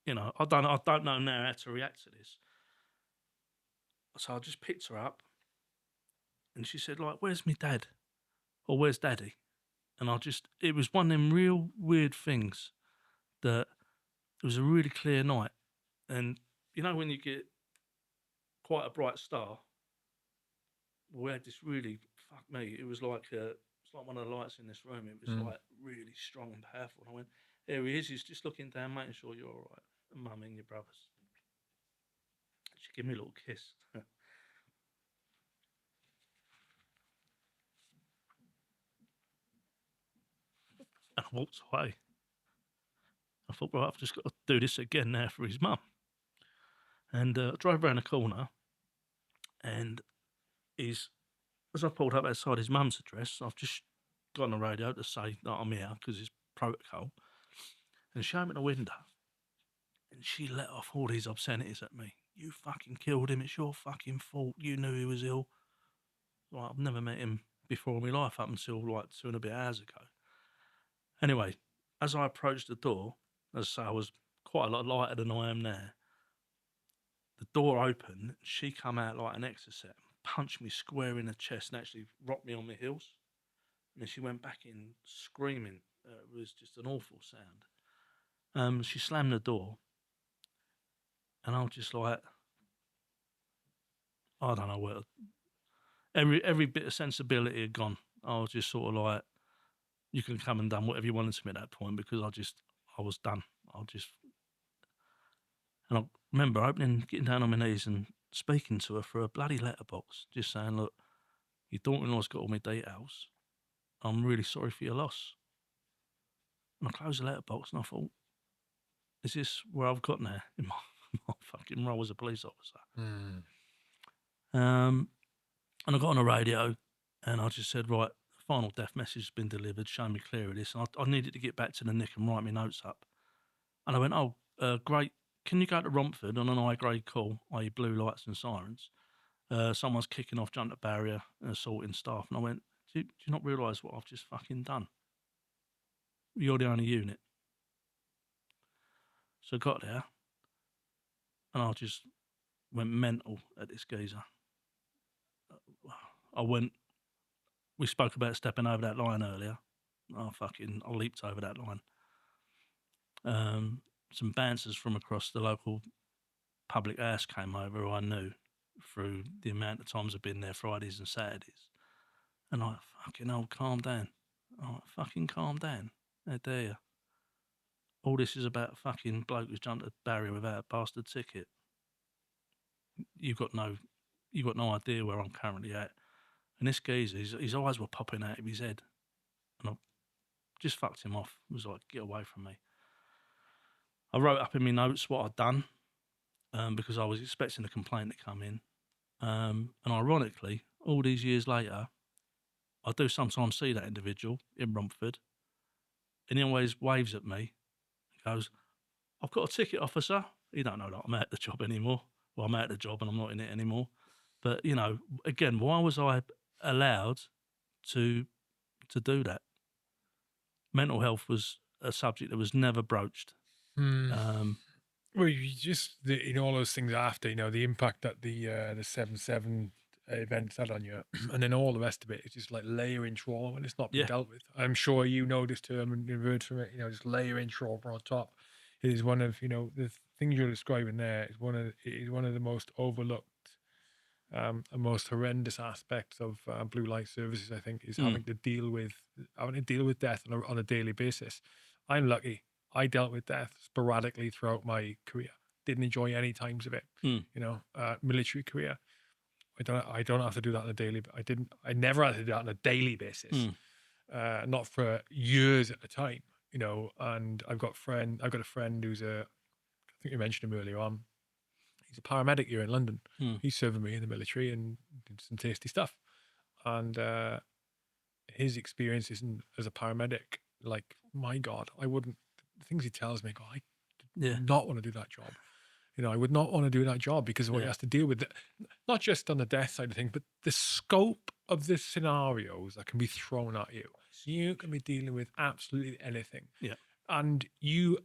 don't know now how to react to this. So I just picked her up, and she said, like, "Where's me dad? Or where's daddy?" And it was one of them real weird things that it was a really clear night. And when you get quite a bright star, we had this really, fuck me, it was like it's like one of the lights in this room. It was like really strong and powerful. And I went, "There he is. He's just looking down, making sure you're all right. And Mummy and your brothers." She gave me a little kiss. And I walked away. I thought, well, I've just got to do this again now for his mum. And I drove around the corner, and as I pulled up outside his mum's address, I've just got on the radio to say that I'm here because it's protocol. And she opened the window, and she let off all these obscenities at me. "You fucking killed him. It's your fucking fault. You knew he was ill." Like, I've never met him before in my life up until like 2.5 hours ago. Anyway, as I approached the door, as I say, I was quite a lot lighter than I am now. The door opened, she come out like an exorcist, punched me square in the chest and actually rocked me on my heels. And then she went back in screaming. It was just an awful sound. She slammed the door, and I was just like, I don't know where. Every bit of sensibility had gone. I was just sort of like, you can come and done whatever you wanted to me at that point, because I was done. And I remember getting down on my knees and speaking to her through a bloody letterbox, just saying, "Look, your daughter-in-law's got all my details. I'm really sorry for your loss." And I closed the letterbox and I thought, is this where I've got now in my fucking role as a police officer? And I got on the radio and I just said, "Right, the final death message has been delivered. Show me clear of this." And I needed to get back to the nick and write my notes up. And I went, "Oh, great. Can you go to Romford on an high-grade call, i.e. blue lights and sirens? Someone's kicking off, jumped a barrier and assaulting staff." And I went, do you not realise what I've just fucking done? You're the only unit." So I got there and I just went mental at this geezer. We spoke about stepping over that line earlier. I leaped over that line. Some bouncers from across the local public house came over, who I knew through the amount of times I've been there Fridays and Saturdays. And I fucking, calm down. Fucking calm down. How dare you? All this is about a fucking bloke who's jumped a barrier without a bastard ticket. You've got no idea where I'm currently at. And this geezer, his eyes were popping out of his head. And I just fucked him off. It was like, "Get away from me." I wrote up in my notes what I'd done, because I was expecting a complaint to come in. And ironically, all these years later, I do sometimes see that individual in Romford, and he always waves at me and goes, "I've got a ticket, officer." He don't know that I'm out of the job anymore. Well, I'm out of the job and I'm not in it anymore. But, again, why was I allowed to do that? Mental health was a subject that was never broached. Well, you just all those things after, the impact that the 7/7 events had on you, and then all the rest of it is just like layering trauma when it's not been Yeah. dealt with. I'm sure you know this term and you've heard from it. Just layering trauma on top is one of the things you're describing there is one of the most overlooked and most horrendous aspects of blue light services. I think is having to deal with death on a daily basis. I'm lucky. I dealt with death sporadically throughout my career. Didn't enjoy any times of it. Military career. I don't have to do that on a daily. I never had to do that on a daily basis. Not for years at a time. And I've got a friend who's I think you mentioned him earlier on. He's a paramedic here in London. He's serving me in the military and did some tasty stuff. And his experiences as a paramedic, like, my God, I wouldn't. The things he tells me, I go, I Yeah. would not want to do that job. I would not want to do that job because of what he Yeah. has to deal with. Not just on the death side of things, but the scope of the scenarios that can be thrown at you. You can be dealing with absolutely anything. Yeah. And you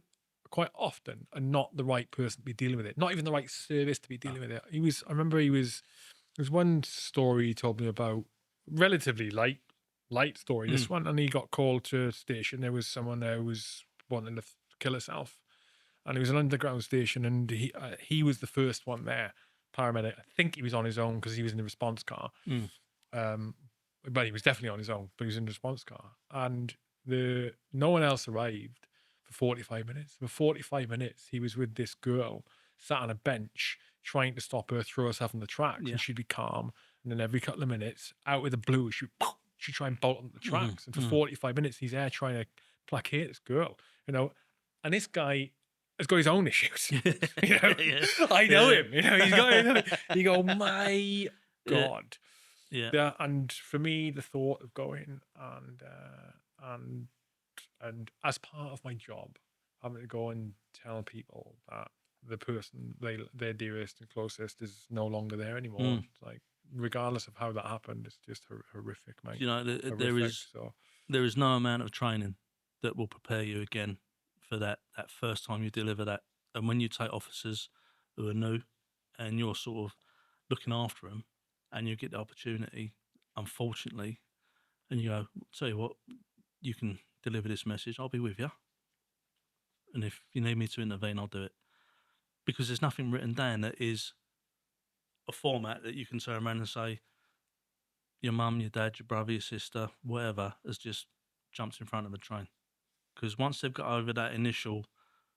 quite often are not the right person to be dealing with it. Not even the right service to be dealing with it. I remember there's one story he told me about, relatively light story, this one, and he got called to a station. There was someone there who was wanting to kill herself, and it was an underground station, and he was the first one there, paramedic. I think he was on his own because he was in the response car. Um, but he was definitely on his own, but he was in the response car, and no one else arrived for 45 minutes. For 45 minutes, he was with this girl sat on a bench trying to stop her throw herself on the tracks, Yeah. and she'd be calm, and then every couple of minutes, out of the blue, she'd try and bolt on the tracks, and for 45 minutes, he's there trying to placate this girl, and this guy has got his own issues. Yeah. I know him. He's got. You go, my God. Yeah. And for me, the thought of going and as part of my job, having to go and tell people that the person their dearest and closest is no longer there anymore. It's like, regardless of how that happened, it's just horrific, mate. Horrific. There is no amount of training that will prepare you again for that first time you deliver that. And when you take officers who are new and you're sort of looking after them, and you get the opportunity, unfortunately, and you go, tell you what, you can deliver this message, I'll be with you. And if you need me to intervene, I'll do it. Because there's nothing written down that is a format that you can turn around and say, your mum, your dad, your brother, your sister, whatever, has just jumped in front of a train. Because once they've got over that initial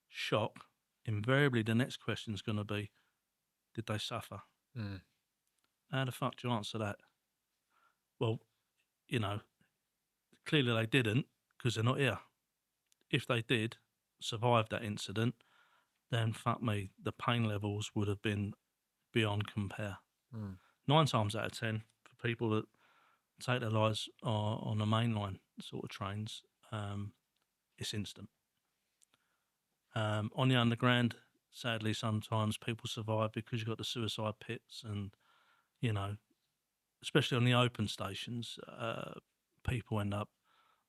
shock, invariably the next question is going to be, did they suffer? How the fuck do you answer that? Well, clearly they didn't, because they're not here. If they did survive that incident, then fuck me, the pain levels would have been beyond compare. 9 times out of 10, for people that take their lives on the mainline sort of trains, it's instant. On the underground, sadly, sometimes people survive because you've got the suicide pits, and especially on the open stations, people end up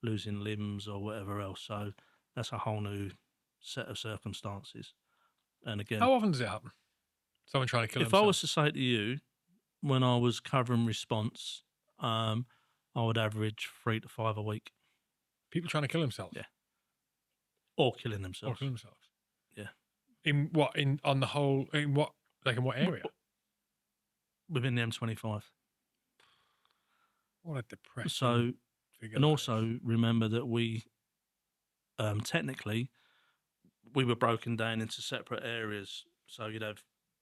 losing limbs or whatever else. So that's a whole new set of circumstances. And again, How often does it happen? Someone trying to kill if himself? I was to say to you, when I was covering response, I would average 3 to 5 a week. People trying to kill themselves? Yeah. Or killing themselves. Yeah. In what? On the whole? In what? Like, in what area? Within the M25. What a depressing. So, and also remember that we, technically, we were broken down into separate areas. So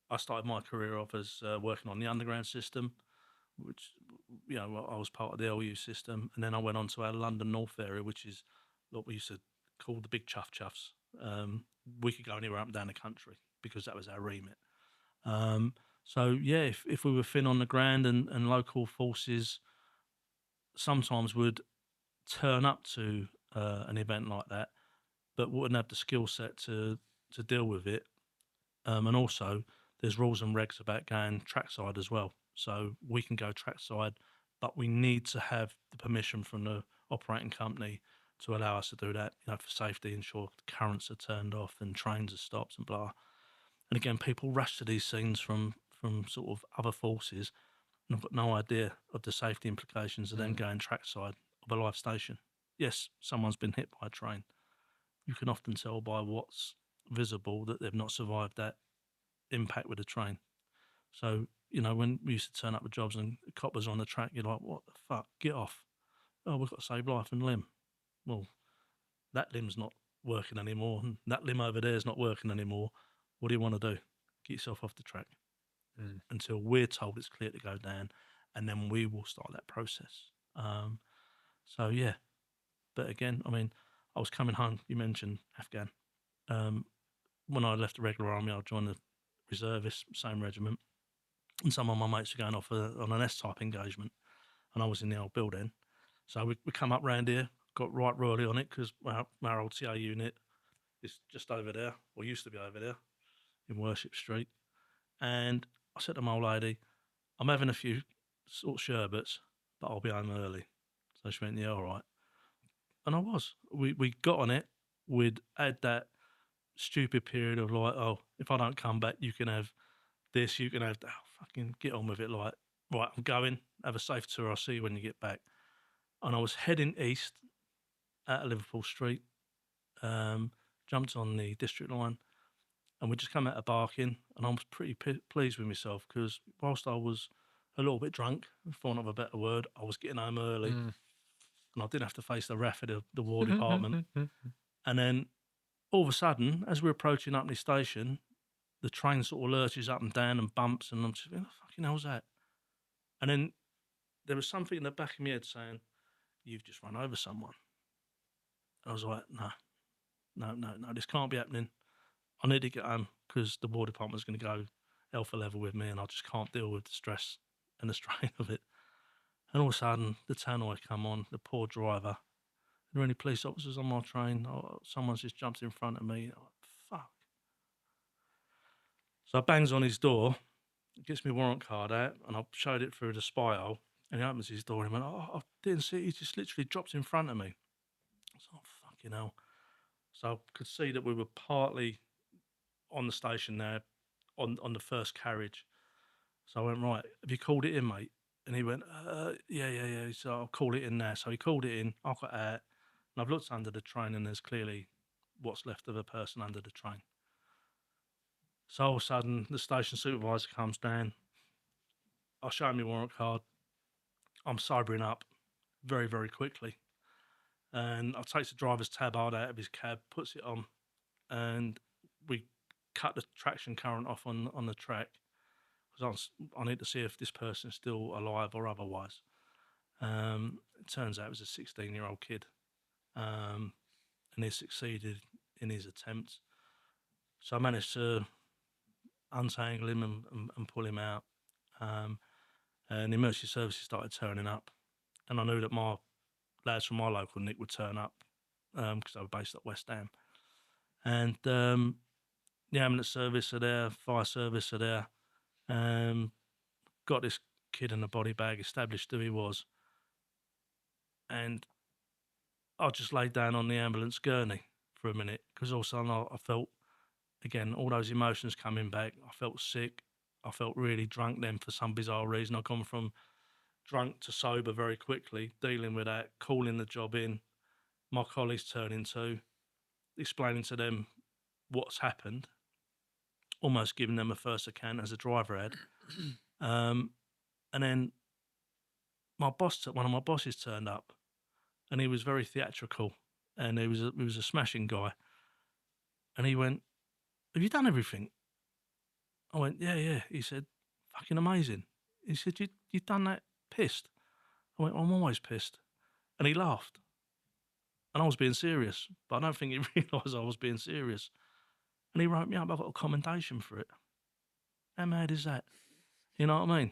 I started my career off as working on the underground system, which, I was part of the LU system. And then I went on to our London North area, which is what we used to call the big chuffs. We could go anywhere up and down the country because that was our remit. So, yeah, if we were thin on the ground and local forces sometimes would turn up to an event like that, but wouldn't have the skill set to deal with it. And also, there's rules and regs about going trackside as well. So we can go trackside, but we need to have the permission from the operating company to allow us to do that, for safety, ensure currents are turned off and trains are stopped and blah. And again, people rush to these scenes from sort of other forces, and I've got no idea of the safety implications of them going trackside of a live station. Yes, someone's been hit by a train. You can often tell by what's visible that they've not survived that impact with a train. So, when we used to turn up with jobs and coppers on the track, you're like, what the fuck? Get off. Oh, we've got to save life and limb. Well, that limb's not working anymore, and that limb over there is not working anymore. What do you want to do? Get yourself off the track until we're told it's clear to go down, and then we will start that process. So, yeah. But again, I was coming home. You mentioned Afghan. When I left the regular army, I joined the reservists, same regiment, and some of my mates were going off on an S-type engagement, and I was in the old building. So we come up round here, got right royally on it because our old TA unit is just over there, or used to be over there in Worship Street. And I said to my old lady, I'm having a few sort of sherbets, but I'll be home early. So she went, yeah, all right. And I was. We got on it. We'd had that stupid period of like, oh, if I don't come back, you can have this, you can have that. Oh, fucking get on with it. Like, right, I'm going. Have a safe tour. I'll see you when you get back. And I was heading east out of Liverpool Street, jumped on the district line, and we just come out of Barking, and I was pretty pleased with myself because whilst I was a little bit drunk, for want of a better word, I was getting home early, Mm. and I didn't have to face the wrath of the war department. And then all of a sudden, as we're approaching Upney Station, the train sort of lurches up and down and bumps, and I'm just thinking, what the fucking hell's that? And then there was something in the back of my head saying, you've just run over someone. I was like, no, this can't be happening. I need to get home because the war department's going to go alpha level with me, and I just can't deal with the stress and the strain of it. And all of a sudden, the tannoy come on, the poor driver. Are there any police officers on my train? Oh, someone's just jumped in front of me. I'm like, fuck. So I bangs on his door, gets my warrant card out, and I showed it through the spy hole, and he opens his door and he went, oh, I didn't see it. He just literally dropped in front of me. I was like, oh, fucking hell. So I could see that we were partly on the station there on the first carriage. So I went, right, have you called it in, mate? And he went, yeah. So I'll call it in now. So he called it in, I got out, and I've looked under the train, and there's clearly what's left of a person under the train. So all of a sudden, the station supervisor comes down. I show him my warrant card. I'm sobering up very, very quickly. And I takes the driver's tabard out of his cab, puts it on, and we cut the traction current off on the track because I need to see if this person's still alive or otherwise. It turns out it was a 16-year-old kid, and he succeeded in his attempts. So I managed to untangle him and pull him out. And the emergency services started turning up, and I knew that my lads from my local Nick would turn up because they were based at West Ham. And the ambulance service are there, fire service are there. Got this kid in a body bag, established who he was, and I just laid down on the ambulance gurney for a minute because all of a sudden I felt, again, all those emotions coming back. I felt sick. I felt really drunk then for some bizarre reason. I'd gone from drunk to sober very quickly, dealing with that, calling the job in, my colleagues turning to, explaining to them what's happened, almost giving them a first account as a driver had. And then one of my bosses turned up, and he was very theatrical, and he was a smashing guy. And he went, "Have you done everything?" I went, "Yeah." He said, "Fucking amazing." He said, "You've done that pissed?" I went, "I'm always pissed." And he laughed. And I was being serious, but I don't think he realised I was being serious. And he wrote me up. I got a commendation for it. How mad is that? You know what I mean?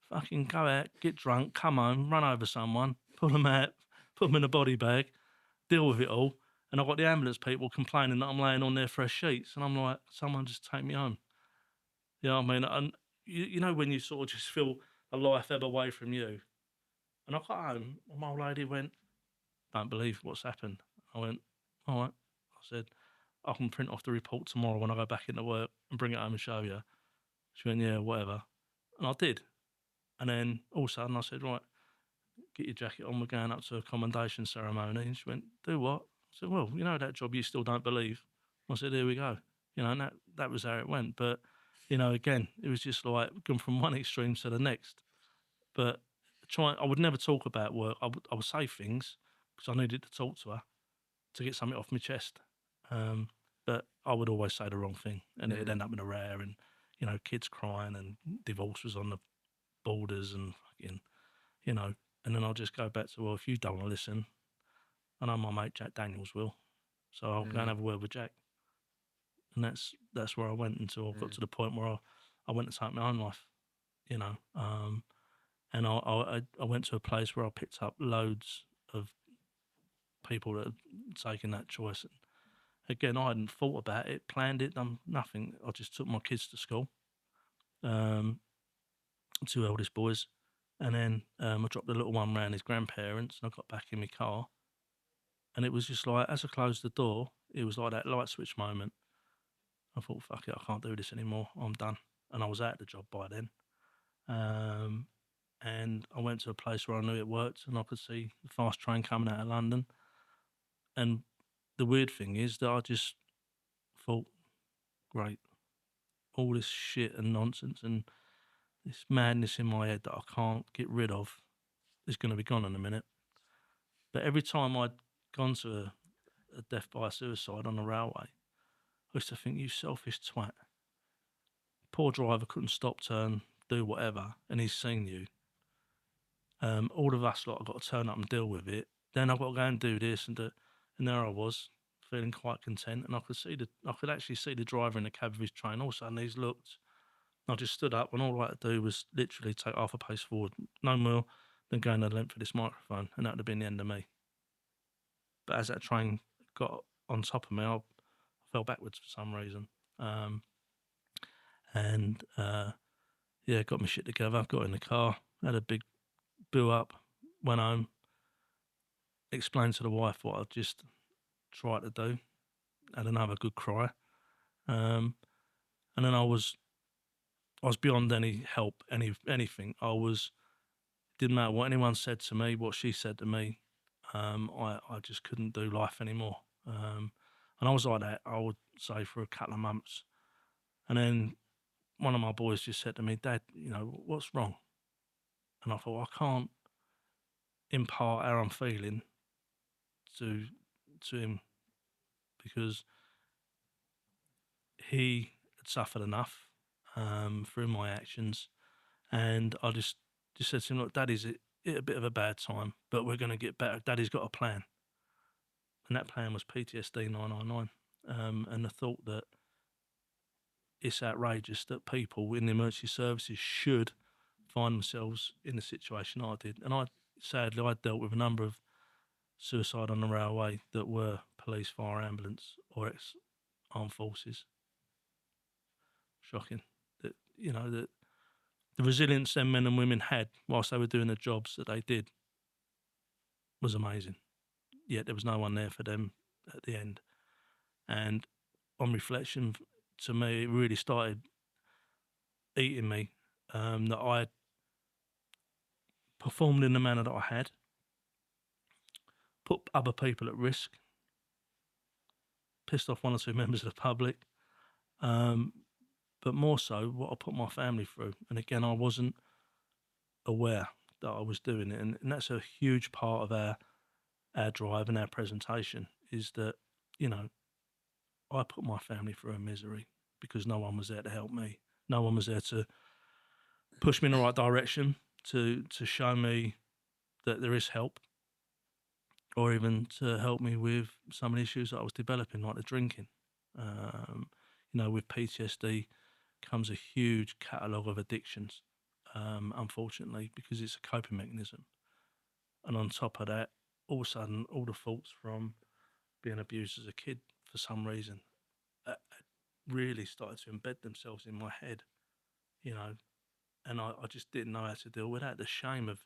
Fucking go out, get drunk, come home, run over someone, pull them out, put them in a body bag, deal with it all. And I've got the ambulance people complaining that I'm laying on their fresh sheets. And I'm like, someone just take me home. You know what I mean? And you know when you sort of just feel a life ebb away from you. And I got home, and my old lady went, "Don't believe what's happened." I went, "All right." I said, "I can print off the report tomorrow when I go back into work and bring it home and show you." She went, "Yeah, whatever." And I did. And then all of a sudden I said, "Right, get your jacket on, we're going up to a commendation ceremony." And she went, "Do what?" I said, "Well, you know that job you still don't believe." I said, "Here we go." You know, and that was how it went. But, you know, again, it was just like going from one extreme to the next. But I would never talk about work. I would say things because I needed to talk to her to get something off my chest. But I would always say the wrong thing, and it'd end up in a row, and you know, kids crying, and divorce was on the borders, and fucking, you know. And then I'll just go back to, well, if you don't want to listen, I know my mate Jack Daniels will, so I'll go and have a word with Jack. And that's where I went until I got to the point where I went to take my own life, you know. and I went to a place where I picked up loads of people that had taken that choice. And again, I hadn't thought about it, planned it, done nothing. I just took my kids to school, two eldest boys, and then I dropped the little one round his grandparents, and I got back in my car, and it was just like, as I closed the door, it was like that light switch moment. I thought, fuck it, I can't do this anymore. I'm done. And I was out of the job by then. And I went to a place where I knew it worked, and I could see the fast train coming out of London. And the weird thing is that I just thought, great, all this shit and nonsense and this madness in my head that I can't get rid of is going to be gone in a minute. But every time I'd gone to a death by suicide on the railway, I used to think, you selfish twat. Poor driver couldn't stop, turn, do whatever, and he's seen you. All of us lot have got to turn up and deal with it. Then I've got to go and do this and do, and there I was, feeling quite content. And I could actually see the driver in the cab of his train. All of a sudden, he's looked. I just stood up, and all I had to do was literally take half a pace forward, no more than going the length of this microphone, and that would have been the end of me. But as that train got on top of me, I fell backwards for some reason. Got my shit together, got in the car, had a big bill up, went home, explained to the wife what I'd just tried to do, had another good cry. And then I was beyond any help, anything. Didn't matter what anyone said to me, what she said to me. I just couldn't do life anymore. And I was like that, I would say, for a couple of months. And then one of my boys just said to me, Dad, what's wrong? And I thought, I can't impart how I'm feeling to him, because he had suffered enough through my actions. And I just said to him, look, Daddy's at a bit of a bad time, but we're going to get better. Daddy's got a plan. And that plan was PTSD 999. And the thought that it's outrageous that people in the emergency services should find themselves in the situation I did. And sadly, I dealt with a number of suicide on the railway that were police, fire, ambulance, or ex-armed forces. Shocking. That the resilience them men and women had whilst they were doing the jobs that they did was amazing. Yet there was no one there for them at the end. And on reflection, to me, it really started eating me, that I performed in the manner that I had, put other people at risk, pissed off one or two members of the public, but more so what I put my family through. And again, I wasn't aware that I was doing it. And that's a huge part of our drive and our presentation, is that, I put my family through a misery because no one was there to help me. No one was there to push me in the right direction, to show me that there is help, or even to help me with some of the issues that I was developing, like the drinking. With PTSD comes a huge catalogue of addictions, unfortunately, because it's a coping mechanism. And on top of that, all of a sudden, all the thoughts from being abused as a kid, for some reason, really started to embed themselves in my head, and I just didn't know how to deal with that. The shame of,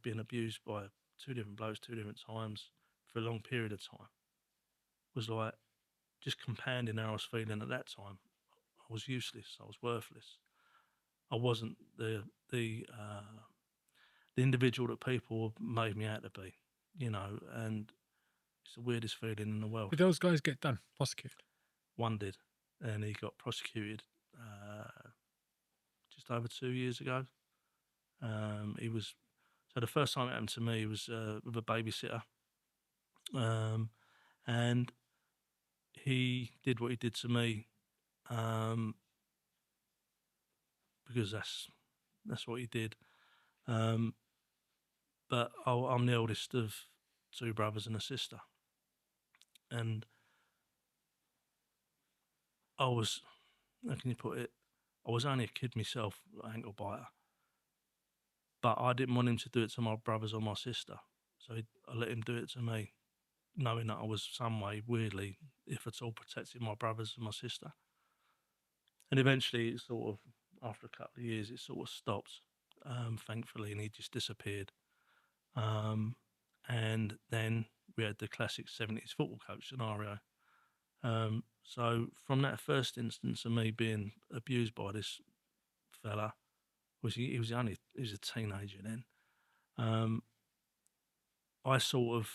being abused by two different blokes, two different times for a long period of time was like just compounding how I was feeling at that time. I was useless. I was worthless. I wasn't the individual that people made me out to be, and it's the weirdest feeling in the world. Did those guys get done, prosecuted? One did, and he got prosecuted just over 2 years ago. So the first time it happened to me was with a babysitter, and he did what he did to me, because that's what he did. But I'm the eldest of two brothers and a sister, and I was, how can you put it? I was only a kid myself, ankle biter. but I didn't want him to do it to my brothers or my sister, so I let him do it to me, knowing that I was some way, weirdly, if at all, protecting my brothers and my sister. And eventually, it sort of, after a couple of years, it sort of stopped, thankfully, and he just disappeared. Um, and then we had the classic 70s football coach scenario. So from that first instance of me being abused by this fella, he was a teenager then. I sort of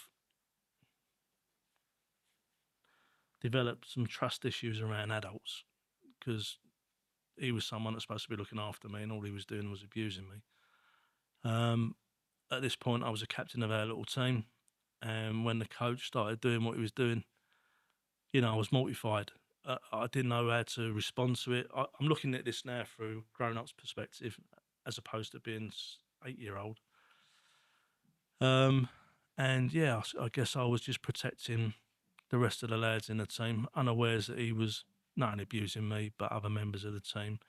developed some trust issues around adults because he was someone that's supposed to be looking after me, and all he was doing was abusing me. At this point, I was a captain of our little team, and when the coach started doing what he was doing, I was mortified. I didn't know how to respond to it. I'm looking at this now through grown-ups' perspective, as opposed to being 8-year-old. And yeah, I guess I was just protecting the rest of the lads in the team, unawares that he was not only abusing me, but other members of the team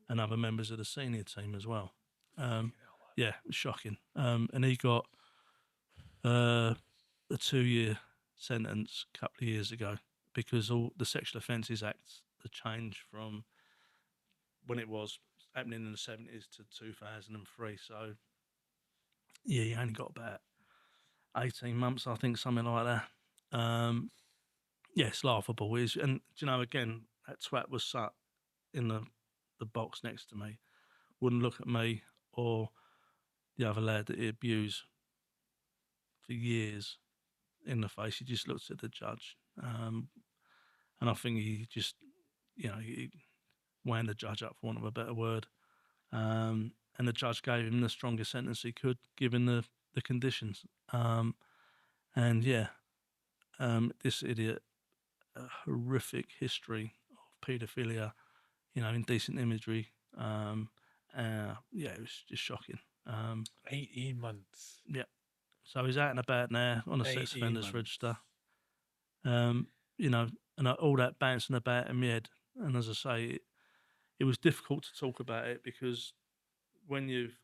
and other members of the senior team as well. Yeah, it was shocking. And he got a 2-year sentence a couple of years ago because all the Sexual Offences Act had changed from when it was happening in the 70s to 2003. So, yeah, he only got about 18 months, I think, something like that. Yeah, it's laughable. And, again, that twat was sat in the box next to me, wouldn't look at me or the other lad that he abused for years in the face. He just looked at the judge. And I think he just, he wound the judge up, for want of a better word. And the judge gave him the strongest sentence he could, given the conditions. And yeah, this idiot, a horrific history of paedophilia, indecent imagery. Yeah, it was just shocking. 18 months. Yeah. So he's out and about now on a sex 18 offenders months. register. And all that bouncing about in my head. And as I say, it was difficult to talk about it because when you've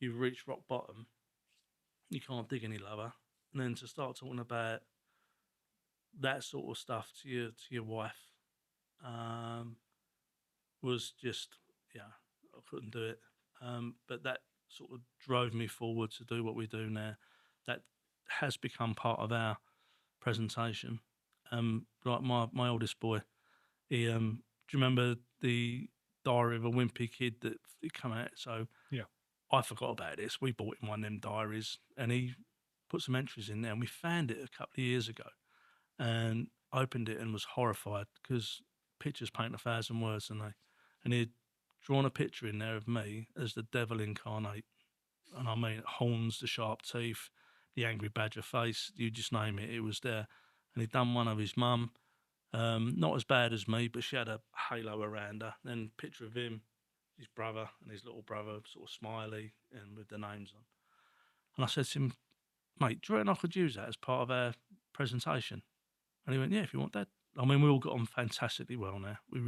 reached rock bottom, you can't dig any lower. And then to start talking about that sort of stuff to your wife was just, I couldn't do it. But that sort of drove me forward to do what we do now. That has become part of our presentation. Like my oldest boy, do you remember the Diary of a Wimpy Kid that it come out? So Yeah. I forgot about this. We bought him one of them diaries, and he put some entries in there, and we found it a couple of years ago, and opened it and was horrified because pictures paint 1,000 words, and he'd drawn a picture in there of me as the devil incarnate, and I mean horns, the sharp teeth, the angry badger face, you just name it, it was there. And he'd done one of his mum, not as bad as me, but she had a halo around her. Then picture of him, his brother and his little brother, sort of smiley and with the names on. And I said to him, mate, do you reckon I could use that as part of our presentation? And he went, yeah, if you want that. I mean, we all got on fantastically well now. We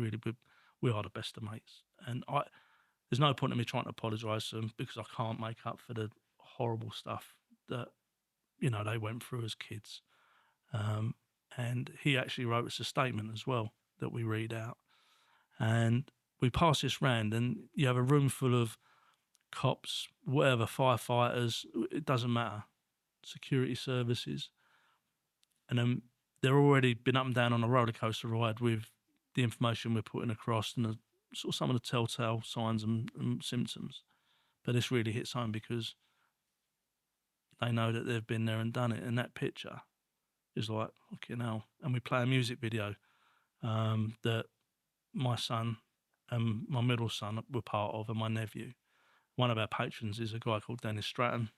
are the best of mates. And there's no point in me trying to apologise to them because I can't make up for the horrible stuff that, they went through as kids. And he actually wrote us a statement as well that we read out. And we pass this round, and you have a room full of cops, whatever, firefighters, it doesn't matter, security services. And then they're already been up and down on a roller coaster ride with the information we're putting across and sort of some of the telltale signs and symptoms. But this really hits home because they know that they've been there and done it. And that picture is like, okay, now. And we play a music video that my son and my middle son were part of, and my nephew. One of our patrons is a guy called Dennis Stratton.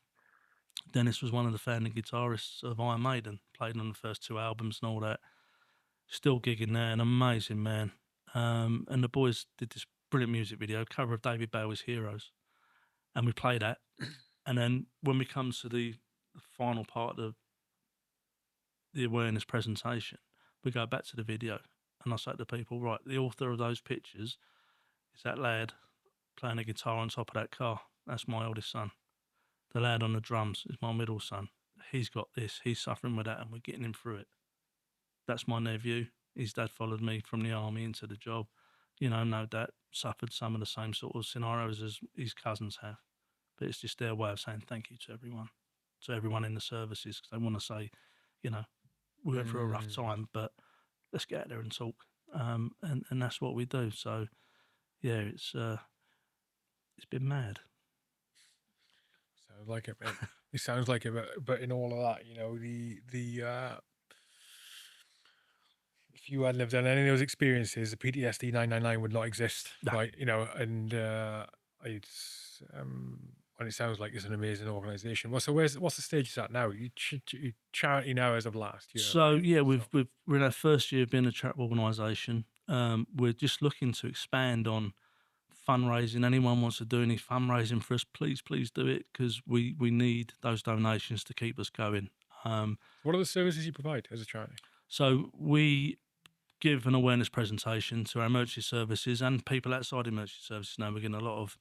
Dennis was one of the founding guitarists of Iron Maiden, played on the first 2 albums and all that. Still gigging there, an amazing man. And the boys did this brilliant music video, cover of David Bowie's Heroes. And we play that. And then when we come to the final part of the awareness presentation, we go back to the video. And I say to people, right, the author of those pictures is that lad playing a guitar on top of that car. That's my oldest son. the lad on the drums is my middle son. He's got this. He's suffering with that, and we're getting him through it. That's my nephew. His dad followed me from the army into the job. You know, no doubt suffered some of the same sort of scenarios as his cousins have. But it's just their way of saying thank you to everyone in the services, because they want to say, you know, we went through a rough time, but let's get out there and talk. And that's what we do. So, yeah, it's been mad. Sounds like it, mate. It sounds like it, but in all of that, you know, the if you hadn't have done any of those experiences, the PTSD 999 would not exist, Nah. right? You know, and it's and it sounds like it's an amazing organisation. Well, so what's the stage it's at now? You charity now as of last year. So right? yeah, we're in our first year of being a charitable organisation. We're just looking to expand on fundraising. Anyone wants to do any fundraising for us, please do it, because we need those donations to keep us going. What are the services you provide as a charity? So we give an awareness presentation to our emergency services and people outside emergency services. Now we're getting a lot of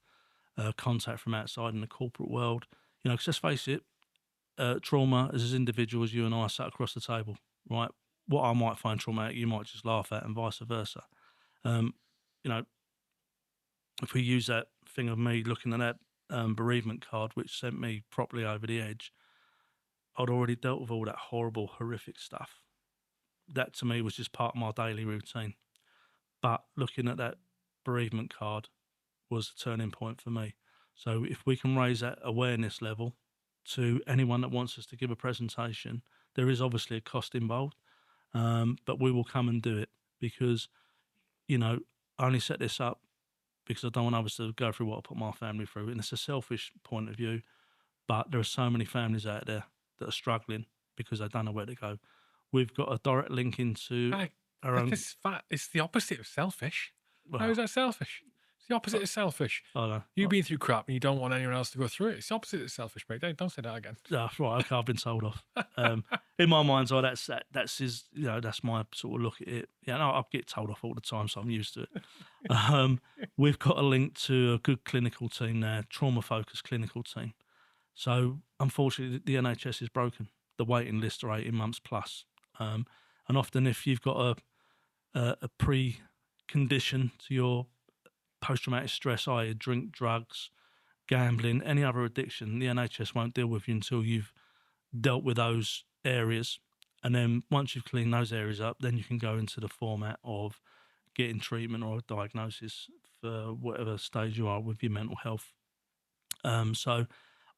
contact from outside in the corporate world. You know, 'cause let's face it, trauma as individuals, you and I sat across the table, right? What I might find traumatic, you might just laugh at, and vice versa. You know, if we use that thing of me looking at that bereavement card, which sent me properly over the edge, I'd already dealt with all that horrible, horrific stuff. That to me was just part of my daily routine. But looking at that bereavement card was a turning point for me. So if we can raise that awareness level to anyone that wants us to give a presentation, there is obviously a cost involved, but we will come and do it, because, you know, I only set this up because I don't want others to go through what I put my family through. And it's a selfish point of view, but there are so many families out there that are struggling because they don't know where to go. We've got a direct link into our own. It's the opposite of selfish. How Well, is that selfish? It's the opposite of selfish. I don't know. You've been through crap and you don't want anyone else to go through it. It's the opposite of selfish, mate. Don't say that again. Right. Okay, I've been told off. In my mind's eye, that's his. You know, that's my sort of look at it. Yeah, no, I get told off all the time, so I'm used to it. We've got a link to a good clinical team there, trauma-focused clinical team. So unfortunately, the NHS is broken. The waiting lists are 18 months plus, and often if you've got a precondition to your post-traumatic stress, i.e., drink, drugs, gambling, any other addiction, the NHS won't deal with you until you've dealt with those areas. And then once you've cleaned those areas up, then you can go into the format of getting treatment or a diagnosis for whatever stage you are with your mental health. So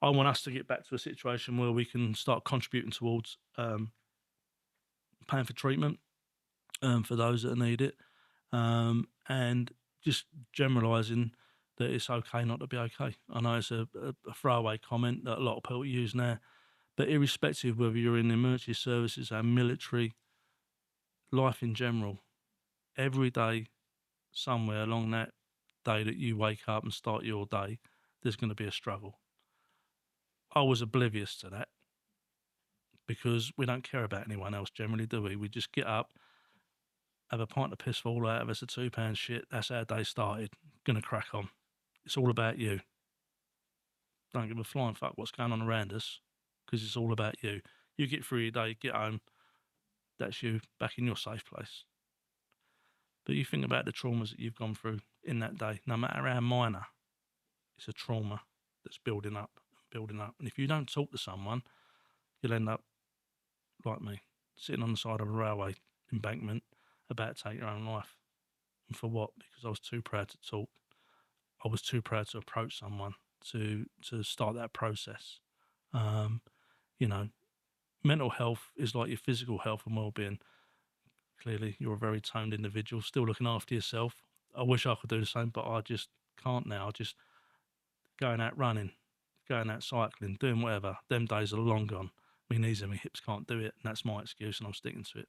I want us to get back to a situation where we can start contributing towards paying for treatment for those that need it, and just generalising that it's okay not to be okay. I know it's a throwaway comment that a lot of people use now, but irrespective of whether you're in the emergency services or military, life in general, every day, somewhere along that day that you wake up and start your day, there's going to be a struggle. I was oblivious to that because we don't care about anyone else generally, do we? We just get up, have a pint of piss fall out of us, a £2 shit. That's our day started. Gonna crack on. It's all about you. Don't give a flying fuck what's going on around us, because it's all about you. You get through your day, get home. That's you back in your safe place. But you think about the traumas that you've gone through in that day, no matter how minor, it's a trauma that's building up and building up. And if you don't talk to someone, you'll end up like me, sitting on the side of a railway embankment about to take your own life. And for what? Because I was too proud to talk. I was too proud to approach someone to start that process. You know, mental health is like your physical health and well-being. Clearly, you're a very toned individual, still looking after yourself. I wish I could do the same, but I just can't now. Just going out running, going out cycling, doing whatever. Them days are long gone. My knees and my hips can't do it, and that's my excuse, and I'm sticking to it.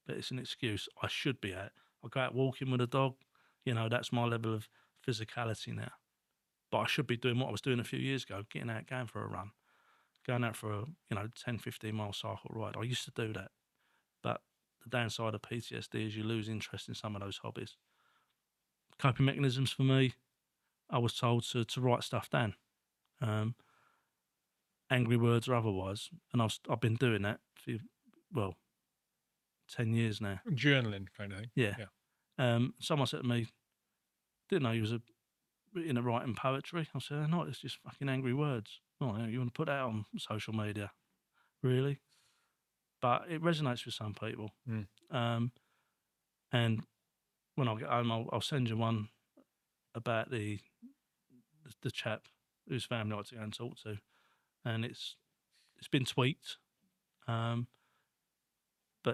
But it's an excuse. I should be out. I go out walking with a dog. You know, that's my level of physicality now. But I should be doing what I was doing a few years ago, getting out, going for a run, going out for a 10, 15-mile cycle ride. I used to do that. But the downside of PTSD is you lose interest in some of those hobbies. Coping mechanisms for me, I was told to write stuff down. angry words or otherwise. And I've been doing that for, well, 10 years now. Journaling kind of thing. Yeah. Yeah. Someone said to me, didn't know you was into writing poetry. I said, no, it's just fucking angry words. Oh, you want to put that on social media? Really? But it resonates with some people. Mm. And when I get home, I'll send you one about the chap whose family I like to go and talk to. And it's been tweaked. But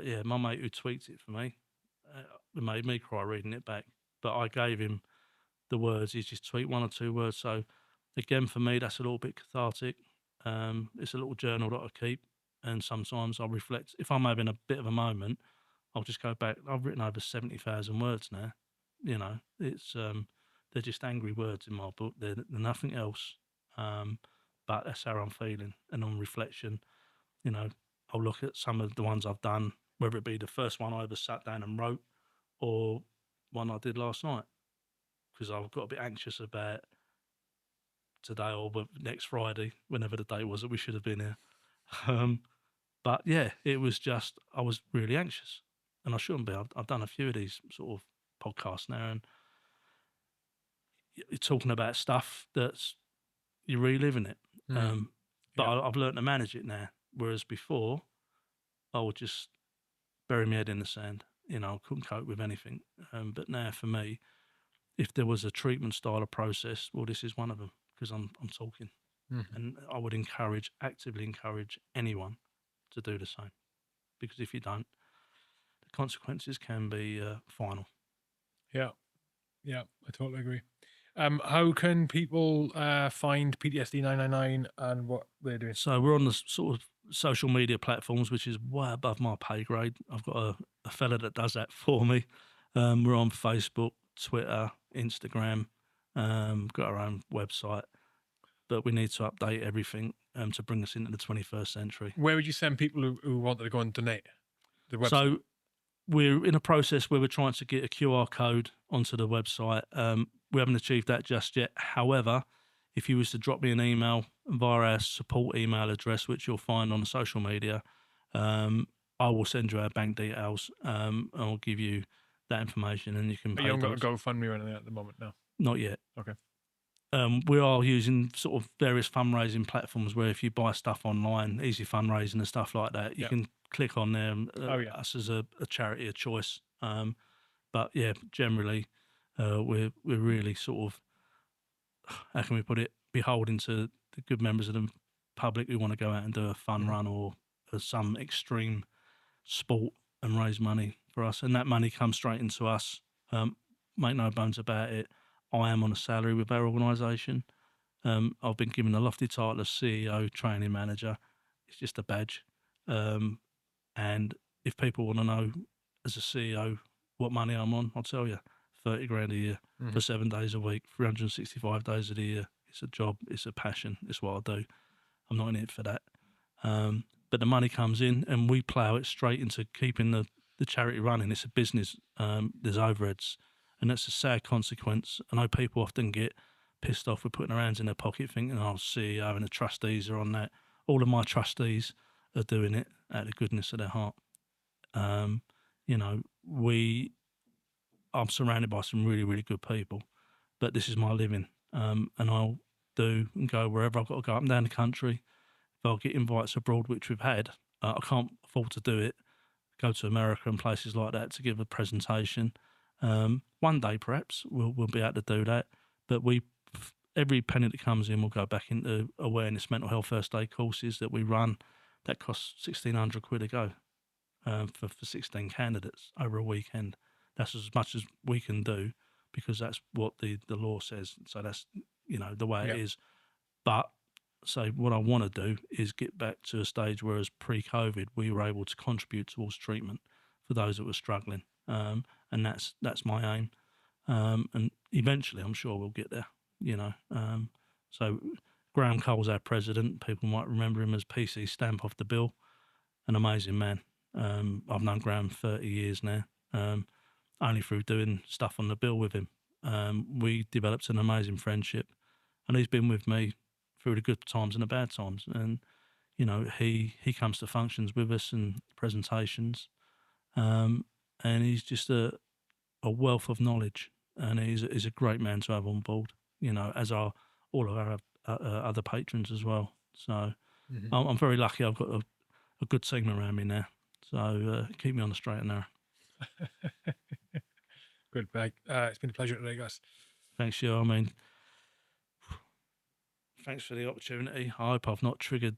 yeah, my mate who tweaked it for me, it made me cry reading it back. But I gave him the words. He's just tweaked 1 or 2 words. So again, for me, that's a little bit cathartic. It's a little journal that I keep. And sometimes I'll reflect. If I'm having a bit of a moment, I'll just go back. I've written over 70,000 words now. You know, it's they're just angry words in my book. They're nothing else. But that's how I'm feeling. And on reflection, you know, I'll look at some of the ones I've done, whether it be the first one I ever sat down and wrote or one I did last night, because I've got a bit anxious about today or next Friday, whenever the day was that we should have been here. But yeah, it was just, I was really anxious and I shouldn't be. I've done a few of these sort of podcasts now, and you're talking about stuff that's, you're reliving it. But Yeah. I've learned to manage it now. Whereas before, I would just bury my head in the sand. You know, I couldn't cope with anything. But now for me, if there was a treatment style of process, well, this is one of them, because I'm talking. Mm-hmm. And I would actively encourage anyone to do the same. Because if you don't, the consequences can be final. Yeah. Yeah. I totally agree. How can people find PTSD 999 and what they're doing? So we're on the sort of social media platforms, which is way above my pay grade. I've got a fella that does that for me. We're on Facebook, Twitter, Instagram, got our own website, but we need to update everything to bring us into the 21st century. Where would you send people who wanted to go and donate? The website. So we're in a process where we're trying to get a QR code onto the website. We haven't achieved that just yet. However, if you was to drop me an email via our support email address, which you'll find on social media, I will send you our bank details and I'll give you that information and you can But pay. you haven't got a GoFundMe or anything at the moment, no? Not yet. Okay. We are using sort of various fundraising platforms where if you buy stuff online, easy fundraising and stuff like that, you can click on there, us as a charity of choice. But yeah, generally, we're really sort of, how can we put it, beholden to the good members of the public who want to go out and do a fun run or some extreme sport and raise money for us. And that money comes straight into us. Make no bones about it. I am on a salary with our organisation. I've been given the lofty title of CEO, training manager. It's just a badge. And if people want to know, as a CEO, what money I'm on, I'll tell you, 30 grand a year for 7 days a week, 365 days of the year. It's a job, it's a passion, it's what I do. I'm not in it for that. But the money comes in and we plough it straight into keeping the charity running. It's a business, there's overheads, and that's a sad consequence. I know people often get pissed off with putting their hands in their pocket thinking, oh, CEO and the trustees are on that. All of my trustees are doing it out of the goodness of their heart. You know, I'm surrounded by some really, really good people, but this is my living. And I'll do and go wherever I've got to go up and down the country. If I'll get invites abroad, which we've had, I can't afford to do it. Go to America and places like that to give a presentation. One day, perhaps, we'll be able to do that. But every penny that comes in will go back into awareness mental health first aid courses that we run. That costs £1,600 a go for 16 candidates over a weekend. That's as much as we can do because that's what the law says. So that's, the way it is. But so what I want to do is get back to a stage where, as pre-COVID, we were able to contribute towards treatment for those that were struggling, and that's my aim. And eventually, I'm sure we'll get there. So Graham Cole's our president. People might remember him as PC Stamp off the bill. An amazing man. I've known Graham 30 years now, only through doing stuff on the bill with him. We developed an amazing friendship, and he's been with me through the good times and the bad times. And he comes to functions with us and presentations, and he's just a wealth of knowledge, and he's a great man to have on board. As are all of our other patrons as well. So Mhm. I'm very lucky. I've got a good team around me now. So keep me on the straight and narrow. Good, Meg. It's been a pleasure today, guys. Thanks, you. I mean, thanks for the opportunity. I hope I've not triggered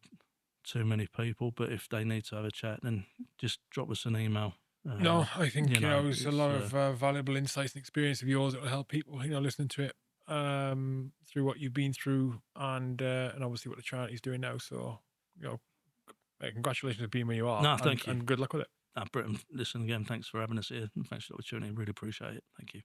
too many people, but if they need to have a chat, then just drop us an email. No, I think it was a it's lot of valuable insights and experience of yours that will help people, listening to it through what you've been through and obviously what the charity's doing now. So, congratulations for being where you are, no, thank you. and good luck with it. Britain, listen again. Thanks for having us here, and thanks for the opportunity. Really appreciate it. Thank you.